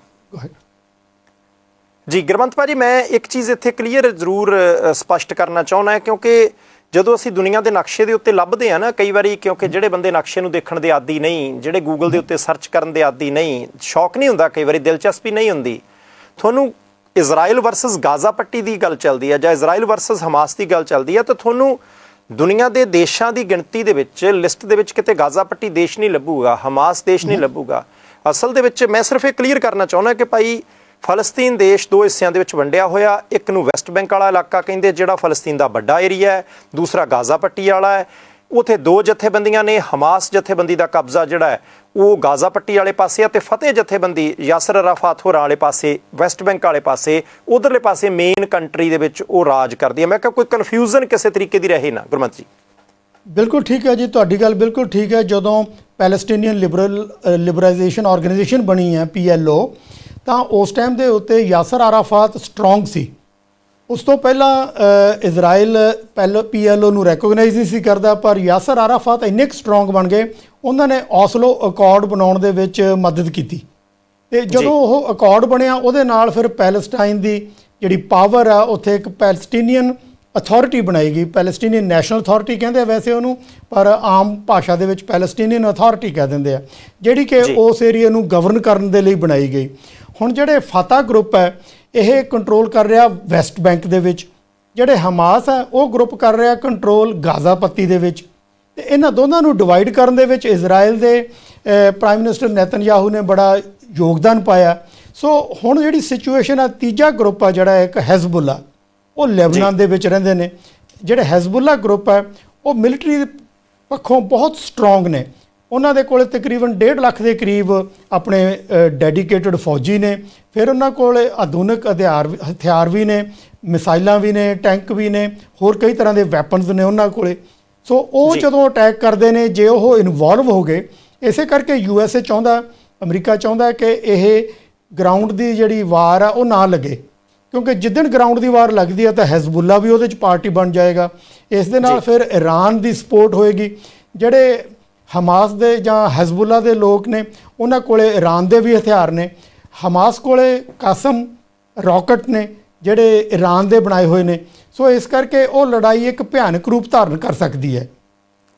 ਜੀ। ਗੁਰਮੰਤ ਭਾਜੀ, ਮੈਂ ਇੱਕ ਚੀਜ਼ ਇੱਥੇ ਕਲੀਅਰ ਜ਼ਰੂਰ ਸਪਸ਼ਟ ਕਰਨਾ ਚਾਹੁੰਦਾ ਕਿਉਂਕਿ ਜਦੋਂ ਅਸੀਂ ਦੁਨੀਆ ਦੇ ਨਕਸ਼ੇ ਦੇ ਉੱਤੇ ਲੱਭਦੇ ਹਾਂ ਨਾ ਕਈ ਵਾਰੀ, ਕਿਉਂਕਿ ਜਿਹੜੇ ਬੰਦੇ ਨਕਸ਼ੇ ਨੂੰ ਦੇਖਣ ਦੇ ਆਦੀ ਨਹੀਂ, ਜਿਹੜੇ ਗੂਗਲ ਦੇ ਉੱਤੇ ਸਰਚ ਕਰਨ ਦੇ ਆਦੀ ਨਹੀਂ, ਸ਼ੌਕ ਨਹੀਂ ਹੁੰਦਾ, ਕਈ ਵਾਰੀ ਦਿਲਚਸਪੀ ਨਹੀਂ ਹੁੰਦੀ, ਤੁਹਾਨੂੰ ਇਜ਼ਰਾਈਲ ਵਰਸਸ ਗਾਜ਼ਾ ਪੱਟੀ ਦੀ ਗੱਲ ਚੱਲਦੀ ਹੈ ਜਾਂ ਇਜ਼ਰਾਈਲ ਵਰਸਸ ਹਮਾਸ ਦੀ ਗੱਲ ਚੱਲਦੀ ਹੈ ਤਾਂ ਤੁਹਾਨੂੰ ਦੁਨੀਆ ਦੇ ਦੇਸ਼ਾਂ ਦੀ ਗਿਣਤੀ ਦੇ ਵਿੱਚ ਲਿਸਟ ਦੇ ਵਿੱਚ ਕਿਤੇ ਗਾਜ਼ਾ ਪੱਟੀ ਦੇਸ਼ ਨਹੀਂ ਲੱਭੂਗਾ, ਹਮਾਸ ਦੇਸ਼ ਨਹੀਂ ਲੱਭੂਗਾ। ਅਸਲ ਦੇ ਵਿੱਚ ਮੈਂ ਸਿਰਫ ਇਹ ਕਲੀਅਰ ਕਰਨਾ ਚਾਹੁੰਦਾ ਕਿ ਭਾਈ ਫਲਸਤੀਨ ਦੇਸ਼ ਦੋ ਹਿੱਸਿਆਂ ਦੇ ਵਿੱਚ ਵੰਡਿਆ ਹੋਇਆ, ਇੱਕ ਨੂੰ ਵੈਸਟ ਬੈਂਕ ਵਾਲਾ ਇਲਾਕਾ ਕਹਿੰਦੇ ਜਿਹੜਾ ਫਲਸਤੀਨ ਦਾ ਵੱਡਾ ਏਰੀਆ ਹੈ, ਦੂਸਰਾ ਗਾਜ਼ਾ ਪੱਟੀ ਵਾਲਾ ਹੈ। ਉੱਥੇ ਦੋ ਜਥੇਬੰਦੀਆਂ ਨੇ, ਹਮਾਸ ਜਥੇਬੰਦੀ ਦਾ ਕਬਜ਼ਾ ਜਿਹੜਾ ਹੈ ਉਹ ਗਾਜ਼ਾ ਪੱਟੀ ਵਾਲੇ ਪਾਸੇ ਆ ਤੇ ਫਤਿਹ ਜਥੇਬੰਦੀ ਯਾਸਰ ਅਰਾਫਾਤ ਹੋਰਾਂ ਵਾਲੇ ਪਾਸੇ, ਵੈਸਟ ਬੈਂਕ ਵਾਲੇ ਪਾਸੇ, ਉਧਰਲੇ ਪਾਸੇ ਮੇਨ ਕੰਟਰੀ ਦੇ ਵਿੱਚ ਉਹ ਰਾਜ ਕਰਦੀ ਹੈ। ਮੈਂ ਕਿਹਾ ਕੋਈ ਕਨਫਿਊਜ਼ਨ ਕਿਸੇ ਤਰੀਕੇ ਦੀ ਰਹੇ ਨਾ ਗੁਰਮੰਤ ਜੀ। ਬਿਲਕੁਲ ਠੀਕ ਹੈ ਜੀ, ਤੁਹਾਡੀ ਗੱਲ ਬਿਲਕੁਲ ਠੀਕ ਹੈ। ਜਦੋਂ ਪੈਲਸਟੀਨੀਅਨ ਲਿਬਰਲਾਈਜੇਸ਼ਨ ਆਰਗੇਨਾਈਜੇਸ਼ਨ ਬਣੀ ਹੈ PLO, ਤਾਂ ਉਸ ਟਾਈਮ ਦੇ ਉੱਤੇ ਯਾਸਰ ਅਰਾਫਾਤ ਸਟਰੋਂਗ ਸੀ। ਉਸ ਤੋਂ ਪਹਿਲਾਂ ਇਜ਼ਰਾਈਲ PLO ਨੂੰ ਰੈਕੋਗਨਾਈਜ਼ ਨਹੀਂ ਸੀ ਕਰਦਾ, ਪਰ ਯਾਸਰ ਅਰਾਫਾਤ ਇੰਨੇ ਕੁ ਸਟਰੋਂਗ ਬਣ ਗਏ, ਉਹਨਾਂ ਨੇ ਔਸਲੋ ਅਕੋਰਡ ਬਣਾਉਣ ਦੇ ਵਿੱਚ ਮਦਦ ਕੀਤੀ ਤੇ ਜਦੋਂ ਉਹ ਅਕੋਰਡ ਬਣਿਆ ਉਹਦੇ ਨਾਲ ਫਿਰ ਪੈਲਸਟਾਈਨ ਦੀ ਜਿਹੜੀ ਪਾਵਰ ਆ ਉੱਥੇ ਇੱਕ ਪੈਲਸਟੀਨੀਅਨ ਅਥਾਰਟੀ ਬਣਾਈ ਗਈ। ਪੈਲਸਟੀਨੀਅਨ ਨੈਸ਼ਨਲ ਅਥਾਰਟੀ ਕਹਿੰਦੇ ਆ ਵੈਸੇ ਉਹਨੂੰ, ਪਰ ਆਮ ਭਾਸ਼ਾ ਦੇ ਵਿੱਚ ਪੈਲਸਟੀਨੀਅਨ ਅਥਾਰਟੀ ਕਹਿ ਦਿੰਦੇ ਆ, ਜਿਹੜੀ ਕਿ ਉਸ ਏਰੀਆ ਨੂੰ ਗਵਰਨ ਕਰਨ ਦੇ ਲਈ ਬਣਾਈ ਗਈ। ਹੁਣ ਜਿਹੜੇ ਫਤਹ ਗਰੁੱਪ ਹੈ ਇਹ ਕੰਟਰੋਲ ਕਰ ਰਿਹਾ ਵੈਸਟ ਬੈਂਕ ਦੇ ਵਿੱਚ, ਜਿਹੜੇ ਹਮਾਸ ਹੈ ਉਹ ਗਰੁੱਪ ਕਰ ਰਿਹਾ ਕੰਟਰੋਲ ਗਾਜ਼ਾ ਪੱਟੀ ਦੇ ਵਿੱਚ, ਤੇ ਇਹਨਾਂ ਦੋਨਾਂ ਨੂੰ ਡਿਵਾਈਡ ਕਰਨ ਦੇ ਵਿੱਚ ਇਜ਼ਰਾਈਲ ਦੇ ਪ੍ਰਾਈਮ ਮਿਨਿਸਟਰ ਨੇਤਨਯਾਹੂ ਨੇ ਬੜਾ ਯੋਗਦਾਨ ਪਾਇਆ। ਸੋ ਹੁਣ ਜਿਹੜੀ ਸਿਚੁਏਸ਼ਨ ਆ, ਤੀਜਾ ਗਰੁੱਪ ਆ ਜਿਹੜਾ ਇੱਕ ਹੈਜ਼ਬੁੱਲਾ, ਉਹ ਲੈਬਨਾਨ ਦੇ ਵਿੱਚ ਰਹਿੰਦੇ ਨੇ। ਜਿਹੜੇ ਹੈਜ਼ਬੁੱਲਾ ਗਰੁੱਪ ਹੈ ਉਹ ਮਿਲਟਰੀ ਪੱਖੋਂ ਬਹੁਤ ਸਟਰੋਂਗ ਨੇ, ਉਹਨਾਂ ਦੇ ਕੋਲ ਤਕਰੀਬਨ 1.5 ਲੱਖ ਦੇ ਕਰੀਬ ਆਪਣੇ ਡੈਡੀਕੇਟਡ ਫੌਜੀ ਨੇ, ਫਿਰ ਉਹਨਾਂ ਕੋਲ ਆਧੁਨਿਕ ਹਥਿਆਰ ਵੀ ਨੇ, ਮਿਸਾਈਲਾਂ ਵੀ ਨੇ, ਟੈਂਕ ਵੀ ਨੇ, ਹੋਰ ਕਈ ਤਰ੍ਹਾਂ ਦੇ ਵੈਪਨਸ ਨੇ ਉਹਨਾਂ ਕੋਲੇ। ਸੋ ਉਹ ਜਦੋਂ ਅਟੈਕ ਕਰਦੇ ਨੇ, ਜੇ ਉਹ ਇਨਵੋਲਵ ਹੋ ਗਏ, ਇਸੇ ਕਰਕੇ USA ਚਾਹੁੰਦਾ, ਅਮਰੀਕਾ ਚਾਹੁੰਦਾ ਕਿ ਇਹ ਗਰਾਊਂਡ ਦੀ ਜਿਹੜੀ ਵਾਰ ਆ ਉਹ ਨਾ ਲੱਗੇ, ਕਿਉਂਕਿ ਜਿੱਦਣ ਗਰਾਊਂਡ ਦੀ ਵਾਰ ਲੱਗਦੀ ਹੈ ਤਾਂ ਹੈਜ਼ਬੁੱਲਾ ਵੀ ਉਹਦੇ 'ਚ ਪਾਰਟੀ ਬਣ ਜਾਏਗਾ। ਇਸ ਦੇ ਨਾਲ ਫਿਰ ਇਰਾਨ ਦੀ ਸਪੋਰਟ ਹੋਏਗੀ। ਜਿਹੜੇ ਹਮਾਸ ਦੇ ਜਾਂ ਹੈਜ਼ਬੁੱਲਾ ਦੇ ਲੋਕ ਨੇ ਉਹਨਾਂ ਕੋਲੇ ਇਰਾਨ ਦੇ ਵੀ ਹਥਿਆਰ ਨੇ, ਹਮਾਸ ਕੋਲੇ ਕਾਸਮ ਰੌਕਟ ਨੇ ਜਿਹੜੇ ਇਰਾਨ ਦੇ ਬਣਾਏ ਹੋਏ ਨੇ। ਸੋ ਇਸ ਕਰਕੇ ਉਹ ਲੜਾਈ ਇੱਕ ਭਿਆਨਕ ਰੂਪ ਧਾਰਨ ਕਰ ਸਕਦੀ ਹੈ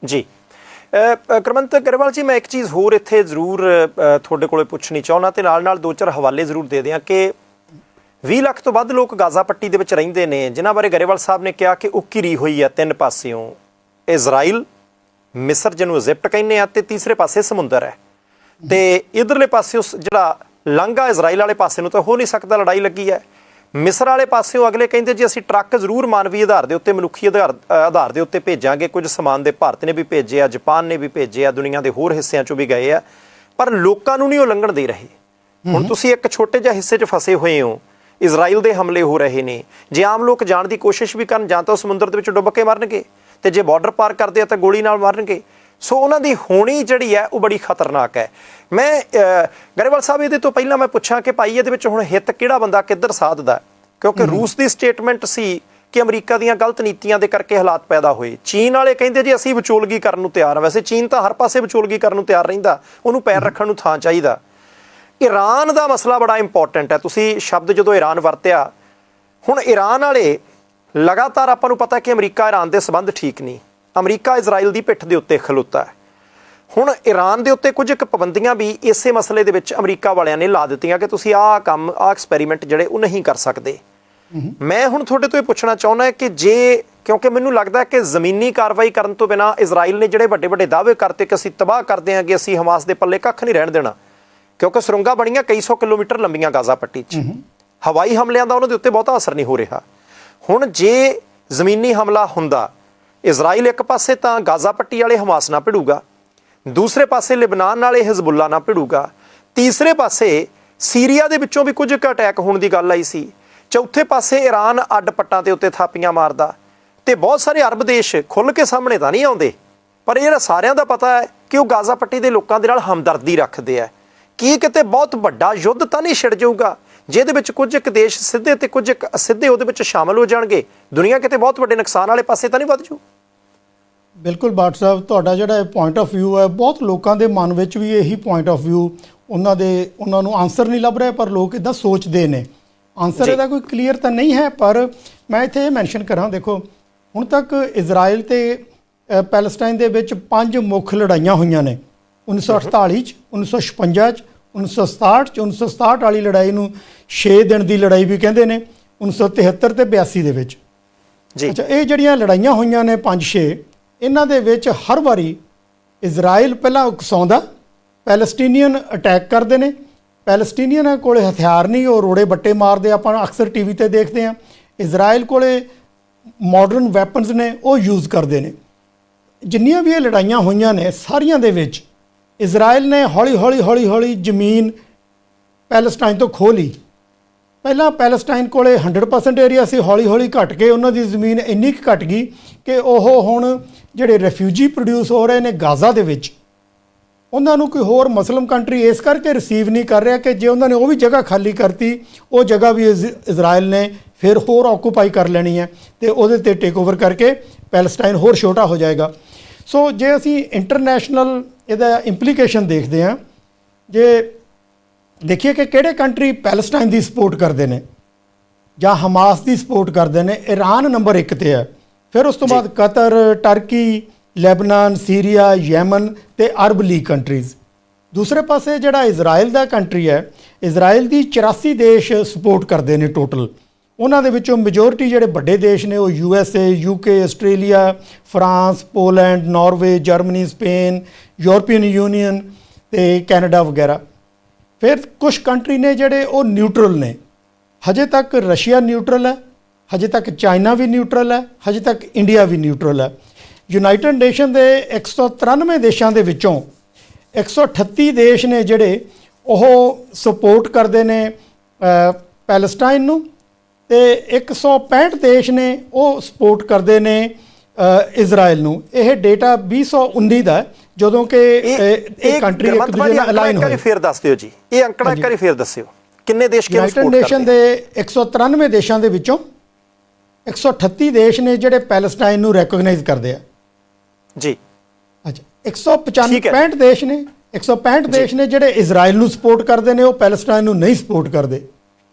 ਜੀ। ਗੁਰਮੰਤ ਗਰੇਵਾਲ ਜੀ, ਮੈਂ ਇੱਕ ਚੀਜ਼ ਹੋਰ ਇੱਥੇ ਜ਼ਰੂਰ ਤੁਹਾਡੇ ਕੋਲੇ ਪੁੱਛਣੀ ਚਾਹੁੰਦਾ ਤੇ ਨਾਲ ਦੋ ਚਾਰ ਹਵਾਲੇ ਜ਼ਰੂਰ ਦੇ ਦਿਆਂ ਕਿ 20 ਲੱਖ ਤੋਂ ਵੱਧ ਲੋਕ ਗਾਜ਼ਾ ਪੱਟੀ ਦੇ ਵਿੱਚ ਰਹਿੰਦੇ ਨੇ, ਜਿਨ੍ਹਾਂ ਬਾਰੇ ਗਰੇਵਾਲ ਸਾਹਿਬ ਨੇ ਕਿਹਾ ਕਿ ਉਹ ਘਿਰੀ ਹੋਈ ਹੈ ਤਿੰਨ ਪਾਸਿਓਂ, ਇਜ਼ਰਾਈਲ, ਮਿਸਰ ਜਿਹਨੂੰ ਇਜਿਪਟ ਕਹਿੰਦੇ ਆ, ਤੇ ਤੀਸਰੇ ਪਾਸੇ ਸਮੁੰਦਰ ਹੈ। ਤੇ ਇਧਰਲੇ ਪਾਸੇ ਜਿਹੜਾ ਲਾਂਘਾ ਇਜ਼ਰਾਈਲ ਵਾਲੇ ਪਾਸੇ ਨੂੰ ਤਾਂ ਹੋ ਨਹੀਂ ਸਕਦਾ, ਲੜਾਈ ਲੱਗੀ ਹੈ। ਮਿਸਰ ਵਾਲੇ ਪਾਸਿਓਂ ਅਗਲੇ ਕਹਿੰਦੇ ਜੀ ਅਸੀਂ ਟਰੱਕ ਜ਼ਰੂਰ ਮਾਨਵੀ ਆਧਾਰ ਦੇ ਉੱਤੇ, ਮਨੁੱਖੀ ਆਧਾਰ ਦੇ ਉੱਤੇ ਭੇਜਾਂਗੇ। ਕੁਝ ਸਮਾਨ ਦੇ ਭਾਰਤ ਨੇ ਵੀ ਭੇਜੇ ਆ, ਜਾਪਾਨ ਨੇ ਵੀ ਭੇਜੇ ਆ, ਦੁਨੀਆ ਦੇ ਹੋਰ ਹਿੱਸਿਆਂ 'ਚੋਂ ਵੀ ਗਏ ਆ, ਪਰ ਲੋਕਾਂ ਨੂੰ ਨਹੀਂ ਉਹ ਲੰਘਣ ਦੇ ਰਹੇ। ਹੁਣ ਤੁਸੀਂ ਇੱਕ ਛੋਟੇ ਜਿਹੇ ਹਿੱਸੇ 'ਚ ਫਸੇ ਹੋਏ ਹੋ, ਇਜ਼ਰਾਈਲ ਦੇ ਹਮਲੇ ਹੋ ਰਹੇ ਨੇ, ਜੇ ਆਮ ਲੋਕ ਜਾਣ ਦੀ ਕੋਸ਼ਿਸ਼ ਵੀ ਕਰਨ ਜਾਂ ਤਾਂ ਉਹ ਸਮੁੰਦਰ ਦੇ ਵਿੱਚ ਡੁੱਬ ਕੇ ਮਰਨਗੇ, ਤੇ ਜੇ ਬਾਰਡਰ ਪਾਰ ਕਰਦੇ ਆ ਤਾਂ ਗੋਲੀ ਨਾਲ ਮਾਰਨਗੇ। ਸੋ ਉਹਨਾਂ ਦੀ ਹੋਣੀ ਜਿਹੜੀ ਹੈ ਉਹ ਬੜੀ ਖਤਰਨਾਕ ਹੈ। ਮੈਂ ਗਰੇਵਾਲ ਸਾਹਿਬ ਇਹਦੇ ਤੋਂ ਪਹਿਲਾਂ ਮੈਂ ਪੁੱਛਾਂ ਕਿ ਭਾਈ ਇਹਦੇ ਵਿੱਚ ਹੁਣ ਹਿੱਤ ਕਿਹੜਾ ਬੰਦਾ ਕਿੱਧਰ ਸਾਧਦਾ, ਕਿਉਂਕਿ ਰੂਸ ਦੀ ਸਟੇਟਮੈਂਟ ਸੀ ਕਿ ਅਮਰੀਕਾ ਦੀਆਂ ਗਲਤ ਨੀਤੀਆਂ ਦੇ ਕਰਕੇ ਹਾਲਾਤ ਪੈਦਾ ਹੋਏ। ਚੀਨ ਵਾਲੇ ਕਹਿੰਦੇ ਜੀ ਅਸੀਂ ਵਿਚੋਲਗੀ ਕਰਨ ਨੂੰ ਤਿਆਰ ਹਾਂ। ਵੈਸੇ ਚੀਨ ਤਾਂ ਹਰ ਪਾਸੇ ਵਿਚੋਲਗੀ ਕਰਨ ਨੂੰ ਤਿਆਰ ਰਹਿੰਦਾ, ਉਹਨੂੰ ਪੈਰ ਰੱਖਣ ਨੂੰ ਥਾਂ ਚਾਹੀਦਾ। ਈਰਾਨ ਦਾ ਮਸਲਾ ਬੜਾ ਇੰਪੋਰਟੈਂਟ ਹੈ, ਤੁਸੀਂ ਸ਼ਬਦ ਜਦੋਂ ਈਰਾਨ ਵਰਤਿਆ। ਹੁਣ ਈਰਾਨ ਵਾਲੇ ਲਗਾਤਾਰ, ਆਪਾਂ ਨੂੰ ਪਤਾ ਕਿ ਅਮਰੀਕਾ ਈਰਾਨ ਦੇ ਸੰਬੰਧ ਠੀਕ ਨਹੀਂ, ਅਮਰੀਕਾ ਇਜ਼ਰਾਈਲ ਦੀ ਪਿੱਠ ਦੇ ਉੱਤੇ ਖਲੋਤਾ ਹੈ। ਹੁਣ ਈਰਾਨ ਦੇ ਉੱਤੇ ਕੁਝ ਇੱਕ ਪਾਬੰਦੀਆਂ ਵੀ ਇਸੇ ਮਸਲੇ ਦੇ ਵਿੱਚ ਅਮਰੀਕਾ ਵਾਲਿਆਂ ਨੇ ਲਾ ਦਿੱਤੀਆਂ ਕਿ ਤੁਸੀਂ ਆਹ ਕੰਮ, ਆਹ ਐਕਸਪੈਰੀਮੈਂਟ ਜਿਹੜੇ ਉਹ ਨਹੀਂ ਕਰ ਸਕਦੇ। ਮੈਂ ਹੁਣ ਤੁਹਾਡੇ ਤੋਂ ਇਹ ਪੁੱਛਣਾ ਚਾਹੁੰਦਾ ਕਿ ਜੇ, ਕਿਉਂਕਿ ਮੈਨੂੰ ਲੱਗਦਾ ਕਿ ਜ਼ਮੀਨੀ ਕਾਰਵਾਈ ਕਰਨ ਤੋਂ ਬਿਨਾਂ ਇਜ਼ਰਾਈਲ ਨੇ ਜਿਹੜੇ ਵੱਡੇ ਵੱਡੇ ਦਾਅਵੇ ਕਰਤੇ ਕਿ ਅਸੀਂ ਤਬਾਹ ਕਰਦੇ ਹਾਂ, ਕਿ ਅਸੀਂ ਹਮਾਸ ਦੇ ਪੱਲੇ ਕੱਖ ਨਹੀਂ ਰਹਿਣ ਦੇਣਾ, ਕਿਉਂਕਿ ਸੁਰੰਗਾਂ ਬਣੀਆਂ ਕਈ ਸੌ ਕਿਲੋਮੀਟਰ ਲੰਬੀਆਂ ਗਾਜ਼ਾ ਪੱਟੀ 'ਚ। ਹਵਾਈ ਹਮਲਿਆਂ ਦਾ ਉਹਨਾਂ ਦੇ ਉੱਤੇ ਬਹੁਤਾ ਅਸਰ ਨਹੀਂ ਹੋ ਰਿਹਾ। ਹੁਣ ਜੇ ਜ਼ਮੀਨੀ ਹਮਲਾ ਹੁੰਦਾ, ਇਜ਼ਰਾਈਲ ਇੱਕ ਪਾਸੇ ਤਾਂ ਗਾਜ਼ਾ ਪੱਟੀ ਵਾਲੇ ਹਮਾਸ ਨਾਲ ਭਿੜੂਗਾ, ਦੂਸਰੇ ਪਾਸੇ ਲਿਬਨਾਨ ਵਾਲੇ ਹਿਜ਼ਬੁੱਲਾ ਨਾਲ ਭਿੜੂਗਾ, ਤੀਸਰੇ ਪਾਸੇ ਸੀਰੀਆ ਦੇ ਵਿੱਚੋਂ ਵੀ ਕੁਝ ਕੁ ਅਟੈਕ ਹੋਣ ਦੀ ਗੱਲ ਆਈ ਸੀ, ਚੌਥੇ ਪਾਸੇ ਈਰਾਨ ਅੱਡ ਪੱਟਾਂ ਦੇ ਉੱਤੇ ਥਾਪੀਆਂ ਮਾਰਦਾ, ਤੇ ਬਹੁਤ ਸਾਰੇ ਅਰਬ ਦੇਸ਼ ਖੁੱਲ੍ਹ ਕੇ ਸਾਹਮਣੇ ਤਾਂ ਨਹੀਂ ਆਉਂਦੇ, ਪਰ ਇਹ ਸਾਰਿਆਂ ਦਾ ਪਤਾ ਹੈ ਕਿ ਉਹ ਗਾਜ਼ਾ ਪੱਟੀ ਦੇ ਲੋਕਾਂ ਦੇ ਨਾਲ ਹਮਦਰਦੀ ਰੱਖਦੇ ਆ। ਕੀ ਕਿਤੇ ਬਹੁਤ ਵੱਡਾ ਯੁੱਧ ਤਾਂ ਨਹੀਂ ਛਿੜ ਜਾਊਗਾ ਜਿਹਦੇ ਵਿੱਚ ਕੁਝ ਇੱਕ ਦੇਸ਼ ਸਿੱਧੇ ਤੇ ਕੁਝ ਇੱਕ ਅਸਿੱਧੇ ਉਹਦੇ ਵਿੱਚ ਸ਼ਾਮਲ ਹੋ ਜਾਣਗੇ? ਦੁਨੀਆ ਕਿਤੇ ਬਹੁਤ ਵੱਡੇ ਨੁਕਸਾਨ ਵਾਲੇ ਪਾਸੇ ਤਾਂ ਨਹੀਂ ਵੱਧ ਜੂ? ਬਿਲਕੁਲ ਬਾਟ ਸਾਹਿਬ, ਤੁਹਾਡਾ ਜਿਹੜਾ ਇਹ ਪੁਆਇੰਟ ਆਫ ਵਿਊ ਹੈ, ਬਹੁਤ ਲੋਕਾਂ ਦੇ ਮਨ ਵਿੱਚ ਵੀ ਇਹੀ ਪੁਆਇੰਟ ਆਫ ਵਿਊ, ਉਹਨਾਂ ਨੂੰ ਆਨਸਰ ਨਹੀਂ ਲੱਭ ਰਿਹਾ, ਪਰ ਲੋਕ ਇੱਦਾਂ ਸੋਚਦੇ ਨੇ। ਆਨਸਰ ਇਹਦਾ ਕੋਈ ਕਲੀਅਰ ਤਾਂ ਨਹੀਂ ਹੈ, ਪਰ ਮੈਂ ਇੱਥੇ ਇਹ ਮੈਂਸ਼ਨ ਕਰਾਂ, ਦੇਖੋ ਹੁਣ ਤੱਕ ਇਜ਼ਰਾਈਲ ਤੇ ਪੈਲਸਟਾਈਨ ਦੇ ਵਿੱਚ 5 ਮੁੱਖ ਲੜਾਈਆਂ ਹੋਈਆਂ ਨੇ। 1948 'ਚ, 1956 'ਚ, 1967 'ਚ। 1967 ਵਾਲੀ ਲੜਾਈ ਨੂੰ 6 ਦਿਨ ਦੀ ਲੜਾਈ ਵੀ ਕਹਿੰਦੇ ਨੇ। 1973 ਤੇ 82 ਦੇ ਵਿੱਚ। ਅੱਛਾ, ਇਹ ਜਿਹੜੀਆਂ ਲੜਾਈਆਂ ਹੋਈਆਂ ਨੇ 5-6, ਇਹਨਾਂ ਦੇ ਵਿੱਚ ਹਰ ਵਾਰੀ ਇਜ਼ਰਾਈਲ ਪਹਿਲਾਂ ਉਕਸਾਉਂਦਾ, ਪੈਲਸਟੀਨੀਅਨ ਅਟੈਕ ਕਰਦੇ ਨੇ। ਪੈਲਸਟੀਨੀਅਨਾਂ ਕੋਲ ਹਥਿਆਰ ਨਹੀਂ, ਉਹ ਰੋੜੇ ਬੱਟੇ ਮਾਰਦੇ, ਆਪਾਂ ਅਕਸਰ ਟੀਵੀ ਤੇ ਦੇਖਦੇ ਹਾਂ। ਇਜ਼ਰਾਈਲ ਕੋਲੇ ਮਾਡਰਨ ਵੈਪਨਸ ਨੇ, ਉਹ ਯੂਜ਼ ਕਰਦੇ ਨੇ। ਜਿੰਨੀਆਂ ਵੀ ਇਹ ਲੜਾਈਆਂ ਹੋਈਆਂ ਨੇ ਸਾਰੀਆਂ ਦੇ ਵਿੱਚ ਇਜ਼ਰਾਈਲ ਨੇ ਹੌਲੀ ਜ਼ਮੀਨ ਪੈਲਸਟਾਈਨ ਤੋਂ ਖੋਹ ਲਈ। ਪਹਿਲਾਂ ਪੈਲਸਟਾਈਨ ਕੋਲੇ 100% ਏਰੀਆ ਸੀ, ਹੌਲੀ ਘਟ ਕੇ ਉਹਨਾਂ ਦੀ ਜ਼ਮੀਨ ਇੰਨੀ ਕੁ ਘਟ ਗਈ ਕਿ ਉਹ ਹੁਣ ਜਿਹੜੇ ਰੈਫਿਊਜੀ ਪ੍ਰੋਡਿਊਸ ਹੋ ਰਹੇ ਨੇ ਗਾਜ਼ਾ ਦੇ ਵਿੱਚ, ਉਹਨਾਂ ਨੂੰ ਕੋਈ ਹੋਰ ਮੁਸਲਿਮ ਕੰਟਰੀ ਇਸ ਕਰਕੇ ਰਿਸੀਵ ਨਹੀਂ ਕਰ ਰਿਹਾ ਕਿ ਜੇ ਉਹਨਾਂ ਨੇ ਉਹ ਵੀ ਜਗ੍ਹਾ ਖਾਲੀ ਕਰਤੀ, ਉਹ ਜਗ੍ਹਾ ਵੀ ਇਜ਼ਰਾਈਲ ਨੇ ਫਿਰ ਹੋਰ ਆਕੂਪਾਈ ਕਰ ਲੈਣੀ ਹੈ ਤੇ ਉਹਦੇ ਤੇ ਟੇਕ ਓਵਰ ਕਰਕੇ ਪੈਲਸਟਾਈਨ ਹੋਰ ਛੋਟਾ ਹੋ ਜਾਏਗਾ। ਸੋ ਜੇ ਅਸੀਂ ਇੰਟਰਨੈਸ਼ਨਲ ਇਹਦਾ ਇੰਪਲੀਕੇਸ਼ਨ ਦੇਖਦੇ ਹਾਂ, ਜੇ ਦੇਖੀਏ ਕਿ ਕਿਹੜੇ ਕੰਟਰੀ ਪੈਲਸਟਾਈਨ ਦੀ ਸਪੋਰਟ ਕਰਦੇ ਨੇ ਜਾਂ ਹਮਾਸ ਦੀ ਸਪੋਰਟ ਕਰਦੇ ਨੇ, ਈਰਾਨ ਨੰਬਰ 1 ਤੇ ਹੈ। ਫਿਰ ਉਸ ਤੋਂ ਬਾਅਦ ਕਤਰ, ਟਰਕੀ, ਲੈਬਨਾਨ, ਸੀਰੀਆ, ਯੈਮਨ ਤੇ ਅਰਬ ਲੀਗ ਕੰਟਰੀਜ਼। ਦੂਸਰੇ ਪਾਸੇ ਜਿਹੜਾ ਇਜ਼ਰਾਈਲ ਦਾ ਕੰਟਰੀ ਹੈ, ਇਜ਼ਰਾਈਲ ਦੀ 84 ਦੇਸ਼ ਸਪੋਰਟ ਕਰਦੇ ਨੇ ਟੋਟਲ। ਉਹਨਾਂ ਦੇ ਵਿੱਚੋਂ ਮੈਜੋਰਿਟੀ ਜਿਹੜੇ ਵੱਡੇ ਦੇਸ਼ ਨੇ ਉਹ USA, UK, Australia, France, Poland, Norway, Germany, Spain, European union ਤੇ ਕੈਨੇਡਾ ਵਗੈਰਾ। ਫਿਰ ਕੁਝ ਕੰਟਰੀ ਨੇ ਜਿਹੜੇ ਉਹ ਨਿਊਟਰਲ ਨੇ। ਹਜੇ ਤੱਕ ਰਸ਼ੀਆ ਨਿਊਟਰਲ ਹੈ, ਹਜੇ ਤੱਕ ਚਾਈਨਾ ਵੀ ਨਿਊਟਰਲ ਹੈ, ਹਜੇ ਤੱਕ ਇੰਡੀਆ ਵੀ ਨਿਊਟਰਲ ਹੈ। ਯੂਨਾਈਟਿਡ ਨੇਸ਼ਨ ਦੇ 193 ਦੇਸ਼ਾਂ ਦੇ ਵਿੱਚੋਂ 138 ਦੇਸ਼ ਨੇ ਜਿਹੜੇ ਉਹ ਸਪੋਰਟ ਕਰਦੇ ਨੇ ਪੈਲਸਟਾਈਨ ਨੂੰ, ਤੇ 165 ਦੇਸ਼ ਨੇ ਉਹ ਸਪੋਰਟ ਕਰਦੇ ਨੇ ਇਜ਼ਰਾਈਲ ਨੂੰ। ਇਹ ਡੇਟਾ 2019 ਦਾ, ਜਦੋਂ ਕਿ ਇਹ ਕੰਟਰੀ ਇੱਕ ਦੂਜੇ ਨਾਲ ਅਲਾਈਨ ਹੋਏ। ਫਿਰ ਦੱਸ ਦਿਓ ਜੀ, ਇਹ ਅੰਕੜਾ ਇੱਕ ਵਾਰੀ ਫਿਰ ਦੱਸਿਓ, ਕਿੰਨੇ ਦੇਸ਼ ਕਿਹਨੂੰ ਸਪੋਰਟ ਕਰਦੇ? ਯੂਨਾਈਟਿਡ ਨੇਸ਼ਨ ਦੇ 193 ਦੇਸ਼ਾਂ ਦੇ ਵਿੱਚੋਂ 138 ਦੇਸ਼ ਨੇ ਜਿਹੜੇ ਪੈਲਸਟਾਈਨ ਨੂੰ ਰੈਕੋਗਨਾਈਜ਼ ਕਰਦੇ ਆ ਜੀ। ਅੱਛਾ, 165 ਦੇਸ਼ ਨੇ 165 ਦੇਸ਼ ਨੇ ਜਿਹੜੇ ਇਜ਼ਰਾਈਲ ਨੂੰ ਸਪੋਰਟ ਕਰਦੇ ਨੇ, ਉਹ ਪੈਲਸਟਾਈਨ ਨੂੰ ਨਹੀਂ ਸਪੋਰਟ ਕਰਦੇ।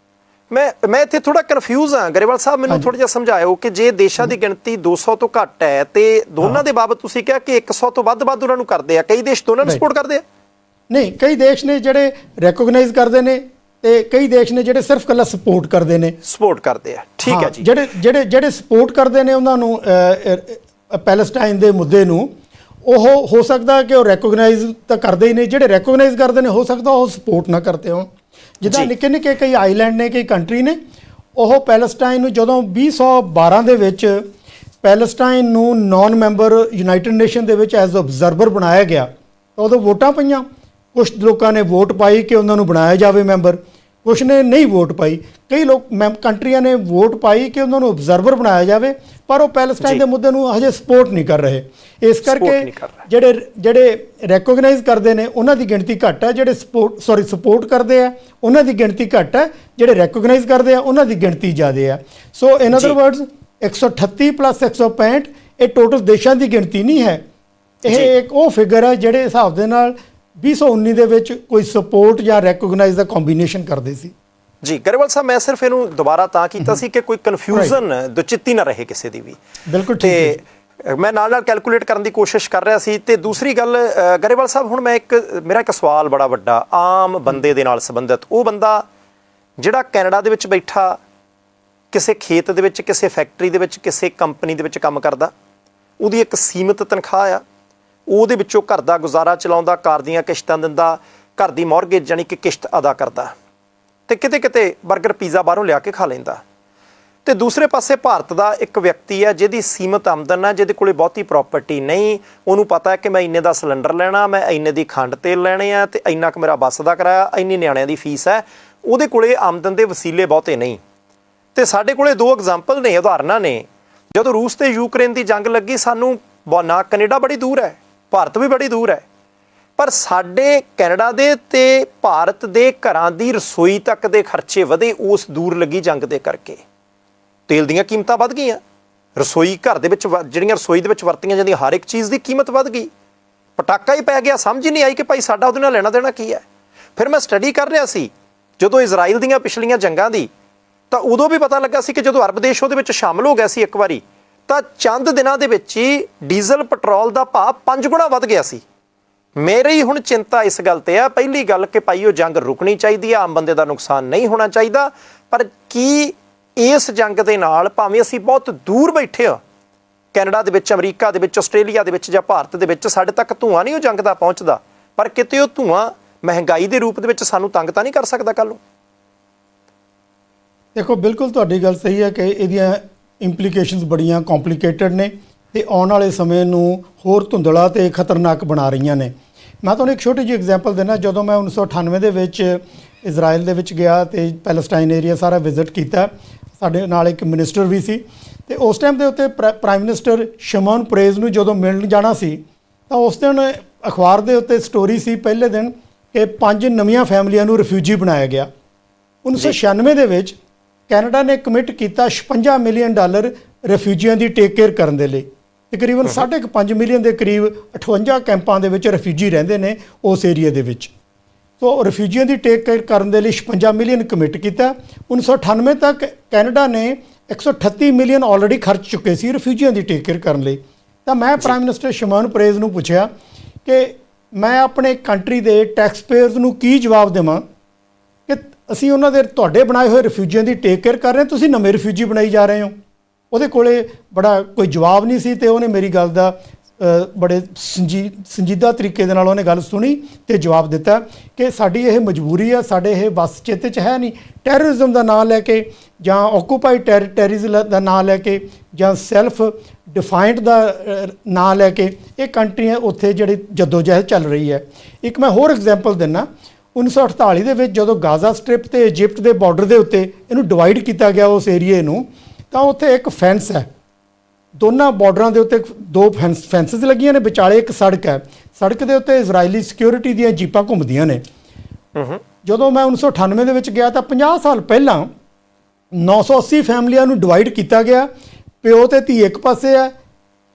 ਮੈਂ ਇੱਥੇ ਥੋੜਾ ਕਨਫਿਊਜ਼ ਹਾਂ ਗਰੇਵਾਲ ਸਾਹਿਬ, ਮੈਨੂੰ ਥੋੜਾ ਜਿਹਾ ਸਮਝਾਇਓ ਕਿ ਜੇ ਦੇਸ਼ਾਂ ਦੀ ਗਿਣਤੀ 200 ਤੋਂ ਘੱਟ ਹੈ ਤੇ ਦੋਨਾਂ ਦੇ ਬਾਬਤ ਤੁਸੀਂ ਕਿਹਾ ਕਿ 100 ਤੋਂ ਵੱਧ ਉਹਨਾਂ ਨੂੰ ਕਰਦੇ ਆ, ਕਈ ਦੇਸ਼ ਦੋਨਾਂ ਨੂੰ ਸਪੋਰਟ ਕਰਦੇ ਆ? ਨਹੀਂ, ਕਈ ਦੇਸ਼ ਨੇ ਜਿਹੜੇ ਰੈਕੋਗਨਾਈਜ਼ ਕਰਦੇ ਨੇ ਤੇ ਕਈ ਦੇਸ਼ ਨੇ ਜਿਹੜੇ ਸਿਰਫ ਇਕੱਲਾ ਸਪੋਰਟ ਕਰਦੇ ਨੇ। ਸਪੋਰਟ ਕਰਦੇ ਆ, ਠੀਕ ਹੈ ਜੀ। ਜਿਹੜੇ ਸਪੋਰਟ ਕਰਦੇ ਨੇ ਉਹਨਾਂ ਨੂੰ ਪੈਲਸਟਾਈਨ ਦੇ ਮੁੱਦੇ ਨੂੰ, ਉਹ ਹੋ ਸਕਦਾ ਕਿ ਉਹ ਰੈਕੋਗਨਾਈਜ਼ ਤਾਂ ਕਰਦੇ ਹੀ ਨਹੀਂ। ਜਿਹੜੇ ਰੈਕੋਗਨਾਈਜ਼ ਕਰਦੇ ਨੇ ਹੋ ਸਕਦਾ ਉਹ ਸਪੋਰਟ ਨਾ ਕਰਦੇ ਹੋਣ। ਜਿੱਦਾਂ ਨਿੱਕੇ ਕਈ ਆਈਲੈਂਡ ਨੇ, ਕਈ ਕੰਟਰੀ ਨੇ, ਉਹ ਪੈਲਸਟਾਈਨ ਨੂੰ ਜਦੋਂ 2012 ਦੇ ਵਿੱਚ ਪੈਲਸਟਾਈਨ ਨੂੰ ਨਾਨ ਮੈਂਬਰ ਯੂਨਾਈਟਿਡ ਨੇਸ਼ਨ ਦੇ ਵਿੱਚ ਐਜ਼ ਆਬਜ਼ਰਵਰ ਬਣਾਇਆ ਗਿਆ, ਤਾਂ ਉਦੋਂ ਵੋਟਾਂ ਪਈਆਂ। ਕੁਛ ਲੋਕਾਂ ਨੇ ਵੋਟ ਪਾਈ ਕਿ ਉਹਨਾਂ ਨੂੰ ਬਣਾਇਆ ਜਾਵੇ ਮੈਂਬਰ, ਕੁਛ ਨੇ ਨਹੀਂ ਵੋਟ ਪਾਈ। ਕਈ ਕੰਟਰੀਆਂ ਨੇ ਵੋਟ ਪਾਈ ਕਿ ਉਹਨਾਂ ਨੂੰ ਆਬਜ਼ਰਵਰ ਬਣਾਇਆ ਜਾਵੇ, ਪਰ ਉਹ ਪੈਲਸਟਾਈਨ ਦੇ ਮੁੱਦੇ ਨੂੰ ਹਜੇ ਸਪੋਰਟ ਨਹੀਂ ਕਰ ਰਹੇ। ਇਸ ਕਰਕੇ ਜਿਹੜੇ ਰੈਕੋਗਨਾਈਜ਼ ਕਰਦੇ ਨੇ ਉਹਨਾਂ ਦੀ ਗਿਣਤੀ ਘੱਟ ਹੈ, ਜਿਹੜੇ ਸਪੋਰਟ ਕਰਦੇ ਆ ਉਹਨਾਂ ਦੀ ਗਿਣਤੀ ਘੱਟ ਹੈ, ਜਿਹੜੇ ਰੈਕੋਗਨਾਈਜ਼ ਕਰਦੇ ਆ ਉਹਨਾਂ ਦੀ ਗਿਣਤੀ ਜ਼ਿਆਦਾ ਹੈ। ਸੋ ਇਨ ਅਦਰ ਵਰਡਸ 138 + 165 ਇਹ ਟੋਟਲ ਦੇਸ਼ਾਂ ਦੀ ਗਿਣਤੀ ਨਹੀਂ ਹੈ। ਇਹ ਇੱਕ ਉਹ ਫਿਗਰ ਹੈ ਜਿਹੜੇ ਹਿਸਾਬ ਦੇ ਨਾਲ 2019 ਦੇ ਵਿੱਚ ਕੋਈ ਸਪੋਰਟ ਜਾਂ ਰੈਕੋਗਨਾਈਜ਼ ਦਾ ਕੰਬੀਨੇਸ਼ਨ ਕਰਦੇ ਸੀ। ਜੀ ਗਰੇਵਾਲ ਸਾਹਿਬ, ਮੈਂ ਸਿਰਫ ਇਹਨੂੰ ਦੁਬਾਰਾ ਤਾਂ ਕੀਤਾ ਸੀ ਕਿ ਕੋਈ ਕਨਫਿਊਜ਼ਨ ਦੁਚਿੱਤੀ ਨਾ ਰਹੇ ਕਿਸੇ ਦੀ ਵੀ। ਬਿਲਕੁਲ ਠੀਕ ਹੈ। ਮੈਂ ਨਾਲ ਕੈਲਕੂਲੇਟ ਕਰਨ ਦੀ ਕੋਸ਼ਿਸ਼ ਕਰ ਰਿਹਾ ਸੀ। ਤੇ ਦੂਸਰੀ ਗੱਲ ਗਰੇਵਾਲ ਸਾਹਿਬ, ਹੁਣ ਮੇਰਾ ਇੱਕ ਸਵਾਲ ਬੜਾ ਵੱਡਾ ਆਮ ਬੰਦੇ ਦੇ ਨਾਲ ਸੰਬੰਧਿਤ, ਉਹ ਬੰਦਾ ਜਿਹੜਾ ਕੈਨੇਡਾ ਦੇ ਵਿੱਚ ਬੈਠਾ ਕਿਸੇ ਖੇਤ ਦੇ ਵਿੱਚ, ਕਿਸੇ ਫੈਕਟਰੀ ਦੇ ਵਿੱਚ, ਕਿਸੇ ਕੰਪਨੀ ਦੇ ਵਿੱਚ ਕੰਮ ਕਰਦਾ, ਉਹਦੀ ਇੱਕ ਸੀਮਿਤ ਤਨਖਾਹ ਆ, ਉਹਦੇ ਵਿੱਚੋਂ ਘਰ ਦਾ ਗੁਜ਼ਾਰਾ ਚਲਾਉਂਦਾ, ਕਾਰ ਦੀਆਂ ਕਿਸ਼ਤਾਂ ਦਿੰਦਾ, ਘਰ ਦੀ ਮੌਰਗੇਜ ਜਾਣੀ ਕਿ ਕਿਸ਼ਤ ਅਦਾ ਕਰਦਾ ਤੇ ਕਿਤੇ ਕਿਤੇ 버ਗਰ ਪੀਜ਼ਾ ਬਾਹਰੋਂ ਲਿਆ ਕੇ ਖਾ ਲੈਂਦਾ। ਤੇ ਦੂਸਰੇ ਪਾਸੇ ਭਾਰਤ ਦਾ ਇੱਕ ਵਿਅਕਤੀ ਹੈ ਜਿਹਦੀ ਸੀਮਤ ਆਮਦਨ ਹੈ, ਜਿਹਦੇ ਕੋਲੇ ਬਹੁਤੀ ਪ੍ਰਾਪਰਟੀ ਨਹੀਂ। ਉਹਨੂੰ ਪਤਾ ਹੈ ਕਿ ਮੈਂ ਇੰਨੇ ਦਾ ਸਿਲੰਡਰ ਲੈਣਾ, ਮੈਂ ਇੰਨੇ ਦੀ ਖੰਡ ਤੇਲ ਲੈਣੇ ਆ ਤੇ ਇੰਨਾ ਕੁ ਮੇਰਾ ਬੱਸ ਦਾ ਕਿਰਾਇਆ, ਇੰਨੀ ਨਿਆਣਿਆਂ ਦੀ ਫੀਸ ਹੈ। ਉਹਦੇ ਕੋਲੇ ਆਮਦਨ ਦੇ ਵਸੀਲੇ ਬਹੁਤੇ ਨਹੀਂ। ਤੇ ਸਾਡੇ ਕੋਲੇ ਦੋ ਐਗਜ਼ਾਮਪਲ ਨੇ, ਉਦਾਹਰਨਾਂ ਨੇ। ਜਦੋਂ ਰੂਸ ਤੇ ਯੂਕਰੇਨ ਦੀ ਜੰਗ ਲੱਗੀ, ਸਾਨੂੰ ਨਾ ਕੈਨੇਡਾ ਬੜੀ ਦੂਰ ਹੈ, ਭਾਰਤ ਵੀ ਬੜੀ ਦੂਰ ਹੈ, ਪਰ ਸਾਡੇ ਕੈਨੇਡਾ ਦੇ ਤੇ ਭਾਰਤ ਦੇ ਘਰਾਂ ਦੀ ਰਸੋਈ ਤੱਕ ਦੇ ਖਰਚੇ ਵਧੇ ਉਸ ਦੂਰ ਲੱਗੀ ਜੰਗ ਦੇ ਕਰਕੇ। ਤੇਲ ਦੀਆਂ ਕੀਮਤਾਂ ਵੱਧ ਗਈਆਂ, ਰਸੋਈ ਘਰ ਦੇ ਵਿੱਚ ਜਿਹੜੀਆਂ ਰਸੋਈ ਦੇ ਵਿੱਚ ਵਰਤੀਆਂ ਜਾਂਦੀਆਂ ਹਰ ਇੱਕ ਚੀਜ਼ ਦੀ ਕੀਮਤ ਵੱਧ ਗਈ। ਪਟਾਕਾ ਹੀ ਪੈ ਗਿਆ, ਸਮਝ ਹੀ ਨਹੀਂ ਆਈ ਕਿ ਭਾਈ ਸਾਡਾ ਉਹਦੇ ਨਾਲ ਲੈਣਾ ਦੇਣਾ ਕੀ ਹੈ। ਫਿਰ ਮੈਂ ਸਟੱਡੀ ਕਰ ਰਿਹਾ ਸੀ ਜਦੋਂ ਇਜ਼ਰਾਈਲ ਦੀਆਂ ਪਿਛਲੀਆਂ ਜੰਗਾਂ ਦੀ, ਤਾਂ ਉਦੋਂ ਵੀ ਪਤਾ ਲੱਗਾ ਸੀ ਕਿ ਜਦੋਂ ਅਰਬ ਦੇਸ਼ ਉਹਦੇ ਵਿੱਚ ਸ਼ਾਮਲ ਹੋ ਗਿਆ ਸੀ ਇੱਕ ਵਾਰੀ, ਤਾਂ ਚੰਦ ਦਿਨਾਂ ਦੇ ਵਿੱਚ ਹੀ ਡੀਜ਼ਲ ਪੈਟਰੋਲ ਦਾ ਭਾਅ 5 ਗੁਣਾ ਵੱਧ ਗਿਆ ਸੀ। ਮੇਰੀ ਹੁਣ ਚਿੰਤਾ ਇਸ ਗੱਲ ਤੇ ਆ, ਪਹਿਲੀ ਗੱਲ ਕਿ ਭਾਈ ਉਹ ਜੰਗ ਰੁਕਣੀ ਚਾਹੀਦੀ ਆ, ਆਮ ਬੰਦੇ ਦਾ ਨੁਕਸਾਨ ਨਹੀਂ ਹੋਣਾ ਚਾਹੀਦਾ। ਪਰ ਕੀ ਇਸ ਜੰਗ ਦੇ ਨਾਲ ਭਾਵੇਂ ਅਸੀਂ ਬਹੁਤ ਦੂਰ ਬੈਠੇ ਹਾਂ, ਕੈਨੇਡਾ ਦੇ ਵਿੱਚ, ਅਮਰੀਕਾ ਦੇ ਵਿੱਚ, ਆਸਟ੍ਰੇਲੀਆ ਦੇ ਵਿੱਚ ਜਾਂ ਭਾਰਤ ਦੇ ਵਿੱਚ, ਸਾਡੇ ਤੱਕ ਧੂੰਆਂ ਨਹੀਂ ਉਹ ਜੰਗ ਦਾ ਪਹੁੰਚਦਾ, ਪਰ ਕਿਤੇ ਉਹ ਧੂੰਆਂ ਮਹਿੰਗਾਈ ਦੇ ਰੂਪ ਦੇ ਵਿੱਚ ਸਾਨੂੰ ਤੰਗ ਤਾਂ ਨਹੀਂ ਕਰ ਸਕਦਾ ਕੱਲ੍ਹ ਨੂੰ? ਦੇਖੋ, ਬਿਲਕੁਲ ਤੁਹਾਡੀ ਗੱਲ ਸਹੀ ਹੈ ਕਿ ਇਹਦੀਆਂ ਇੰਪਲੀਕੇਸ਼ਨਸ ਬੜੀਆਂ ਕੰਪਲਿਕੇਟਡ ਨੇ ਤੇ ਆਉਣ ਵਾਲੇ ਸਮੇਂ ਨੂੰ ਹੋਰ ਧੁੰਦਲਾ ਤੇ ਖਤਰਨਾਕ ਬਣਾ ਰਹੀਆਂ ਨੇ। ਮੈਂ ਤੁਹਾਨੂੰ ਇੱਕ ਛੋਟੀ ਜਿਹੀ ਐਗਜ਼ਾਮਪਲ ਦੇਣਾ। ਜਦੋਂ ਮੈਂ 1998 ਦੇ ਵਿੱਚ ਇਜ਼ਰਾਈਲ ਦੇ ਵਿੱਚ ਗਿਆ ਤੇ ਪੈਲਸਟਾਈਨ ਏਰੀਆ ਸਾਰਾ ਵਿਜ਼ਿਟ ਕੀਤਾ, ਸਾਡੇ ਨਾਲ ਇੱਕ ਮਿਨਿਸਟਰ ਵੀ ਸੀ ਤੇ ਉਸ ਟਾਈਮ ਦੇ ਉੱਤੇ ਪ੍ਰਾਈਮ ਮਿਨਿਸਟਰ ਸ਼ਿਮੋਨ ਪਰੇਜ਼ ਨੂੰ ਜਦੋਂ ਮਿਲਣ ਜਾਣਾ ਸੀ ਤਾਂ ਉਸ ਦਿਨ ਅਖਬਾਰ ਦੇ ਉੱਤੇ ਸਟੋਰੀ ਸੀ ਪਹਿਲੇ ਦਿਨ ਕਿ 5 ਨਵੀਆਂ ਫੈਮਲੀਆਂ ਨੂੰ ਰਿਫਿਊਜੀ ਬਣਾਇਆ ਗਿਆ। 1996 ਦੇ ਵਿੱਚ ਕੈਨੇਡਾ ਨੇ ਕਮਿਟ ਕੀਤਾ $56 ਮਿਲੀਅਨ ਰਿਫਿਊਜੀਆਂ ਦੀ ਟੇਕ ਕੇਅਰ ਕਰਨ ਦੇ ਲਈ। ਤਕਰੀਬਨ 5.5 ਮਿਲੀਅਨ ਦੇ ਕਰੀਬ 58 ਕੈਂਪਾਂ ਦੇ ਵਿੱਚ ਰਿਫਿਊਜੀ ਰਹਿੰਦੇ ਨੇ ਉਸ ਏਰੀਆ ਦੇ ਵਿੱਚ। ਸੋ ਰਿਫਿਊਜੀਆਂ ਦੀ ਟੇਕ ਕੇਅਰ ਕਰਨ ਦੇ ਲਈ 56 ਮਿਲੀਅਨ ਕਮਿਟ ਕੀਤਾ। 1998 ਤੱਕ ਕੈਨੇਡਾ ਨੇ 138 ਮਿਲੀਅਨ ਆਲਰੇਡੀ ਖਰਚ ਚੁੱਕੇ ਸੀ ਰਿਫਿਊਜੀਆਂ ਦੀ ਟੇਕ ਕੇਅਰ ਕਰਨ ਲਈ। ਤਾਂ ਮੈਂ ਪ੍ਰਾਈਮ ਮਿਨਿਸਟਰ ਸ਼ਿਮੋਨ ਪਰੇਜ਼ ਨੂੰ ਪੁੱਛਿਆ ਕਿ ਮੈਂ ਆਪਣੇ ਕੰਟਰੀ ਦੇ ਟੈਕਸ ਪੇਅਰਸ ਨੂੰ ਕੀ ਜਵਾਬ ਦੇਵਾਂ ਕਿ ਅਸੀਂ ਉਹਨਾਂ ਦੇ ਤੁਹਾਡੇ ਬਣਾਏ ਹੋਏ ਰਿਫਿਊਜੀਆਂ ਦੀ ਟੇਕ ਕੇਅਰ ਕਰ ਰਹੇ, ਤੁਸੀਂ ਨਵੇਂ ਰਿਫਿਊਜੀ ਬਣਾਈ ਜਾ ਰਹੇ ਹੋ। ਉਹਦੇ ਕੋਲੇ ਬੜਾ ਕੋਈ ਜਵਾਬ ਨਹੀਂ ਸੀ ਤੇ ਉਹਨੇ ਮੇਰੀ ਗੱਲ ਦਾ ਬੜੇ ਸੰਜੀਦਾ ਤਰੀਕੇ ਦੇ ਨਾਲ ਉਹਨੇ ਗੱਲ ਸੁਣੀ ਤੇ ਜਵਾਬ ਦਿੱਤਾ ਕਿ ਸਾਡੀ ਇਹ ਮਜਬੂਰੀ ਹੈ, ਸਾਡੇ ਇਹ ਵੱਸ ਚੇਤੇ 'ਚ ਹੈ ਨਹੀਂ। ਟੈਰਰਿਜ਼ਮ ਦਾ ਨਾਂ ਲੈ ਕੇ ਜਾਂ ਆਕੂਪਾਈਡ ਟੈਰਰਿਜ਼ਮ ਦਾ ਨਾਂ ਲੈ ਕੇ ਜਾਂ ਸੈਲਫ ਡਿਫਾਈਨਡ ਦਾ ਨਾਂ ਲੈ ਕੇ ਇਹ ਕੰਟਰੀਆਂ ਉੱਥੇ ਜਿਹੜੀ ਜਦੋਜਹਿਦ ਚੱਲ ਰਹੀ ਹੈ। ਇੱਕ ਮੈਂ ਹੋਰ ਐਗਜ਼ਾਮਪਲ ਦਿੰਦਾ। 1948 ਦੇ ਵਿੱਚ ਜਦੋਂ ਗਾਜ਼ਾ ਸਟ੍ਰਿਪ ਤੇ ਇਜਿਪਟ ਦੇ ਬਾਰਡਰ ਦੇ ਉੱਤੇ ਇਹਨੂੰ ਡਿਵਾਈਡ ਕੀਤਾ ਗਿਆ ਉਸ ਏਰੀਏ ਨੂੰ, ਤਾਂ ਉੱਥੇ ਇੱਕ ਫੈਂਸ ਹੈ, ਦੋਨਾਂ ਬਾਰਡਰਾਂ ਦੇ ਉੱਤੇ 2 ਫੈਂਸਿਸ ਲੱਗੀਆਂ ਨੇ, ਵਿਚਾਲੇ ਇੱਕ ਸੜਕ ਹੈ। ਸੜਕ ਦੇ ਉੱਤੇ ਇਜ਼ਰਾਈਲੀ ਸਿਕਿਉਰਿਟੀ ਦੀਆਂ ਜੀਪਾਂ ਘੁੰਮਦੀਆਂ ਨੇ। ਜਦੋਂ ਮੈਂ 1998 ਦੇ ਵਿੱਚ ਗਿਆ ਤਾਂ 50 ਸਾਲ ਪਹਿਲਾਂ 980 ਫੈਮਲੀਆਂ ਨੂੰ ਡਿਵਾਈਡ ਕੀਤਾ ਗਿਆ। ਪਿਓ ਤੇ ਧੀ ਇੱਕ ਪਾਸੇ ਹੈ,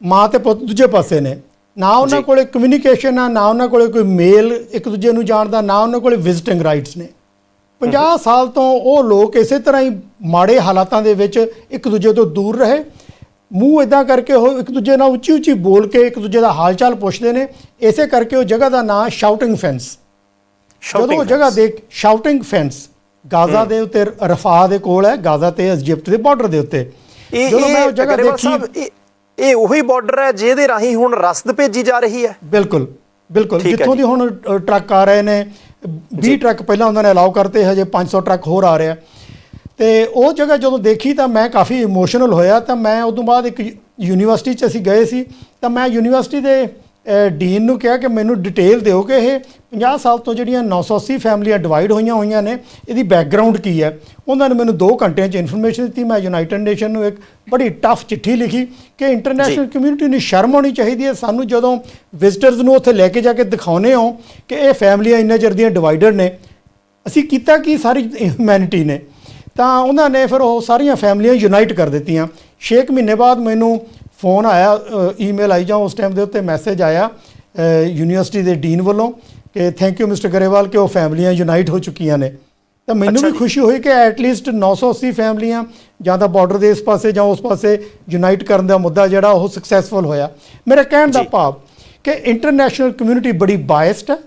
ਮਾਂ ਤੇ ਪੁੱਤ ਦੂਜੇ ਪਾਸੇ ਨੇ। ਨਾ ਉਹਨਾਂ ਕੋਲੇ ਕਮਿਊਨੀਕੇਸ਼ਨ ਆ, ਨਾ ਉਹਨਾਂ ਕੋਲੇ ਕੋਈ ਮੇਲ ਇੱਕ ਦੂਜੇ ਨੂੰ ਜਾਣਦਾ, ਨਾ ਉਹਨਾਂ ਕੋਲੇ ਵਿਜ਼ਿਟਿੰਗ ਰਾਈਟਸ ਨੇ। 50 ਸਾਲ ਤੋਂ ਉਹ ਲੋਕ ਇਸੇ ਤਰ੍ਹਾਂ ਹੀ ਮਾੜੇ ਹਾਲਾਤਾਂ ਦੇ ਵਿੱਚ ਇੱਕ ਦੂਜੇ ਤੋਂ ਦੂਰ ਰਹੇ। ਮੂੰਹ ਇਦਾਂ ਕਰਕੇ ਉਹ ਇੱਕ ਦੂਜੇ ਨਾਲ ਉੱਚੀ ਉੱਚੀ ਬੋਲ ਕੇ ਇੱਕ ਦੂਜੇ ਦਾ ਹਾਲ ਚਾਲ ਪੁੱਛਦੇ ਨੇ। ਇਸੇ ਕਰਕੇ ਉਹ ਜਗ੍ਹਾ ਦਾ ਨਾਂ ਸ਼ਾਊਟਿੰਗ ਫੈਂਸ। ਜਦੋਂ ਉਹ ਜਗ੍ਹਾ ਦੇਖ ਸ਼ਾਊਟਿੰਗ ਫੈਂਸ ਗਾਜ਼ਾ ਦੇ ਉੱਤੇ ਰਫਾ ਦੇ ਕੋਲ ਹੈ, ਗਾਜ਼ਾ ਤੇ ਇਜਿਪਟ ਦੇ ਬਾਰਡਰ ਦੇ ਉੱਤੇ। ਜਦੋਂ ਮੈਂ ਉਹ ਜਗ੍ਹਾ ਦੇਖੀ, ਇਹ ਉਹੀ ਬਾਰਡਰ ਹੈ ਜਿਹਦੇ ਰਾਹੀਂ ਹੁਣ ਰਸਦ ਭੇਜੀ ਜਾ ਰਹੀ ਹੈ। ਬਿਲਕੁਲ ਬਿਲਕੁਲ, ਜਿੱਥੋਂ ਦੀ ਹੁਣ ਟਰੱਕ ਆ ਰਹੇ ਨੇ। 20 ਟਰੱਕ ਪਹਿਲਾਂ ਉਹਨਾਂ ਨੇ ਅਲਾਉ ਕਰਤੇ, ਹਜੇ 500 ਟਰੱਕ ਹੋਰ ਆ ਰਿਹਾ। ਤੇ ਉਹ ਜਗ੍ਹਾ ਜਦੋਂ ਦੇਖੀ ਤਾਂ ਮੈਂ ਕਾਫੀ ਇਮੋਸ਼ਨਲ ਹੋਇਆ। ਤਾਂ ਮੈਂ ਉਦੋਂ ਬਾਅਦ ਇੱਕ ਯੂਨੀਵਰਸਿਟੀ 'ਚ ਅਸੀਂ ਗਏ ਸੀ, ਤਾਂ ਮੈਂ ਯੂਨੀਵਰਸਿਟੀ ਦੇ ਡੀਨ ਨੂੰ ਕਿਹਾ ਕਿ ਮੈਨੂੰ ਡਿਟੇਲ ਦਿਓ ਕਿ ਇਹ 50 ਸਾਲ ਤੋਂ ਜਿਹੜੀਆਂ 980 ਫੈਮਲੀਆਂ ਡਿਵਾਈਡ ਹੋਈਆਂ ਨੇ, ਇਹਦੀ ਬੈਕਗਰਾਊਂਡ ਕੀ ਹੈ। ਉਹਨਾਂ ਨੇ ਮੈਨੂੰ 2 ਘੰਟਿਆਂ 'ਚ ਇਨਫੋਰਮੇਸ਼ਨ ਦਿੱਤੀ। ਮੈਂ ਯੂਨਾਈਟਡ ਨੇਸ਼ਨ ਨੂੰ ਇੱਕ ਬੜੀ ਟਫ ਚਿੱਠੀ ਲਿਖੀ ਕਿ ਇੰਟਰਨੈਸ਼ਨਲ ਕਮਿਊਨਿਟੀ ਨੂੰ ਸ਼ਰਮ ਆਉਣੀ ਚਾਹੀਦੀ ਹੈ। ਸਾਨੂੰ ਜਦੋਂ ਵਿਜ਼ਟਰਸ ਨੂੰ ਉੱਥੇ ਲੈ ਕੇ ਜਾ ਕੇ ਦਿਖਾਉਂਦੇ ਹੋ ਕਿ ਇਹ ਫੈਮਲੀਆਂ ਇੰਨੇ ਚਿਰ ਦੀਆਂ ਡਿਵਾਈਡਡ ਨੇ, ਅਸੀਂ ਕੀਤਾ ਕੀ ਸਾਰੀ ਹਿਊਮੈਨਿਟੀ ਨੇ। ਤਾਂ ਉਹਨਾਂ ਨੇ ਫਿਰ ਉਹ ਸਾਰੀਆਂ ਫੈਮਲੀਆਂ ਯੂਨਾਈਟ ਕਰ ਦਿੱਤੀਆਂ। 6 ਮਹੀਨੇ ਬਾਅਦ ਮੈਨੂੰ ਫੋਨ ਆਇਆ, ਈਮੇਲ ਆਈ ਜਾਂ ਉਸ ਟਾਈਮ ਦੇ ਉੱਤੇ ਮੈਸੇਜ ਆਇਆ ਯੂਨੀਵਰਸਿਟੀ ਦੇ ਡੀਨ ਵੱਲੋਂ ਕਿ ਥੈਂਕ ਯੂ ਮਿਸਟਰ ਗਰੇਵਾਲ ਕਿ ਉਹ ਫੈਮਲੀਆਂ ਯੂਨਾਈਟ ਹੋ ਚੁੱਕੀਆਂ ਨੇ। ਤਾਂ ਮੈਨੂੰ ਵੀ ਖੁਸ਼ੀ ਹੋਈ ਕਿ ਐਟਲੀਸਟ 980 ਫੈਮਲੀਆਂ ਜਾਂ ਤਾਂ ਬਾਰਡਰ ਦੇ ਇਸ ਪਾਸੇ ਜਾਂ ਉਸ ਪਾਸੇ ਯੂਨਾਈਟ ਕਰਨ ਦਾ ਮੁੱਦਾ ਜਿਹੜਾ ਉਹ ਸਕਸੈਸਫੁਲ ਹੋਇਆ। ਮੇਰਾ ਕਹਿਣ ਦਾ ਭਾਵ ਕਿ ਇੰਟਰਨੈਸ਼ਨਲ ਕਮਿਊਨਿਟੀ ਬੜੀ ਬਾਇਸਡ ਹੈ।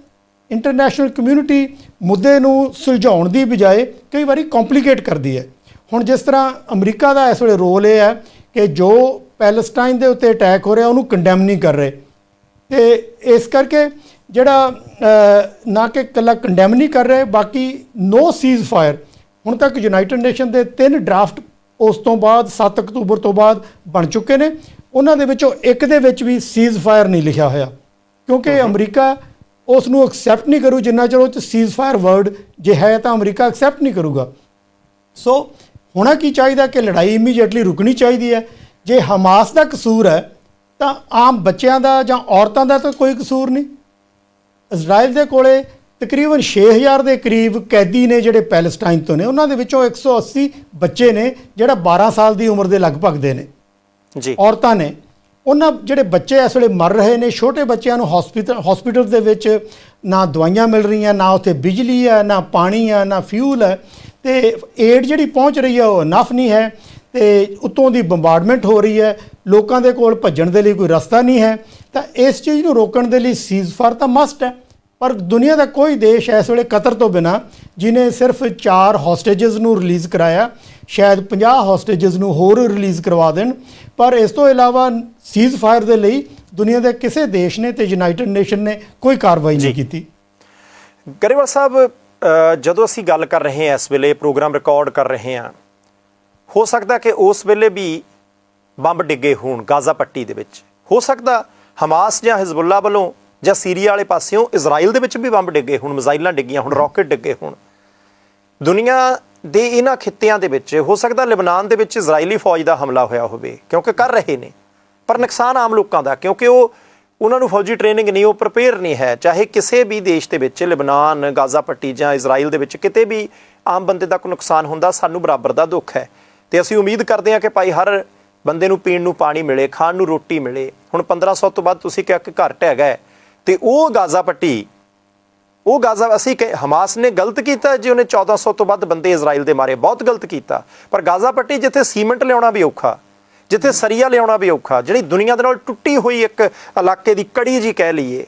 ਇੰਟਰਨੈਸ਼ਨਲ ਕਮਿਊਨਿਟੀ ਮੁੱਦੇ ਨੂੰ ਸੁਲਝਾਉਣ ਦੀ ਬਜਾਏ ਕਈ ਵਾਰੀ ਕੰਪਲਿਕੇਟ ਕਰਦੀ ਹੈ। ਹੁਣ ਜਿਸ ਤਰ੍ਹਾਂ ਅਮਰੀਕਾ ਦਾ ਇਸ ਵੇਲੇ ਰੋਲ ਇਹ ਹੈ ਕਿ ਜੋ ਪੈਲਸਟਾਈਨ ਦੇ ਉੱਤੇ ਅਟੈਕ ਹੋ ਰਿਹਾ ਉਹਨੂੰ ਕੰਡੈਮ ਨਹੀਂ ਕਰ ਰਹੇ। ਤੇ ਇਸ ਕਰਕੇ ਜਿਹੜਾ ਨਾ ਕਿ ਇਕੱਲਾ ਕੰਡੈਮ ਨਹੀਂ ਕਰ ਰਹੇ, ਬਾਕੀ ਨੋ ਸੀਜ਼ ਫਾਇਰ। ਹੁਣ ਤੱਕ ਯੂਨਾਈਟਿਡ ਨੇਸ਼ਨ ਦੇ 3 ਡਰਾਫਟ ਉਸ ਤੋਂ ਬਾਅਦ 7 ਅਕਤੂਬਰ ਤੋਂ ਬਾਅਦ ਬਣ ਚੁੱਕੇ ਨੇ। ਉਹਨਾਂ ਦੇ ਵਿੱਚੋਂ ਇੱਕ ਦੇ ਵਿੱਚ ਵੀ ਸੀਜ਼ ਫਾਇਰ ਨਹੀਂ ਲਿਖਿਆ ਹੋਇਆ, ਕਿਉਂਕਿ ਅਮਰੀਕਾ ਉਸ ਨੂੰ ਐਕਸੈਪਟ ਨਹੀਂ ਕਰੂ ਜਿੰਨਾ ਚਿਰ ਉਹ 'ਚ ਸੀਜ਼ ਫਾਇਰ ਵਰਡ ਜੇ ਹੈ ਤਾਂ ਅਮਰੀਕਾ ਐਕਸੈਪਟ ਨਹੀਂ ਕਰੂਗਾ। ਸੋ ਹੋਣਾ ਕੀ ਚਾਹੀਦਾ ਕਿ ਲੜਾਈ ਇਮੀਡੀਏਟਲੀ ਰੁਕਣੀ ਚਾਹੀਦੀ ਹੈ। ਜੇ ਹਮਾਸ ਦਾ ਕਸੂਰ ਹੈ ਤਾਂ ਆਮ ਬੱਚਿਆਂ ਦਾ ਜਾਂ ਔਰਤਾਂ ਦਾ ਤਾਂ ਕੋਈ ਕਸੂਰ ਨਹੀਂ। ਇਜ਼ਰਾਈਲ ਦੇ ਕੋਲੇ ਤਕਰੀਬਨ 6000 ਦੇ ਕਰੀਬ ਕੈਦੀ ਨੇ ਜਿਹੜੇ ਪੈਲਸਟਾਈਨ ਤੋਂ ਨੇ, ਉਹਨਾਂ ਦੇ ਵਿੱਚੋਂ 180 ਬੱਚੇ ਨੇ ਜਿਹੜਾ 12 ਸਾਲ ਦੀ ਉਮਰ ਦੇ ਲਗਭਗ ਦੇ ਨੇ ਜੀ, ਔਰਤਾਂ ਨੇ। ਉਹਨਾਂ ਜਿਹੜੇ ਬੱਚੇ ਇਸ ਵੇਲੇ ਮਰ ਰਹੇ ਨੇ, ਛੋਟੇ ਬੱਚਿਆਂ ਨੂੰ ਹਸਪੀਟਲ ਦੇ ਵਿੱਚ ਨਾ ਦਵਾਈਆਂ ਮਿਲ ਰਹੀਆਂ, ਨਾ ਉੱਥੇ ਬਿਜਲੀ ਹੈ, ਨਾ ਪਾਣੀ ਹੈ, ਨਾ ਫਿਊਲ ਹੈ, ਤੇ ਏਡ ਜਿਹੜੀ ਪਹੁੰਚ ਰਹੀ ਹੈ ਉਹ ਇਨਫ ਨਹੀਂ ਹੈ, ਤੇ ਉੱਤੋਂ ਦੀ ਬੰਬਾਰਡਮੈਂਟ ਹੋ ਰਹੀ ਹੈ, ਲੋਕਾਂ ਦੇ ਕੋਲ ਭੱਜਣ ਦੇ ਲਈ ਕੋਈ ਰਸਤਾ ਨਹੀਂ ਹੈ। ਤਾਂ ਇਸ ਚੀਜ਼ ਨੂੰ ਰੋਕਣ ਦੇ ਲਈ ਸੀਜ਼ ਫਾਇਰ ਤਾਂ ਮਸਟ ਹੈ। ਪਰ ਦੁਨੀਆ ਦਾ ਕੋਈ ਦੇਸ਼ ਇਸ ਵੇਲੇ ਕਤਰ ਤੋਂ ਬਿਨਾਂ ਜਿਹਨੇ ਸਿਰਫ 4 ਹੌਸਟੇਜਸ ਨੂੰ ਰਿਲੀਜ਼ ਕਰਾਇਆ, ਸ਼ਾਇਦ 50 ਹੌਸਟੇਜਸ ਨੂੰ ਹੋਰ ਰਿਲੀਜ਼ ਕਰਵਾ ਦੇਣ, ਪਰ ਇਸ ਤੋਂ ਇਲਾਵਾ ਸੀਜ਼ ਫਾਇਰ ਦੇ ਲਈ ਦੁਨੀਆ ਦੇ ਕਿਸੇ ਦੇਸ਼ ਨੇ ਤੇ ਯੂਨਾਈਟਿਡ ਨੇਸ਼ਨ ਨੇ ਕੋਈ ਕਾਰਵਾਈ ਨਹੀਂ ਕੀਤੀ। ਗਰੇਵਾਲ ਸਾਹਿਬ, ਜਦੋਂ ਅਸੀਂ ਗੱਲ ਕਰ ਰਹੇ ਹਾਂ, ਇਸ ਵੇਲੇ ਪ੍ਰੋਗਰਾਮ ਰਿਕਾਰਡ ਕਰ ਰਹੇ ਹਾਂ, ਹੋ ਸਕਦਾ ਕਿ ਉਸ ਵੇਲੇ ਵੀ ਬੰਬ ਡਿੱਗੇ ਹੋਣ ਗਾਜ਼ਾ ਪੱਟੀ ਦੇ ਵਿੱਚ, ਹੋ ਸਕਦਾ ਹਮਾਸ ਜਾਂ ਹਿਜ਼ਬੁੱਲਾ ਵੱਲੋਂ ਜਾਂ ਸੀਰੀਆ ਵਾਲੇ ਪਾਸਿਓਂ ਇਜ਼ਰਾਈਲ ਦੇ ਵਿੱਚ ਵੀ ਬੰਬ ਡਿੱਗੇ ਹੋਣ, ਮਿਜ਼ਾਈਲਾਂ ਡਿੱਗੀਆਂ ਹੋਣ, ਰਾਕਟ ਡਿੱਗੇ ਹੋਣ। ਦੁਨੀਆ ਦੇ ਇਹਨਾਂ ਖਿੱਤਿਆਂ ਦੇ ਵਿੱਚ ਹੋ ਸਕਦਾ ਲਿਬਨਾਨ ਦੇ ਵਿੱਚ ਇਜ਼ਰਾਈਲੀ ਫੌਜ ਦਾ ਹਮਲਾ ਹੋਇਆ ਹੋਵੇ, ਕਿਉਂਕਿ ਕਰ ਰਹੇ ਨੇ, ਪਰ ਨੁਕਸਾਨ ਆਮ ਲੋਕਾਂ ਦਾ, ਕਿਉਂਕਿ ਉਹਨਾਂ ਨੂੰ ਫੌਜੀ ਟ੍ਰੇਨਿੰਗ ਨਹੀਂ, ਉਹ ਪ੍ਰਪੇਅਰ ਨਹੀਂ ਹੈ। ਚਾਹੇ ਕਿਸੇ ਵੀ ਦੇਸ਼ ਦੇ ਵਿੱਚ, ਲਿਬਨਾਨ, ਗਾਜ਼ਾ ਪੱਟੀ ਜਾਂ ਇਜ਼ਰਾਈਲ ਦੇ ਵਿੱਚ ਕਿਤੇ ਵੀ ਆਮ ਬੰਦੇ ਦਾ ਕੋਈ ਨੁਕਸਾਨ ਹੁੰਦਾ, ਸਾਨੂੰ ਬਰਾਬਰ ਦਾ ਦੁੱਖ ਹੈ। ਤੇ ਅਸੀਂ ਉਮੀਦ ਕਰਦੇ ਹਾਂ ਕਿ ਭਾਈ ਹਰ ਬੰਦੇ ਨੂੰ ਪੀਣ ਨੂੰ ਪਾਣੀ ਮਿਲੇ, ਖਾਣ ਨੂੰ ਰੋਟੀ ਮਿਲੇ। ਹੁਣ 1500 ਤੋਂ ਬਾਅਦ ਤੁਸੀਂ ਕਿਹਾ ਕਿ ਘਰ ਢਹਿ ਗਿਆ, ਤੇ ਉਹ ਗਾਜ਼ਾ ਪੱਟੀ, ਉਹ ਗਾਜ਼ਾ, ਅਸੀਂ ਹਮਾਸ ਨੇ ਗਲਤ ਕੀਤਾ ਜੀ, ਉਹਨੇ 1400 ਤੋਂ ਵੱਧ ਬੰਦੇ ਇਜ਼ਰਾਈਲ ਦੇ ਮਾਰੇ, ਬਹੁਤ ਗਲਤ ਕੀਤਾ। ਪਰ ਗਾਜ਼ਾ ਪੱਟੀ ਜਿੱਥੇ ਸੀਮੈਂਟ ਲਿਆਉਣਾ ਵੀ ਔਖਾ, ਜਿੱਥੇ ਸਰੀਆ ਲਿਆਉਣਾ ਵੀ ਔਖਾ, ਜਿਹੜੀ ਦੁਨੀਆ ਦੇ ਨਾਲ ਟੁੱਟੀ ਹੋਈ ਇੱਕ ਇਲਾਕੇ ਦੀ ਕੜੀ ਜੀ ਕਹਿ ਲਈਏ,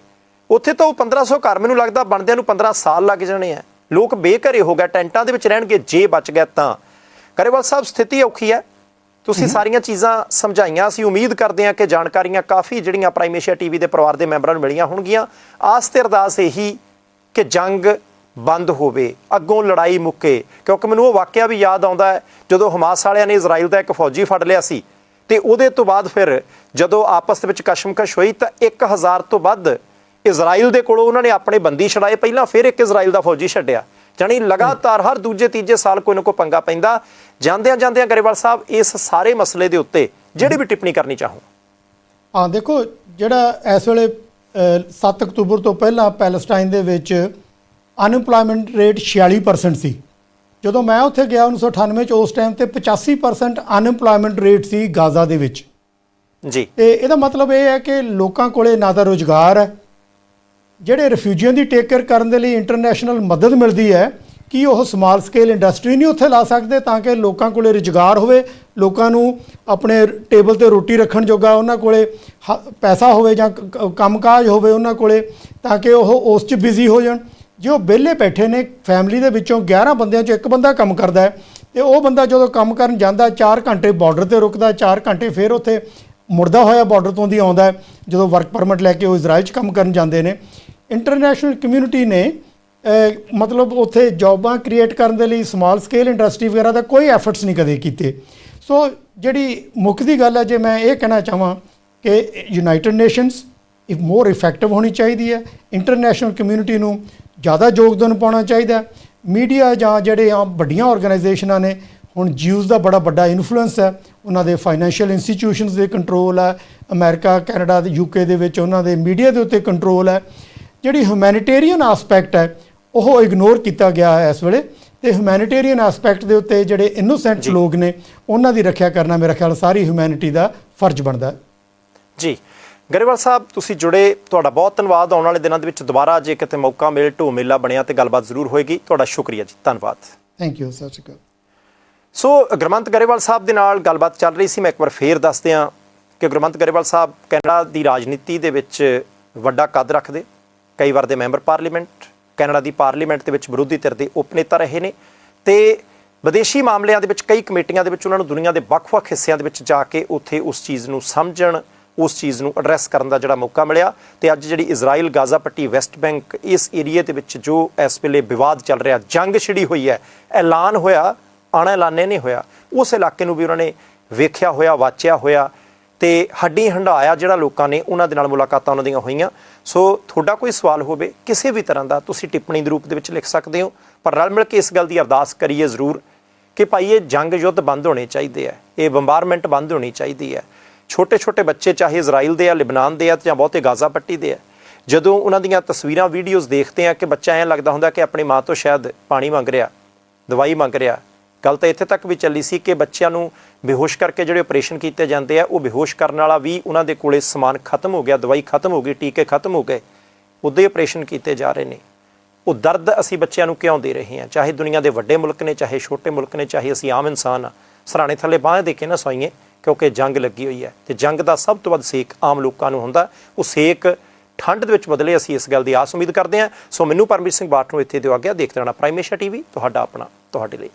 ਉੱਥੇ ਤਾਂ ਉਹ 1500 ਘਰ ਮੈਨੂੰ ਲੱਗਦਾ ਬਣਦਿਆਂ ਨੂੰ 15 ਸਾਲ ਲੱਗ ਜਾਣੇ ਆ। ਲੋਕ ਬੇਘਰੇ ਹੋ ਗਏ, ਟੈਂਟਾਂ ਦੇ ਵਿੱਚ ਰਹਿਣਗੇ ਜੇ ਬਚ ਗਿਆ ਤਾਂ। ਗਰੇਵਾਲ ਸਾਹਿਬ, ਸਥਿਤੀ ਔਖੀ ਹੈ। ਤੁਸੀਂ ਸਾਰੀਆਂ ਚੀਜ਼ਾਂ ਸਮਝਾਈਆਂ। ਅਸੀਂ ਉਮੀਦ ਕਰਦੇ ਹਾਂ ਕਿ ਜਾਣਕਾਰੀਆਂ ਕਾਫੀ ਜਿਹੜੀਆਂ ਪ੍ਰਾਈਮ ਏਸ਼ੀਆ ਟੀਵੀ ਦੇ ਪਰਿਵਾਰ ਦੇ ਮੈਂਬਰਾਂ ਨੂੰ ਮਿਲੀਆਂ ਹੋਣਗੀਆਂ। ਆਸ ਤੇ ਅਰਦਾਸ ਇਹੀ ਕਿ ਜੰਗ ਬੰਦ ਹੋਵੇ, ਅੱਗੋਂ ਲੜਾਈ ਮੁੱਕੇ, ਕਿਉਂਕਿ ਮੈਨੂੰ ਉਹ ਵਾਕਿਆ ਵੀ ਯਾਦ ਆਉਂਦਾ ਹੈ ਜਦੋਂ ਹਮਾਸ ਵਾਲਿਆਂ ਨੇ ਇਜ਼ਰਾਈਲ ਦਾ ਇੱਕ ਫੌਜੀ ਫੜ ਲਿਆ ਸੀ, ਤੇ ਉਹਦੇ ਤੋਂ ਬਾਅਦ ਫਿਰ ਜਦੋਂ ਆਪਸ ਦੇ ਵਿੱਚ ਕਸ਼ਮਕਸ਼ ਹੋਈ ਤਾਂ 1000 ਤੋਂ ਵੱਧ ਇਜ਼ਰਾਈਲ ਦੇ ਕੋਲੋਂ ਉਹਨਾਂ ਨੇ ਆਪਣੇ ਬੰਦੀ ਛਡਾਏ ਪਹਿਲਾਂ, ਫਿਰ ਇੱਕ ਇਜ਼ਰਾਈਲ ਦਾ ਫੌਜੀ ਛੱਡਿਆ। ਜਾਣੀ ਲਗਾਤਾਰ ਹਰ ਦੂਜੇ ਤੀਜੇ ਸਾਲ ਕੋਈ ਨਾ ਕੋਈ ਪੰਗਾ ਪੈਂਦਾ। ਜਾਂਦਿਆਂ ਗਰੇਵਾਲ ਸਾਹਿਬ, ਇਸ ਸਾਰੇ ਮਸਲੇ ਦੇ ਉੱਤੇ ਜਿਹੜੀ ਵੀ ਟਿੱਪਣੀ ਕਰਨੀ ਚਾਹੋ। ਹਾਂ, ਦੇਖੋ, ਜਿਹੜਾ ਇਸ ਵੇਲੇ 7 ਅਕਤੂਬਰ ਤੋਂ ਪਹਿਲਾਂ ਪੈਲਸਟਾਈਨ ਦੇ ਵਿੱਚ ਅਨਇੰਪਲੋਇਮੈਂਟ ਰੇਟ 46% ਸੀ। ਜਦੋਂ ਮੈਂ ਉੱਥੇ ਗਿਆ 1998 'ਚ, ਉਸ ਟਾਈਮ ਤੇ 85% ਅਨਇੰਪਲੋਇਮੈਂਟ ਰੇਟ ਸੀ ਗਾਜ਼ਾ ਦੇ ਵਿੱਚ ਜੀ। ਤੇ ਇਹਦਾ ਮਤਲਬ ਇਹ ਹੈ ਕਿ ਲੋਕਾਂ ਕੋਲੇ ਨਾ ਤਾਂ ਰੁਜ਼ਗਾਰ ਹੈ, ਜਿਹੜੇ ਰਿਫਿਊਜੀਆਂ ਦੀ ਟੇਕ ਕੇਅਰ ਕਰਨ ਦੇ ਲਈ ਇੰਟਰਨੈਸ਼ਨਲ ਮਦਦ ਮਿਲਦੀ ਹੈ, ਕਿ ਉਹ ਸਮਾਲ ਸਕੇਲ ਇੰਡਸਟਰੀ ਨਹੀਂ ਉੱਥੇ ਲਾ ਸਕਦੇ ਤਾਂ ਕਿ ਲੋਕਾਂ ਕੋਲੇ ਰੁਜ਼ਗਾਰ ਹੋਵੇ, ਲੋਕਾਂ ਨੂੰ ਆਪਣੇ ਟੇਬਲ ਤੇ ਰੋਟੀ ਰੱਖਣ ਜੋਗਾ ਉਹਨਾਂ ਕੋਲੇ ਪੈਸਾ ਹੋਵੇ ਜਾਂ ਕੰਮਕਾਜ ਹੋਵੇ ਉਹਨਾਂ ਕੋਲੇ, ਤਾਂ ਕਿ ਉਹ ਉਸ 'ਚ ਬਿਜ਼ੀ ਹੋ ਜਾਣ। ਜੇ ਉਹ ਵਿਹਲੇ ਬੈਠੇ ਨੇ, ਫੈਮਿਲੀ ਦੇ ਵਿੱਚੋਂ 11 ਬੰਦਿਆਂ 'ਚੋਂ ਇੱਕ ਬੰਦਾ ਕੰਮ ਕਰਦਾ ਹੈ, ਤੇ ਉਹ ਬੰਦਾ ਜਦੋਂ ਕੰਮ ਕਰਨ ਜਾਂਦਾ 4 ਘੰਟੇ ਬਾਰਡਰ ਤੇ ਰੁਕਦਾ, 4 ਘੰਟੇ ਫਿਰ ਉੱਥੇ ਮੁੜਦਾ ਹੋਇਆ ਬਾਰਡਰ ਤੋਂ ਦੀ ਆਉਂਦਾ ਜਦੋਂ ਵਰਕ ਪਰਮਿਟ ਲੈ ਕੇ ਉਹ ਇਜ਼ਰਾਈਲ 'ਚ ਕੰਮ ਕਰਨ ਜਾਂਦੇ ਨੇ। ਇੰਟਰਨੈਸ਼ਨਲ ਕਮਿਊਨਿਟੀ ਨੇ ਮਤਲਬ ਉੱਥੇ ਜੌਬਾਂ ਕ੍ਰੀਏਟ ਕਰਨ ਦੇ ਲਈ ਸਮਾਲ ਸਕੇਲ ਇੰਡਸਟਰੀ ਵਗੈਰਾ ਦਾ ਕੋਈ ਐਫਰਟਸ ਨਹੀਂ ਕਦੇ ਕੀਤੇ। ਸੋ ਜਿਹੜੀ ਮੁੱਖ ਦੀ ਗੱਲ ਹੈ, ਜੇ ਮੈਂ ਇਹ ਕਹਿਣਾ ਚਾਹਾਂ ਕਿ ਯੂਨਾਈਟਿਡ ਨੇਸ਼ਨਸ ਮੋਰ ਇਫੈਕਟਿਵ ਹੋਣੀ ਚਾਹੀਦੀ ਹੈ, ਇੰਟਰਨੈਸ਼ਨਲ ਕਮਿਊਨਿਟੀ ਨੂੰ ਜ਼ਿਆਦਾ ਯੋਗਦਾਨ ਪਾਉਣਾ ਚਾਹੀਦਾ। ਮੀਡੀਆ ਜਾਂ ਜਿਹੜੇ ਵੱਡੀਆਂ ਆਰਗੇਨਾਈਜੇਸ਼ਨਾਂ ਨੇ, ਹੁਣ ਜਿਊਜ਼ ਦਾ ਬੜਾ ਵੱਡਾ ਇਨਫਲੂਐਂਸ ਹੈ, ਉਹਨਾਂ ਦੇ ਫਾਈਨੈਂਸ਼ੀਅਲ ਇੰਸਟੀਟਿਊਸ਼ਨਸ ਦੇ ਕੰਟਰੋਲ ਹੈ, ਅਮਰੀਕਾ, ਕੈਨੇਡਾ, UK ਦੇ ਵਿੱਚ ਉਹਨਾਂ ਦੇ ਮੀਡੀਆ ਦੇ ਉੱਤੇ ਕੰਟਰੋਲ ਹੈ। ਜਿਹੜੀ ਹਿਊਮੈਨਿਟੇਰੀਅਨ ਆਸਪੈਕਟ ਹੈ ਉਹ ਇਗਨੋਰ ਕੀਤਾ ਗਿਆ ਹੈ ਇਸ ਵੇਲੇ, ਤੇ ਹਿਊਮੈਨਿਟੇਰੀਅਨ ਆਸਪੈਕਟ ਦੇ ਉੱਤੇ ਜਿਹੜੇ ਇਨੋਸੈਂਟ ਲੋਕ ਨੇ ਉਹਨਾਂ ਦੀ ਰੱਖਿਆ ਕਰਨਾ ਮੇਰਾ ਖਿਆਲ ਸਾਰੀ ਹਿਊਮੈਨਿਟੀ ਦਾ ਫਰਜ਼ ਬਣਦਾ ਜੀ। ਗਰੇਵਾਲ ਸਾਹਿਬ, ਤੁਸੀਂ ਜੁੜੇ, ਤੁਹਾਡਾ ਬਹੁਤ ਧੰਨਵਾਦ। ਆਉਣ ਵਾਲੇ ਦਿਨਾਂ ਦੇ ਵਿੱਚ ਦੁਬਾਰਾ ਜੇ ਕਿਤੇ ਮੌਕਾ ਮਿਲੇ, ਢੋ ਮੇਲਾ ਬਣਿਆ ਤੇ ਗੱਲਬਾਤ ਜ਼ਰੂਰ ਹੋਏਗੀ। ਤੁਹਾਡਾ ਸ਼ੁਕਰੀਆ ਜੀ, ਧੰਨਵਾਦ। ਥੈਂਕ ਯੂ, ਸਤਿ ਸ਼੍ਰੀ ਅਕਾਲ। ਸੋ ਗੁਰਮੰਤ ਗਰੇਵਾਲ ਸਾਹਿਬ ਦੇ ਨਾਲ ਗੱਲਬਾਤ ਚੱਲ ਰਹੀ ਸੀ। ਮੈਂ ਇੱਕ ਵਾਰ ਫੇਰ ਦੱਸ ਦਿਆਂ ਕਿ ਗੁਰਮੰਤ ਗਰੇਵਾਲ ਸਾਹਿਬ ਕੈਨੇਡਾ ਦੀ ਰਾਜਨੀਤੀ ਦੇ ਵਿੱਚ ਵੱਡਾ ਕੱਦ ਰੱਖਦੇ, ਕਈ ਵਾਰ ਦੇ ਮੈਂਬਰ ਪਾਰਲੀਮੈਂਟ, ਕੈਨੇਡਾ ਦੀ ਪਾਰਲੀਮੈਂਟ ਦੇ ਵਿੱਚ ਵਿਰੋਧੀ ਧਿਰ ਦੇ ਉਪ ਨੇਤਾ ਰਹੇ ਨੇ, ਤੇ ਵਿਦੇਸ਼ੀ ਮਾਮਲਿਆਂ ਦੇ ਵਿੱਚ ਕਈ ਕਮੇਟੀਆਂ ਦੇ ਵਿੱਚ ਉਹਨਾਂ ਨੂੰ ਦੁਨੀਆ ਦੇ ਵੱਖ-ਵੱਖ ਹਿੱਸਿਆਂ ਦੇ ਵਿੱਚ ਜਾ ਕੇ ਉੱਥੇ ਉਸ ਚੀਜ਼ ਨੂੰ ਸਮਝਣ, ਉਸ ਚੀਜ਼ ਨੂੰ ਐਡਰੈਸ ਕਰਨ ਦਾ ਜਿਹੜਾ ਮੌਕਾ ਮਿਲਿਆ। ਤੇ ਅੱਜ ਜਿਹੜੀ ਇਜ਼ਰਾਈਲ ਗਾਜ਼ਾ ਪੱਟੀ ਵੈਸਟ ਬੈਂਕ ਇਸ ਏਰੀਏ ਦੇ ਵਿੱਚ ਜੋ ਇਸ ਵੇਲੇ ਵਿਵਾਦ ਚੱਲ ਰਿਹਾ, ਜੰਗ ਛਿੜੀ ਹੋਈ ਹੈ, ਐਲਾਨ ਹੋਇਆ, ਅਣ-ਐਲਾਨੇ ਨਹੀਂ ਹੋਇਆ, ਉਸ ਇਲਾਕੇ ਨੂੰ ਵੀ ਉਹਨਾਂ ਨੇ ਵੇਖਿਆ ਹੋਇਆ, ਵਾਚਿਆ ਹੋਇਆ ਤੇ ਹੱਡੀ ਹੰਡਾਇਆ ਜਿਹੜਾ ਲੋਕਾਂ ਨੇ ਉਹਨਾਂ ਦੇ ਨਾਲ ਮੁਲਾਕਾਤਾਂ ਉਹਨਾਂ ਦੀਆਂ ਹੋਈਆਂ। ਸੋ ਤੁਹਾਡਾ ਕੋਈ ਸਵਾਲ ਹੋਵੇ ਕਿਸੇ ਵੀ ਤਰ੍ਹਾਂ ਦਾ ਤੁਸੀਂ ਟਿੱਪਣੀ ਦੇ ਰੂਪ ਦੇ ਵਿੱਚ ਲਿਖ ਸਕਦੇ ਹੋ, ਪਰ ਰਲ ਮਿਲ ਕੇ ਇਸ ਗੱਲ ਦੀ ਅਰਦਾਸ ਕਰੀਏ ਜ਼ਰੂਰ ਕਿ ਭਾਈ ਇਹ ਜੰਗ ਯੁੱਧ ਬੰਦ ਹੋਣੇ ਚਾਹੀਦੇ ਹੈ, ਇਹ ਬੰਬਾਰਮੈਂਟ ਬੰਦ ਹੋਣੀ ਚਾਹੀਦੀ ਹੈ। ਛੋਟੇ ਛੋਟੇ ਬੱਚੇ ਚਾਹੇ ਇਜ਼ਰਾਈਲ ਦੇ ਆ, ਲਿਬਨਾਨ ਦੇ ਆ ਜਾਂ ਬਹੁਤੇ ਗਾਜ਼ਾ ਪੱਟੀ ਦੇ ਆ, ਜਦੋਂ ਉਹਨਾਂ ਦੀਆਂ ਤਸਵੀਰਾਂ ਵੀਡੀਓਜ਼ ਦੇਖਦੇ ਆ ਕਿ ਬੱਚਾ ਐਂ ਲੱਗਦਾ ਹੁੰਦਾ ਕਿ ਆਪਣੀ ਮਾਂ ਤੋਂ ਸ਼ਾਇਦ ਪਾਣੀ ਮੰਗ ਰਿਹਾ, ਦਵਾਈ ਮੰਗ ਰਿਹਾ। ਗੱਲ ਤਾਂ ਇੱਥੇ ਤੱਕ ਵੀ ਚੱਲੀ ਸੀ ਕਿ ਬੱਚਿਆਂ ਨੂੰ ਬੇਹੋਸ਼ ਕਰਕੇ ਜਿਹੜੇ ਆਪਰੇਸ਼ਨ ਕੀਤੇ ਜਾਂਦੇ ਆ, ਉਹ ਬੇਹੋਸ਼ ਕਰਨ ਵਾਲਾ ਵੀ ਉਹਨਾਂ ਦੇ ਕੋਲੇ ਸਮਾਨ ਖਤਮ ਹੋ ਗਿਆ, ਦਵਾਈ ਖਤਮ ਹੋ ਗਈ, ਟੀਕੇ ਖਤਮ ਹੋ ਗਏ, ਉੱਦਾਂ ਹੀ ਆਪਰੇਸ਼ਨ ਕੀਤੇ ਜਾ ਰਹੇ ਨੇ। ਉਹ ਦਰਦ ਅਸੀਂ ਬੱਚਿਆਂ ਨੂੰ ਕਿਉਂ ਦੇ ਰਹੇ ਹਾਂ? ਚਾਹੇ ਦੁਨੀਆ ਦੇ ਵੱਡੇ ਮੁਲਕ ਨੇ, ਚਾਹੇ ਛੋਟੇ ਮੁਲਕ ਨੇ, ਚਾਹੇ ਅਸੀਂ ਆਮ ਇਨਸਾਨ ਆ, ਸਰਾਣੇ ਥੱਲੇ ਬਾਂਹ ਦੇ ਕੇ ਨਾ ਸੋਈਏ, ਕਿਉਂਕਿ ਜੰਗ ਲੱਗੀ ਹੋਈ ਹੈ ਤੇ ਜੰਗ ਦਾ ਸਭ ਤੋਂ ਵੱਧ ਸੇਕ ਆਮ ਲੋਕਾਂ ਨੂੰ ਹੁੰਦਾ। ਉਹ ਸੇਕ ਠੰਡ ਦੇ ਵਿੱਚ ਬਦਲੇ, ਅਸੀਂ ਇਸ ਗੱਲ ਦੀ ਆਸ ਉਮੀਦ ਕਰਦੇ ਹਾਂ। ਸੋ ਮੈਨੂੰ ਪਰਮਜੀਤ ਸਿੰਘ ਬਾਠ ਨੂੰ ਇੱਥੇ ਦਿਓ ਆਗਿਆ। ਦੇਖਦੇ ਰਹਿਣਾ ਪ੍ਰਾਈਮ ਏਸ਼ੀਆ ਟੀਵੀ, ਤੁਹਾਡਾ ਆਪਣਾ, ਤੁਹਾਡੇ ਲਈ।